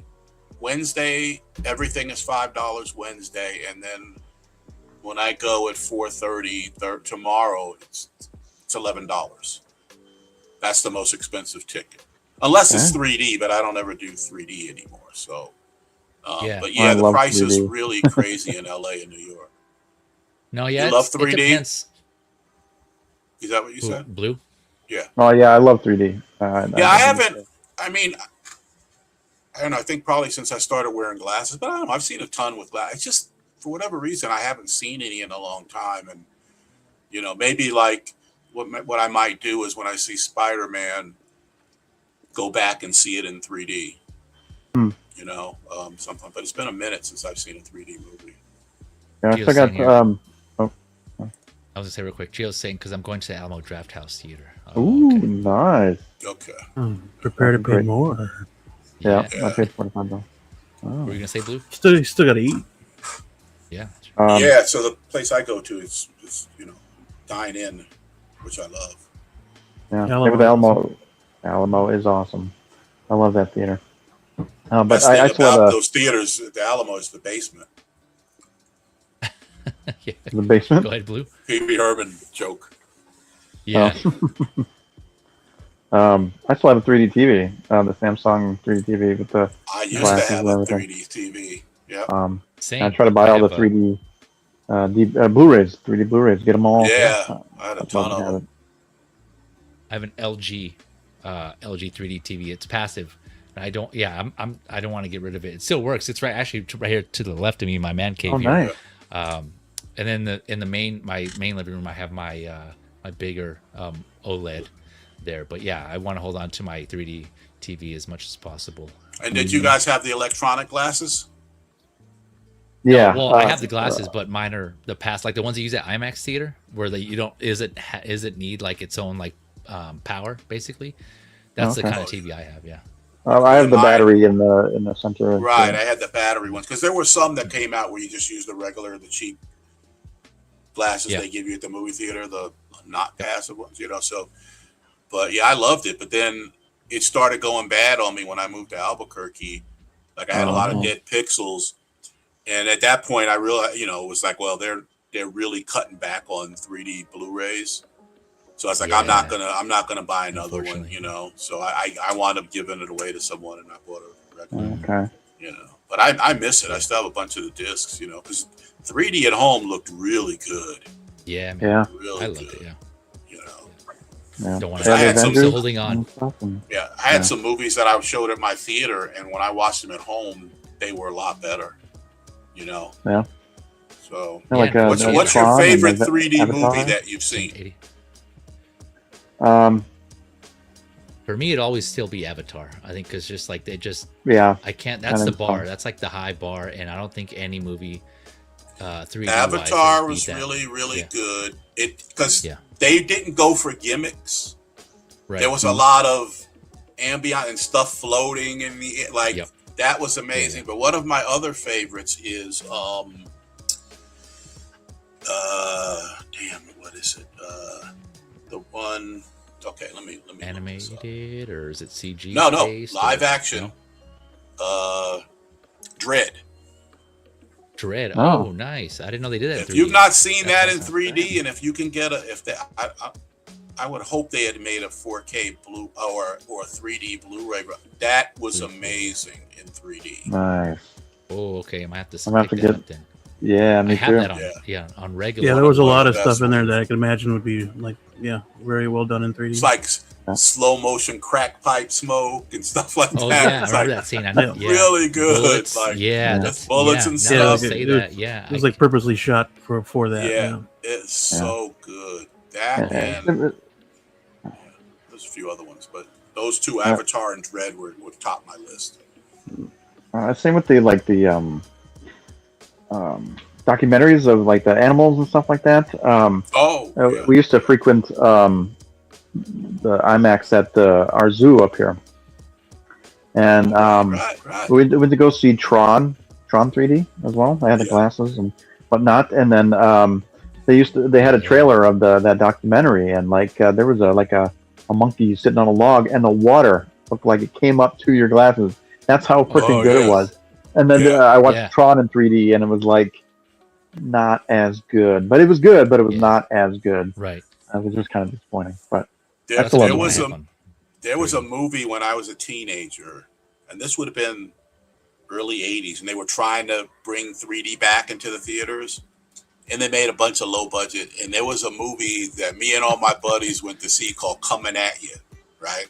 C: Wednesday, everything is $5 Wednesday. And then when I go at 4:30 tomorrow, it's $11. That's the most expensive ticket. Unless it's 3D, but I don't ever do 3D anymore. So, the price 3D. Is really crazy in LA and New York.
A: No, yeah,
C: you love 3D.
A: It depends.
C: Is that what you said?
A: Blue?
C: Yeah.
E: Oh yeah, I love 3D.
C: I haven't. I mean, I don't know. I think probably since I started wearing glasses, but I don't know. I've seen a ton with glasses. It's just for whatever reason, I haven't seen any in a long time. And, you know, maybe like what I might do is when I see Spider-Man, go back and see it in 3D. You know, something. But it's been a minute since I've seen a 3D movie.
E: Yeah, I still got.
A: I was gonna say real quick. Gio's saying because I'm going to the Alamo Drafthouse Theater.
E: Ooh, okay. Nice.
C: Okay.
F: Prepare to pay more.
E: Yeah, I paid $45.
A: Oh. What were you gonna say, Blue?
F: Still got to eat.
A: Yeah.
C: Yeah. So the place I go to is you know, dine in, which I love.
E: Yeah. Alamo is awesome. I love that theater. But I still have
C: those theaters. The Alamo is the basement.
A: Yeah.
E: The basement.
A: Go ahead, Blue.
C: P.B. Herman joke.
A: Yeah.
E: I still have a 3D TV, the Samsung 3D TV with the.
C: I used to have a 3D TV. Yeah.
A: Same.
E: I try to buy all the 3D Blu-rays, 3D Blu-rays, get them all.
C: Yeah, I had a ton of them.
A: I have an LG 3D TV. It's passive. I don't. Yeah, I don't want to get rid of it. It still works. It's right here to the left of me, my man cave.
E: Oh,
A: here.
E: Nice.
A: And then in my main living room, I have my bigger OLED there. But yeah, I want to hold on to my 3D TV as much as possible.
C: And did you guys have the electronic glasses?
E: Yeah.
A: Well, I have the glasses, but mine are the past, like the ones you use at IMAX theater, where you don't is it need like its own like power basically. That's the kind of TV I have. Yeah.
E: I have the battery in the center.
C: Right, I had the battery ones because there were some that came out where you just use the cheap glasses they give you at the movie theater, the not passive ones, you know. So, but yeah, I loved it. But then it started going bad on me when I moved to Albuquerque. Like I had a lot of dead pixels, and at that point, I realized, you know, it was like, well, they're really cutting back on 3D Blu-rays. So I was like, I'm not gonna buy another one, you know. So I wound up giving it away to someone, and I bought a regular.
E: Okay.
C: You know, but I miss it. I still have a bunch of the discs, you know, because 3D at home looked really good.
A: Yeah, man.
E: Yeah.
C: Really
A: I loved
C: good,
A: it. Yeah.
C: You know.
E: Yeah.
A: Don't want to. I had some still holding on.
C: Yeah, I had some movies that I showed at my theater, and when I watched them at home, they were a lot better. You know.
E: Yeah.
C: So,
E: like
C: what's your favorite 3D movie that you've seen?
A: For me, it'd always still be Avatar. I think because just like I can't. That's the bar. That's like the high bar, and I don't think any movie 3D.
C: Avatar was really good. It because they didn't go for gimmicks. Right. There was a lot of ambient and stuff floating in the that was amazing. But one of my other favorites is what is it? The one. Okay, let me
A: animated or is it CG?
C: No, live action.
A: No?
C: Dread.
A: Oh, nice! I didn't know they did that.
C: If you've not seen that in 3D, and if you can get I would hope they had made a 4K blue or 3D Blu-ray. That was amazing in 3D.
E: Nice.
A: Oh, okay. I might have to.
E: I'm gonna have to get. Then. Yeah, me
A: I have that on regular.
F: Yeah, there was a lot of stuff in there that I could imagine would be like, very well done in 3D.
C: It's like slow motion crack pipe smoke and stuff like that.
A: Oh yeah,
C: it's
A: I remember that scene.
C: Really good.
A: Bullets,
C: like
A: that's
C: bullets and stuff.
F: It was like purposely shot for that.
C: Yeah, it's so good. That and there's a few other ones, but those two, Avatar and Dread, would top my list.
E: Same with the documentaries of like the animals and stuff like that. We used to frequent the IMAX at our zoo up here, and we went to go see Tron 3D as well. I had the glasses and whatnot, and then they had a trailer of that documentary, and like there was a monkey sitting on a log, and the water looked like it came up to your glasses. That's how freaking good it was. And then I watched Tron in 3D, and it was like not as good. But it was good, but it was not as good.
A: Right.
E: It was just kind of disappointing. But
C: there was a movie when I was a teenager, and this would have been early 80s, and they were trying to bring 3D back into the theaters, and they made a bunch of low budget. And there was a movie that me and all my buddies went to see called Coming at You, right?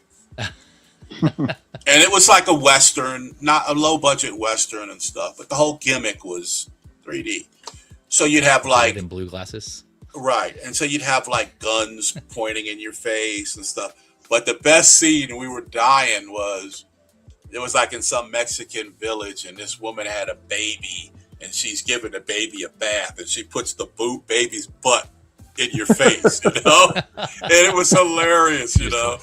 C: And it was like a Western, not a low budget Western and stuff, but the whole gimmick was 3D. So you'd have like
A: red and blue glasses.
C: Right. And so you'd have like guns pointing in your face and stuff. But the best scene, we were dying, was it was like in some Mexican village, and this woman had a baby, and she's giving the baby a bath, and she puts the baby's butt in your face, you know? And it was hilarious, you know?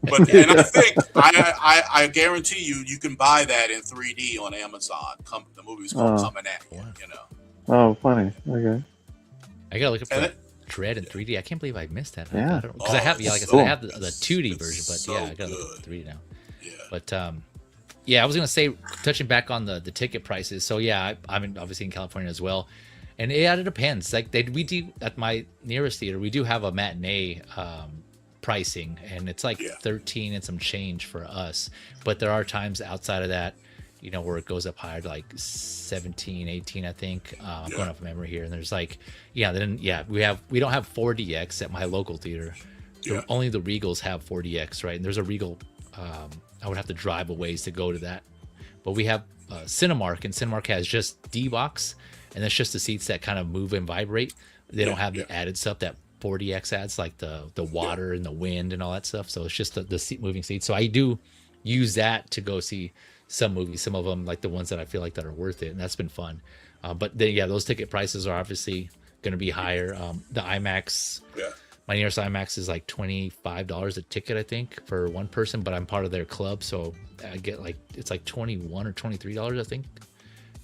C: But and I think I guarantee you can buy that in 3D on Amazon. The movie's called Coming At You, you know?
E: Oh, funny. Okay.
A: I gotta look up for Dread in 3D. I can't believe I missed that.
E: Yeah,
A: because I have, like I said, I have the 2D version, but yeah, I gotta look at 3D now.
C: Yeah.
A: But yeah, I was gonna say, touching back on the ticket prices. So yeah, I'm obviously in California as well, and it depends. Like we do at my nearest theater, we do have a matinee pricing, and it's like 13 and some change for us. But there are times outside of that, you know, where it goes up higher to like 17, 18, I think. I'm going off memory here. And there's like, we don't have 4DX at my local theater. Only the Regals have 4DX, right? And there's a Regal, I would have to drive a ways to go to that. But we have Cinemark, and Cinemark has just D-Box, and that's just the seats that kind of move and vibrate. They don't have the added stuff that 4DX adds, like the water and the wind and all that stuff. So it's just the seat moving seats. So I do use that to go see some movies, some of them like the ones that I feel like that are worth it, and that's been fun. But then those ticket prices are obviously going to be higher. The IMAX, my nearest IMAX is like $25 a ticket, I think, for one person, but I'm part of their club, so I get like it's like $21 or $23, I think,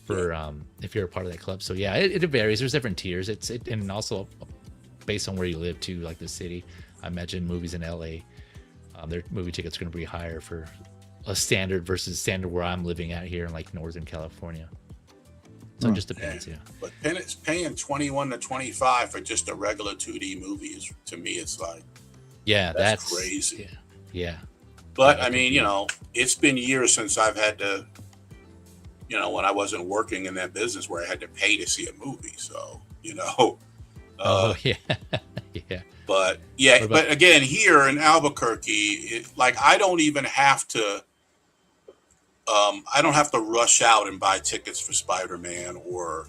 A: for if you're a part of that club. So yeah, it varies. There's different tiers. And also based on where you live too, like the city. I imagine movies in LA, their movie tickets are going to be higher for a standard versus standard where I'm living at here in like Northern California. So it just depends,
C: But paying 21 to 25 for just a regular 2D movie is, to me, it's like, that's crazy.
A: Yeah.
C: But I mean, you know, it's been years since I've had to, you know, when I wasn't working in that business where I had to pay to see a movie. So, you know.
A: Yeah.
C: But but again, here in Albuquerque, I don't even have to. I don't have to rush out and buy tickets for Spider-Man or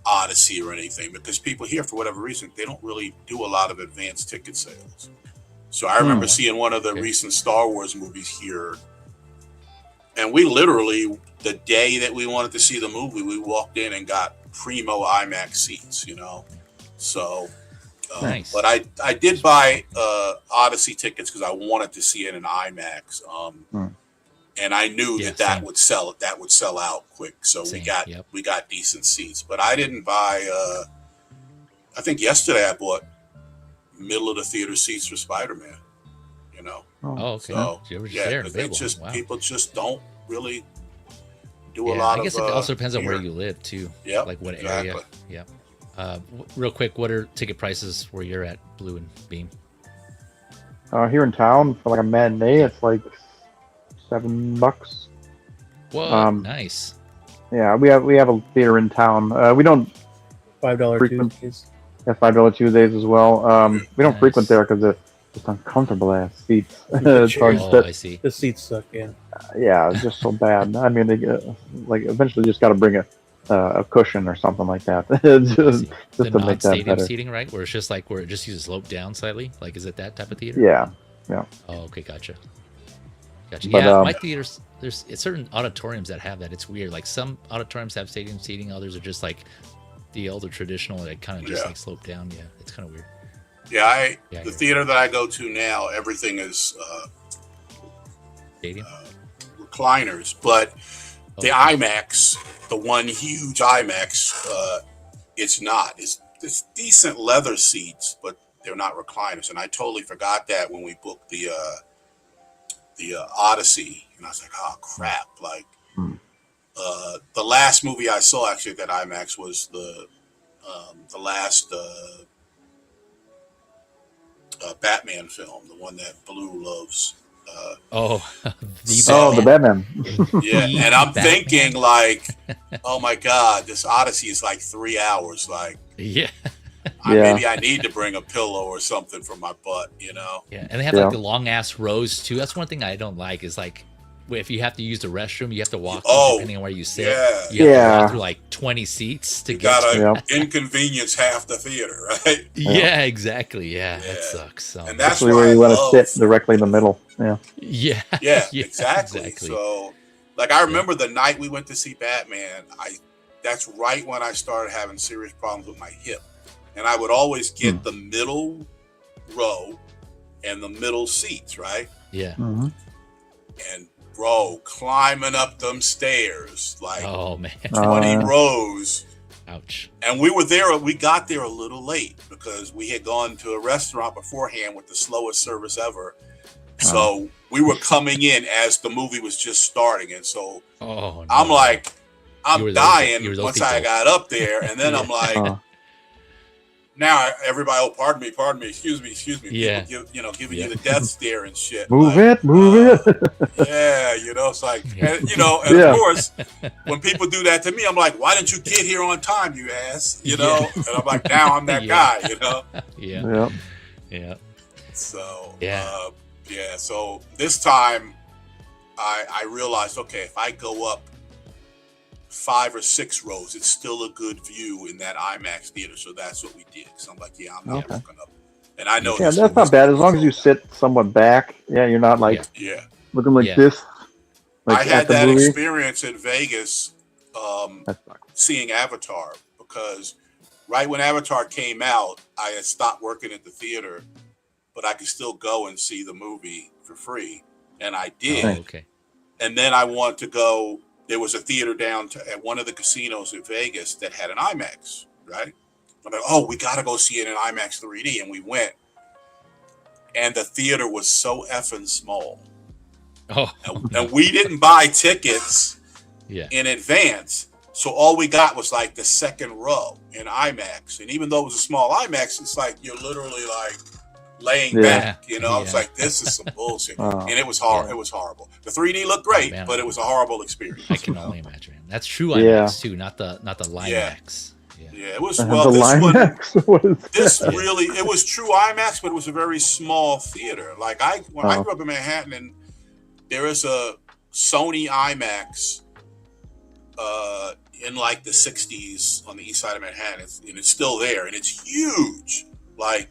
C: Odyssey or anything, because people here, for whatever reason, they don't really do a lot of advanced ticket sales. So I remember seeing one of the recent Star Wars movies here, and we literally, the day that we wanted to see the movie, we walked in and got primo IMAX seats, you know. So,
A: nice.
C: But I did buy Odyssey tickets because I wanted to see it in IMAX. And I knew that would sell out quick, so we got decent seats. But I didn't buy. I think yesterday I bought middle of the theater seats for Spider-Man. You know.
A: Oh, okay.
C: So people just don't really do a lot of.
A: I guess it also depends on where you live too.
C: Yeah.
A: Like what area. Yeah. Real quick, what are ticket prices where you're at, Blue and Beam?
E: Here in town for like a matinee, it's like $7.
A: Whoa, nice.
E: Yeah, we have a theater in town. We don't
F: $5 Tuesdays.
E: Yeah, $5 Tuesdays as well. We don't frequent there because they're just uncomfortable ass seats. It's hard to sit.
A: I see.
F: The seats suck.
E: Yeah, it's just so bad. I mean, they eventually just got to bring a cushion or something like that. just
A: the
E: to make that better.
A: Seating, right? Where it's just like where it just uses slope down slightly. Like, is it that type of theater?
E: Yeah.
A: Oh, okay, gotcha. But, my theaters, there's certain auditoriums that have that. It's weird. Like some auditoriums have stadium seating, others are just like the older traditional, like kind of just like slope down. Yeah, it's kind of weird.
C: The theater that I go to now, everything is
A: stadium
C: recliners, but the IMAX, the one huge IMAX, it's not. It's decent leather seats, but they're not recliners. And I totally forgot that when we booked the Odyssey, and I was like, oh crap! Like the last movie I saw actually at that IMAX was the last Batman film, the one that Blue loves.
E: The Batman.
C: Yeah, and I'm thinking like, oh my God, this Odyssey is like 3 hours. Like, maybe I need to bring a pillow or something for my butt, you know?
A: Yeah, and they have like the long ass rows too. That's one thing I don't like is like if you have to use the restroom, you have to walk depending on where you sit.
C: Yeah.
A: You have to walk through like 20 seats to
C: you
A: get
C: gotta inconvenience half the theater, right?
A: Yeah, exactly. Yeah, that sucks. So.
C: And that's
E: where you want to sit directly in the middle.
A: Yeah.
C: Exactly. So, like, I remember the night we went to see Batman. That's right when I started having serious problems with my hip, and I would always get the middle row and the middle seats, right?
A: Yeah.
E: Mm-hmm.
C: And bro, climbing up them stairs, like
A: 20
C: rows.
A: Ouch.
C: And we got there a little late because we had gone to a restaurant beforehand with the slowest service ever. So we were coming in as the movie was just starting. And so I'm like, I'm dying once I got up there. And then I'm like, now everybody, pardon me, excuse me.
A: Yeah.
C: People giving you the death stare and shit.
E: Move it.
C: Yeah, it's like, and of course, when people do that to me, I'm like, why didn't you get here on time, you ass? And I'm like, now I'm that guy,
A: Yeah.
C: So, so this time I realized, okay, if I go up 5 or 6 rows, it's still a good view in that IMAX theater. So that's what we did. So I'm like, I'm not looking up. And I know
E: that's not bad as long as you sit somewhat back. Yeah, you're not like looking like this. Like
C: I had that experience in Vegas seeing Avatar, because right when Avatar came out, I had stopped working at the theater, but I could still go and see the movie for free. And I did.
A: Oh, okay.
C: And then I wanted to go. There was a theater at one of the casinos in Vegas that had an IMAX, right? I'm like, we got to go see it in IMAX 3D. And we went. And the theater was so effing small. And we didn't buy tickets in advance. So all we got was like the second row in IMAX. And even though it was a small IMAX, it's like you're literally like laying back, It's like, this is some bullshit. And it was horrible. It was horrible. The 3D looked great, but it was a horrible experience.
A: I can only imagine. That's true IMAX too, not the Limax.
C: Yeah, it was.
E: It
C: was true IMAX, but it was a very small theater. Like when I grew up in Manhattan, and there is a Sony IMAX in like the 60s on the east side of Manhattan, and it's still there, and it's huge. Like,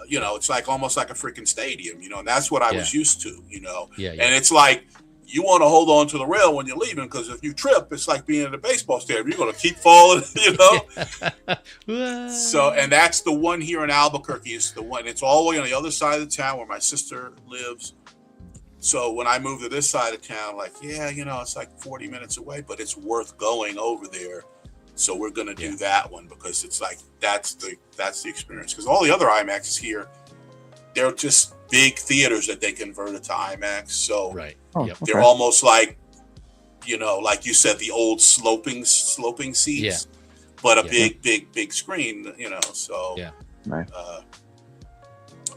C: it's like almost like a freaking stadium, and that's what I was used to, And it's like, you want to hold on to the rail when you're leaving, because if you trip, it's like being in a baseball stadium. You're going to keep falling, So, and that's the one here in Albuquerque. It's the one. It's all the way on the other side of the town where my sister lives. So when I moved to this side of town, like, it's like 40 minutes away, but it's worth going over there. So we're going to do that one, because it's like, that's the experience. Because all the other IMAXs here, they're just big theaters that they converted to IMAX. So they're almost like, like you said, the old sloping seats, but a big screen, so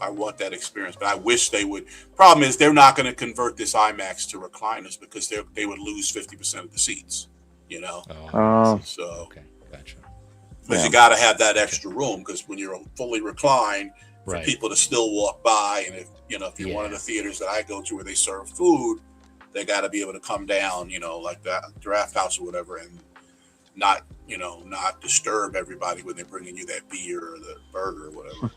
C: I want that experience, but I wish they would. Problem is, they're not going to convert this IMAX to recliners, because they would lose 50% of the seats. So
A: gotcha.
C: Because you got to have that extra room, because when you're fully reclined, for people to still walk by, and if you're one of the theaters that I go to where they serve food, they got to be able to come down, like that Draft House or whatever, and not disturb everybody when they're bringing you that beer or the burger or whatever.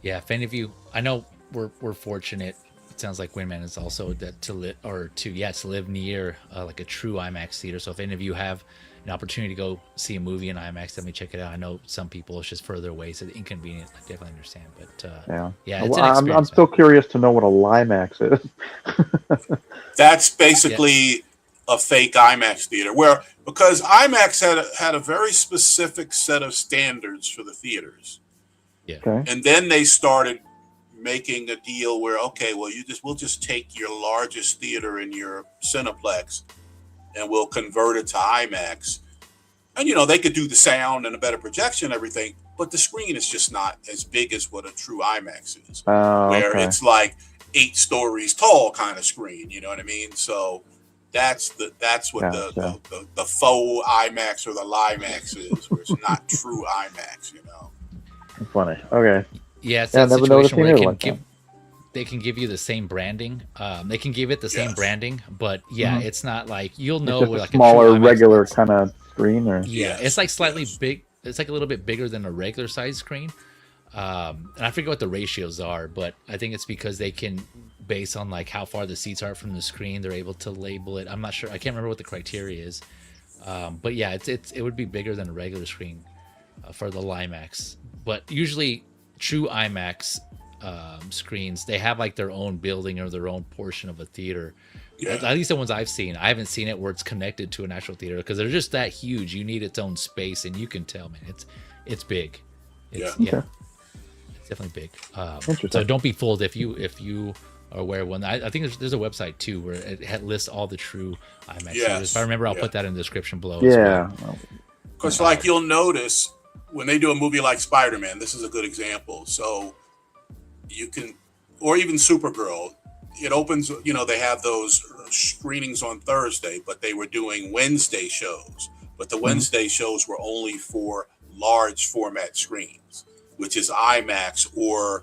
A: Yeah. If any of you, I know we're fortunate. It sounds like Winman is also to live near like a true IMAX theater. So if any of you have an opportunity to go see a movie in IMAX, definitely check it out. I know some people it's just further away, so inconvenient. I definitely understand, but it's an experience.
E: I'm still curious to know what a Limax is.
C: That's basically a fake IMAX theater, because IMAX had a very specific set of standards for the theaters. And then they started making a deal where, we'll just take your largest theater in your Cineplex and we'll convert it to IMAX. And, they could do the sound and a better projection and everything, but the screen is just not as big as what a true IMAX is, where it's like 8 stories tall kind of screen. You know what I mean? So that's what the faux IMAX or the Limax is, where it's not true IMAX,
E: Funny. Okay.
A: Yeah, it's that situation where they can give you the same branding. They can give it the same branding, but it's not like you'll know
E: it's just
A: like
E: a smaller, regular
A: box.
E: kind of screen, or
A: it's like slightly big. It's like a little bit bigger than a regular size screen. And I forget what the ratios are, but I think it's because they can, based on like how far the seats are from the screen, they're able to label it. I'm not sure. I can't remember what the criteria is. But yeah, it would be bigger than a regular screen for the IMAX. But usually, true IMAX screens, they have like their own building or their own portion of a theater. Yeah. At least the ones I've seen. I haven't seen it where it's connected to an actual theater because they're just that huge. You need its own space, and you can tell, man, it's big. It's definitely big. So don't be fooled if you are aware of one. I think there's a website too where it lists all the true IMAX theaters. If I remember, I'll put that in the description below.
E: Yeah.
C: Because like you'll notice when they do a movie like Spider-Man, this is a good example. So you can, or even Supergirl, it opens, they have those screenings on Thursday, but they were doing Wednesday shows. But the Wednesday shows were only for large format screens, which is IMAX or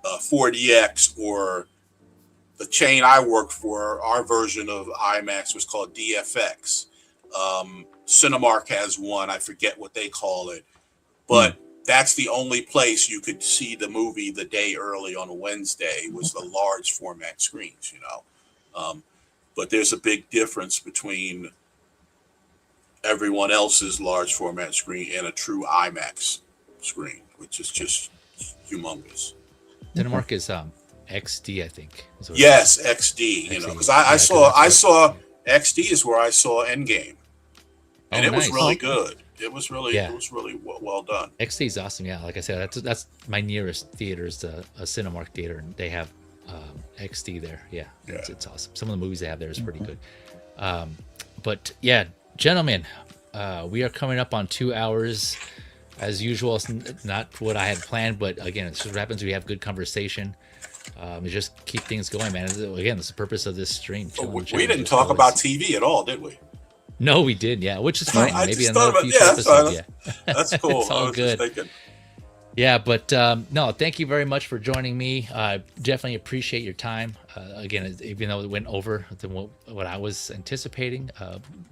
C: 4DX, or the chain I worked for, our version of IMAX was called DFX. Cinemark has one, I forget what they call it, but that's the only place you could see the movie the day early on a Wednesday was the large format screens, but there's a big difference between everyone else's large format screen and a true IMAX screen, which is just humongous.
A: Cinemark is XD, I think.
C: Yes, XD. Because I saw XD is where I saw Endgame, and it was really good. It was really well done.
A: XD is awesome. Yeah, like I said, that's my nearest theater is a Cinemark theater, and they have XD there. Yeah. It's awesome. Some of the movies they have there is pretty good. But yeah, gentlemen, we are coming up on 2 hours. As usual, it's not what I had planned, but again, it just happens we have good conversation. We just keep things going, man. Again, that's the purpose of this stream.
C: We didn't talk about TV at all, did we?
A: No, we did. Yeah, which is fine. Maybe another future
C: episode. That's cool.
A: It's all good. Yeah, but no, thank you very much for joining me. Definitely appreciate your time. Again, even though it went over than what I was anticipating.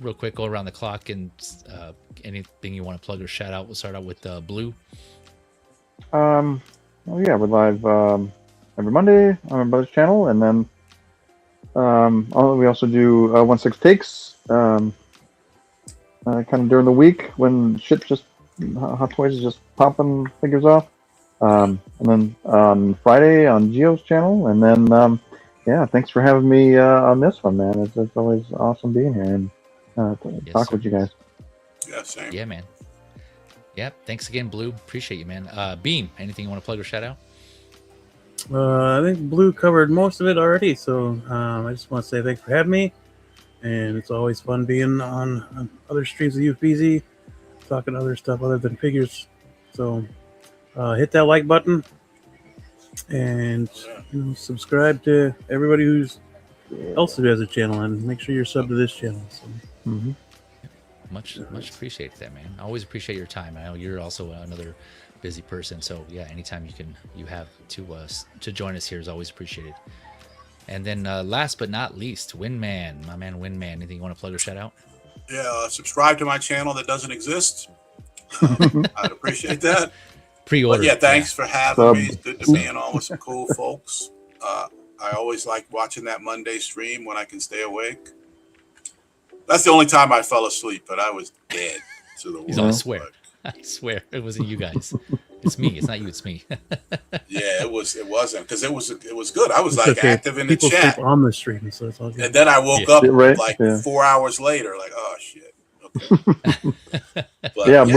A: Real quick, go around the clock and anything you want to plug or shout out. We'll start out with Blue.
E: Well, yeah, we're live every Monday on our Buzz channel, and then we also do 1/6 takes kind of during the week when shit just Hot Toys is just popping figures off, and then on Friday on Gio's channel, and then thanks for having me on this one, man. It's always awesome being here and talk with you guys.
C: Yeah, same.
A: Yeah, man. Yep. Thanks again, Blue. Appreciate you, man. Beam, anything you want to plug or shout out?
F: I think Blue covered most of it already, so I just want to say thanks for having me, and it's always fun being on other streams of UFeezy, talking other stuff other than figures. So hit that like button and subscribe to everybody else who has a channel, and make sure you're subbed to this channel. So.
A: Much appreciate that, man. I always appreciate your time. I know you're also another busy person, so yeah, anytime you have to join us here is always appreciated. And then last but not least, Winman, my man Winman. Anything you want to plug or shout out?
C: Yeah, subscribe to my channel that doesn't exist. I'd appreciate that.
A: Pre-order.
C: But yeah, thanks for having me. It's good to be on with some cool folks. I always like watching that Monday stream when I can stay awake. That's the only time I fell asleep, but I was dead to the world.
A: I swear. I swear it wasn't you guys. It's me. It's not you. It's me.
C: Yeah, it wasn't, because it was good. I was active in the chat
F: on the stream, so it's all good.
C: And then I woke up 4 hours later, like, oh shit. Okay. But,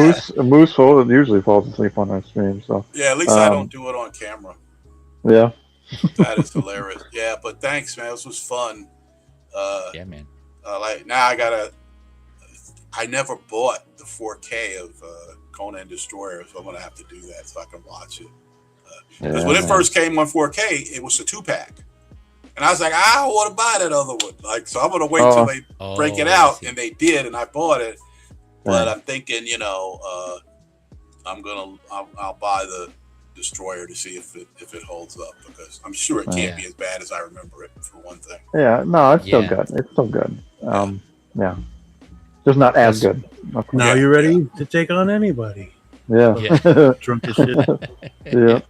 E: Moose usually falls asleep on our stream. So
C: yeah, at least I don't do it on camera.
E: Yeah,
C: that is hilarious. Yeah, but thanks, man. This was fun.
A: Yeah, man.
C: I never bought the 4K of Conan Destroyer, so I'm gonna have to do that so I can watch it. Because when it first came on 4K, it was a 2-pack, and I was like, I don't want to buy that other one. Like, so I'm gonna wait till they break it out, and they did, and I bought it. But I'm thinking, I'll buy Destroyer to see if it holds up, because I'm sure it can't be as bad as I remember it, for one thing.
E: Yeah, no, it's still good. It's still good. Yeah. Just not as good.
F: Now you're ready to take on anybody.
E: Yeah.
F: Drunk as shit.
E: Yeah.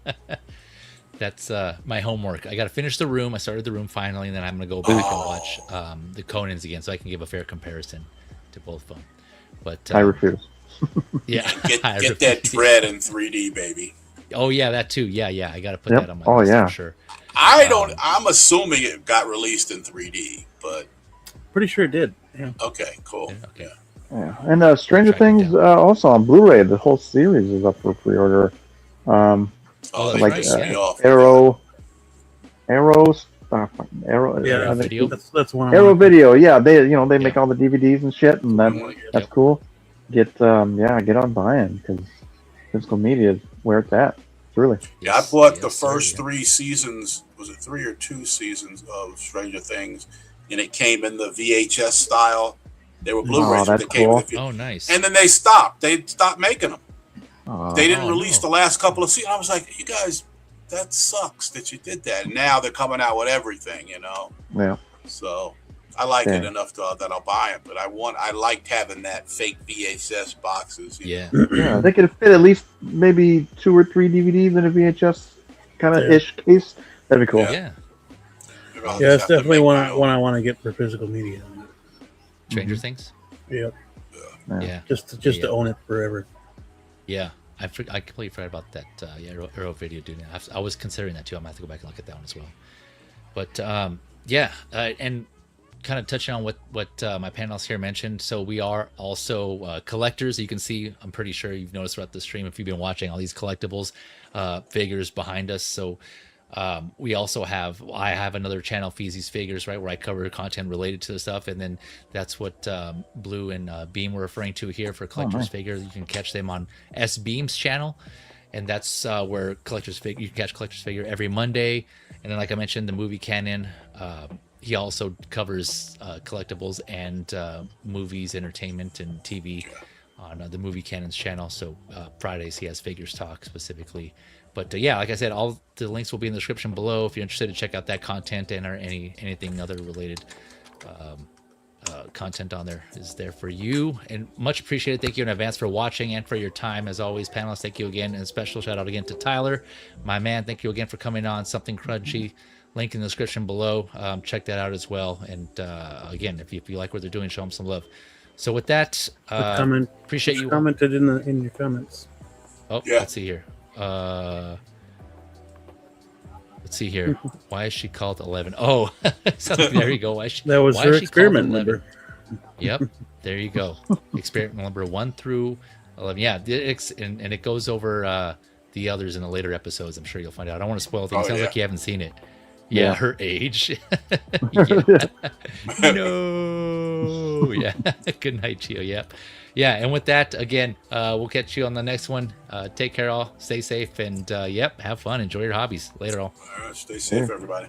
A: That's my homework. I got to finish The Room. I started The Room finally, and then I'm going to go back and watch the Conans again so I can give a fair comparison to both of them. But
E: I refuse.
A: Yeah.
C: Get that Dread in 3D, baby.
A: Oh, yeah, that too. Yeah. I got to put that on my list for sure.
C: I'm assuming it got released in 3D, but...
F: Pretty sure it did. Yeah.
C: Okay, cool.
A: Okay.
E: Yeah. And Stranger Things also on Blu-ray. The whole series is up for pre-order.
C: That's
E: like
C: right.
E: Arrow.
F: Yeah,
A: Video.
F: That's one.
E: Arrow Video. Yeah, they make all the DVDs and shit, and that's cool. Get on buying, because physical media is where it's at. It's really.
C: Yeah, I bought the first 3 seasons. Was it 3 or 2 seasons of Stranger Things? And it came in the VHS style. They were Blu-rays.
E: That's cool.
A: Nice.
C: And then they stopped. They stopped making them. They didn't release
A: no.
C: the last couple of seasons. I was like, you guys, that sucks that you did that. And now they're coming out with everything,
E: Yeah.
C: So I like it enough that I'll buy it. But I liked having that fake VHS boxes.
A: Yeah.
E: Yeah, they could fit at least maybe 2 or 3 DVDs in a VHS kind of ish case. That'd be cool.
A: Yeah.
F: Yeah, it's definitely one I want to get for physical media.
A: Stranger Things.
F: Yep.
A: Yeah.
F: Just to own it forever.
A: Yeah. I completely forgot about that. Arrow Video doing that. I was considering that too. I'm gonna have to go back and look at that one as well. But and kind of touching on what my panelists here mentioned. So we are also collectors. You can see, I'm pretty sure you've noticed throughout the stream, if you've been watching, all these collectibles figures behind us. So we also I have another channel, Feezy's Figures, right, where I cover content related to the stuff, and then that's what Blue and Beam were referring to here for collector's figures. You can catch them on S Beam's channel, and that's where you can catch collector's figure every Monday. And then, like I mentioned, the Movie Canon, he also covers collectibles and movies, entertainment, and TV on the Movie Canon's channel. So Fridays he has Figures Talk specifically. But like I said, all the links will be in the description below if you're interested to check out that content, and or anything other related content on there is there for you. And much appreciated. Thank you in advance for watching and for your time. As always, panelists, thank you again. And a special shout out again to Tyler, my man. Thank you again for coming on. Somethin Crunchy. Link in the description below. Check that out as well. And again, if you like what they're doing, show them some love. So with that, appreciate you.
F: Commented in your comments.
A: Oh, let's see here. Let's see here. Why is she called 11? Oh, so there you go.
F: That was her experiment number.
A: Yep, there you go. Experiment number 1 through 11. Yeah, and it goes over the others in the later episodes. I'm sure you'll find out. I don't want to spoil things. Sounds like you haven't seen it. Yeah, her age. No. Yeah. Good night, Gio. Yep. Yeah, and with that, again, we'll catch you on the next one. Take care, all. Stay safe, and have fun. Enjoy your hobbies. Later, all.
C: All right, stay safe, everybody.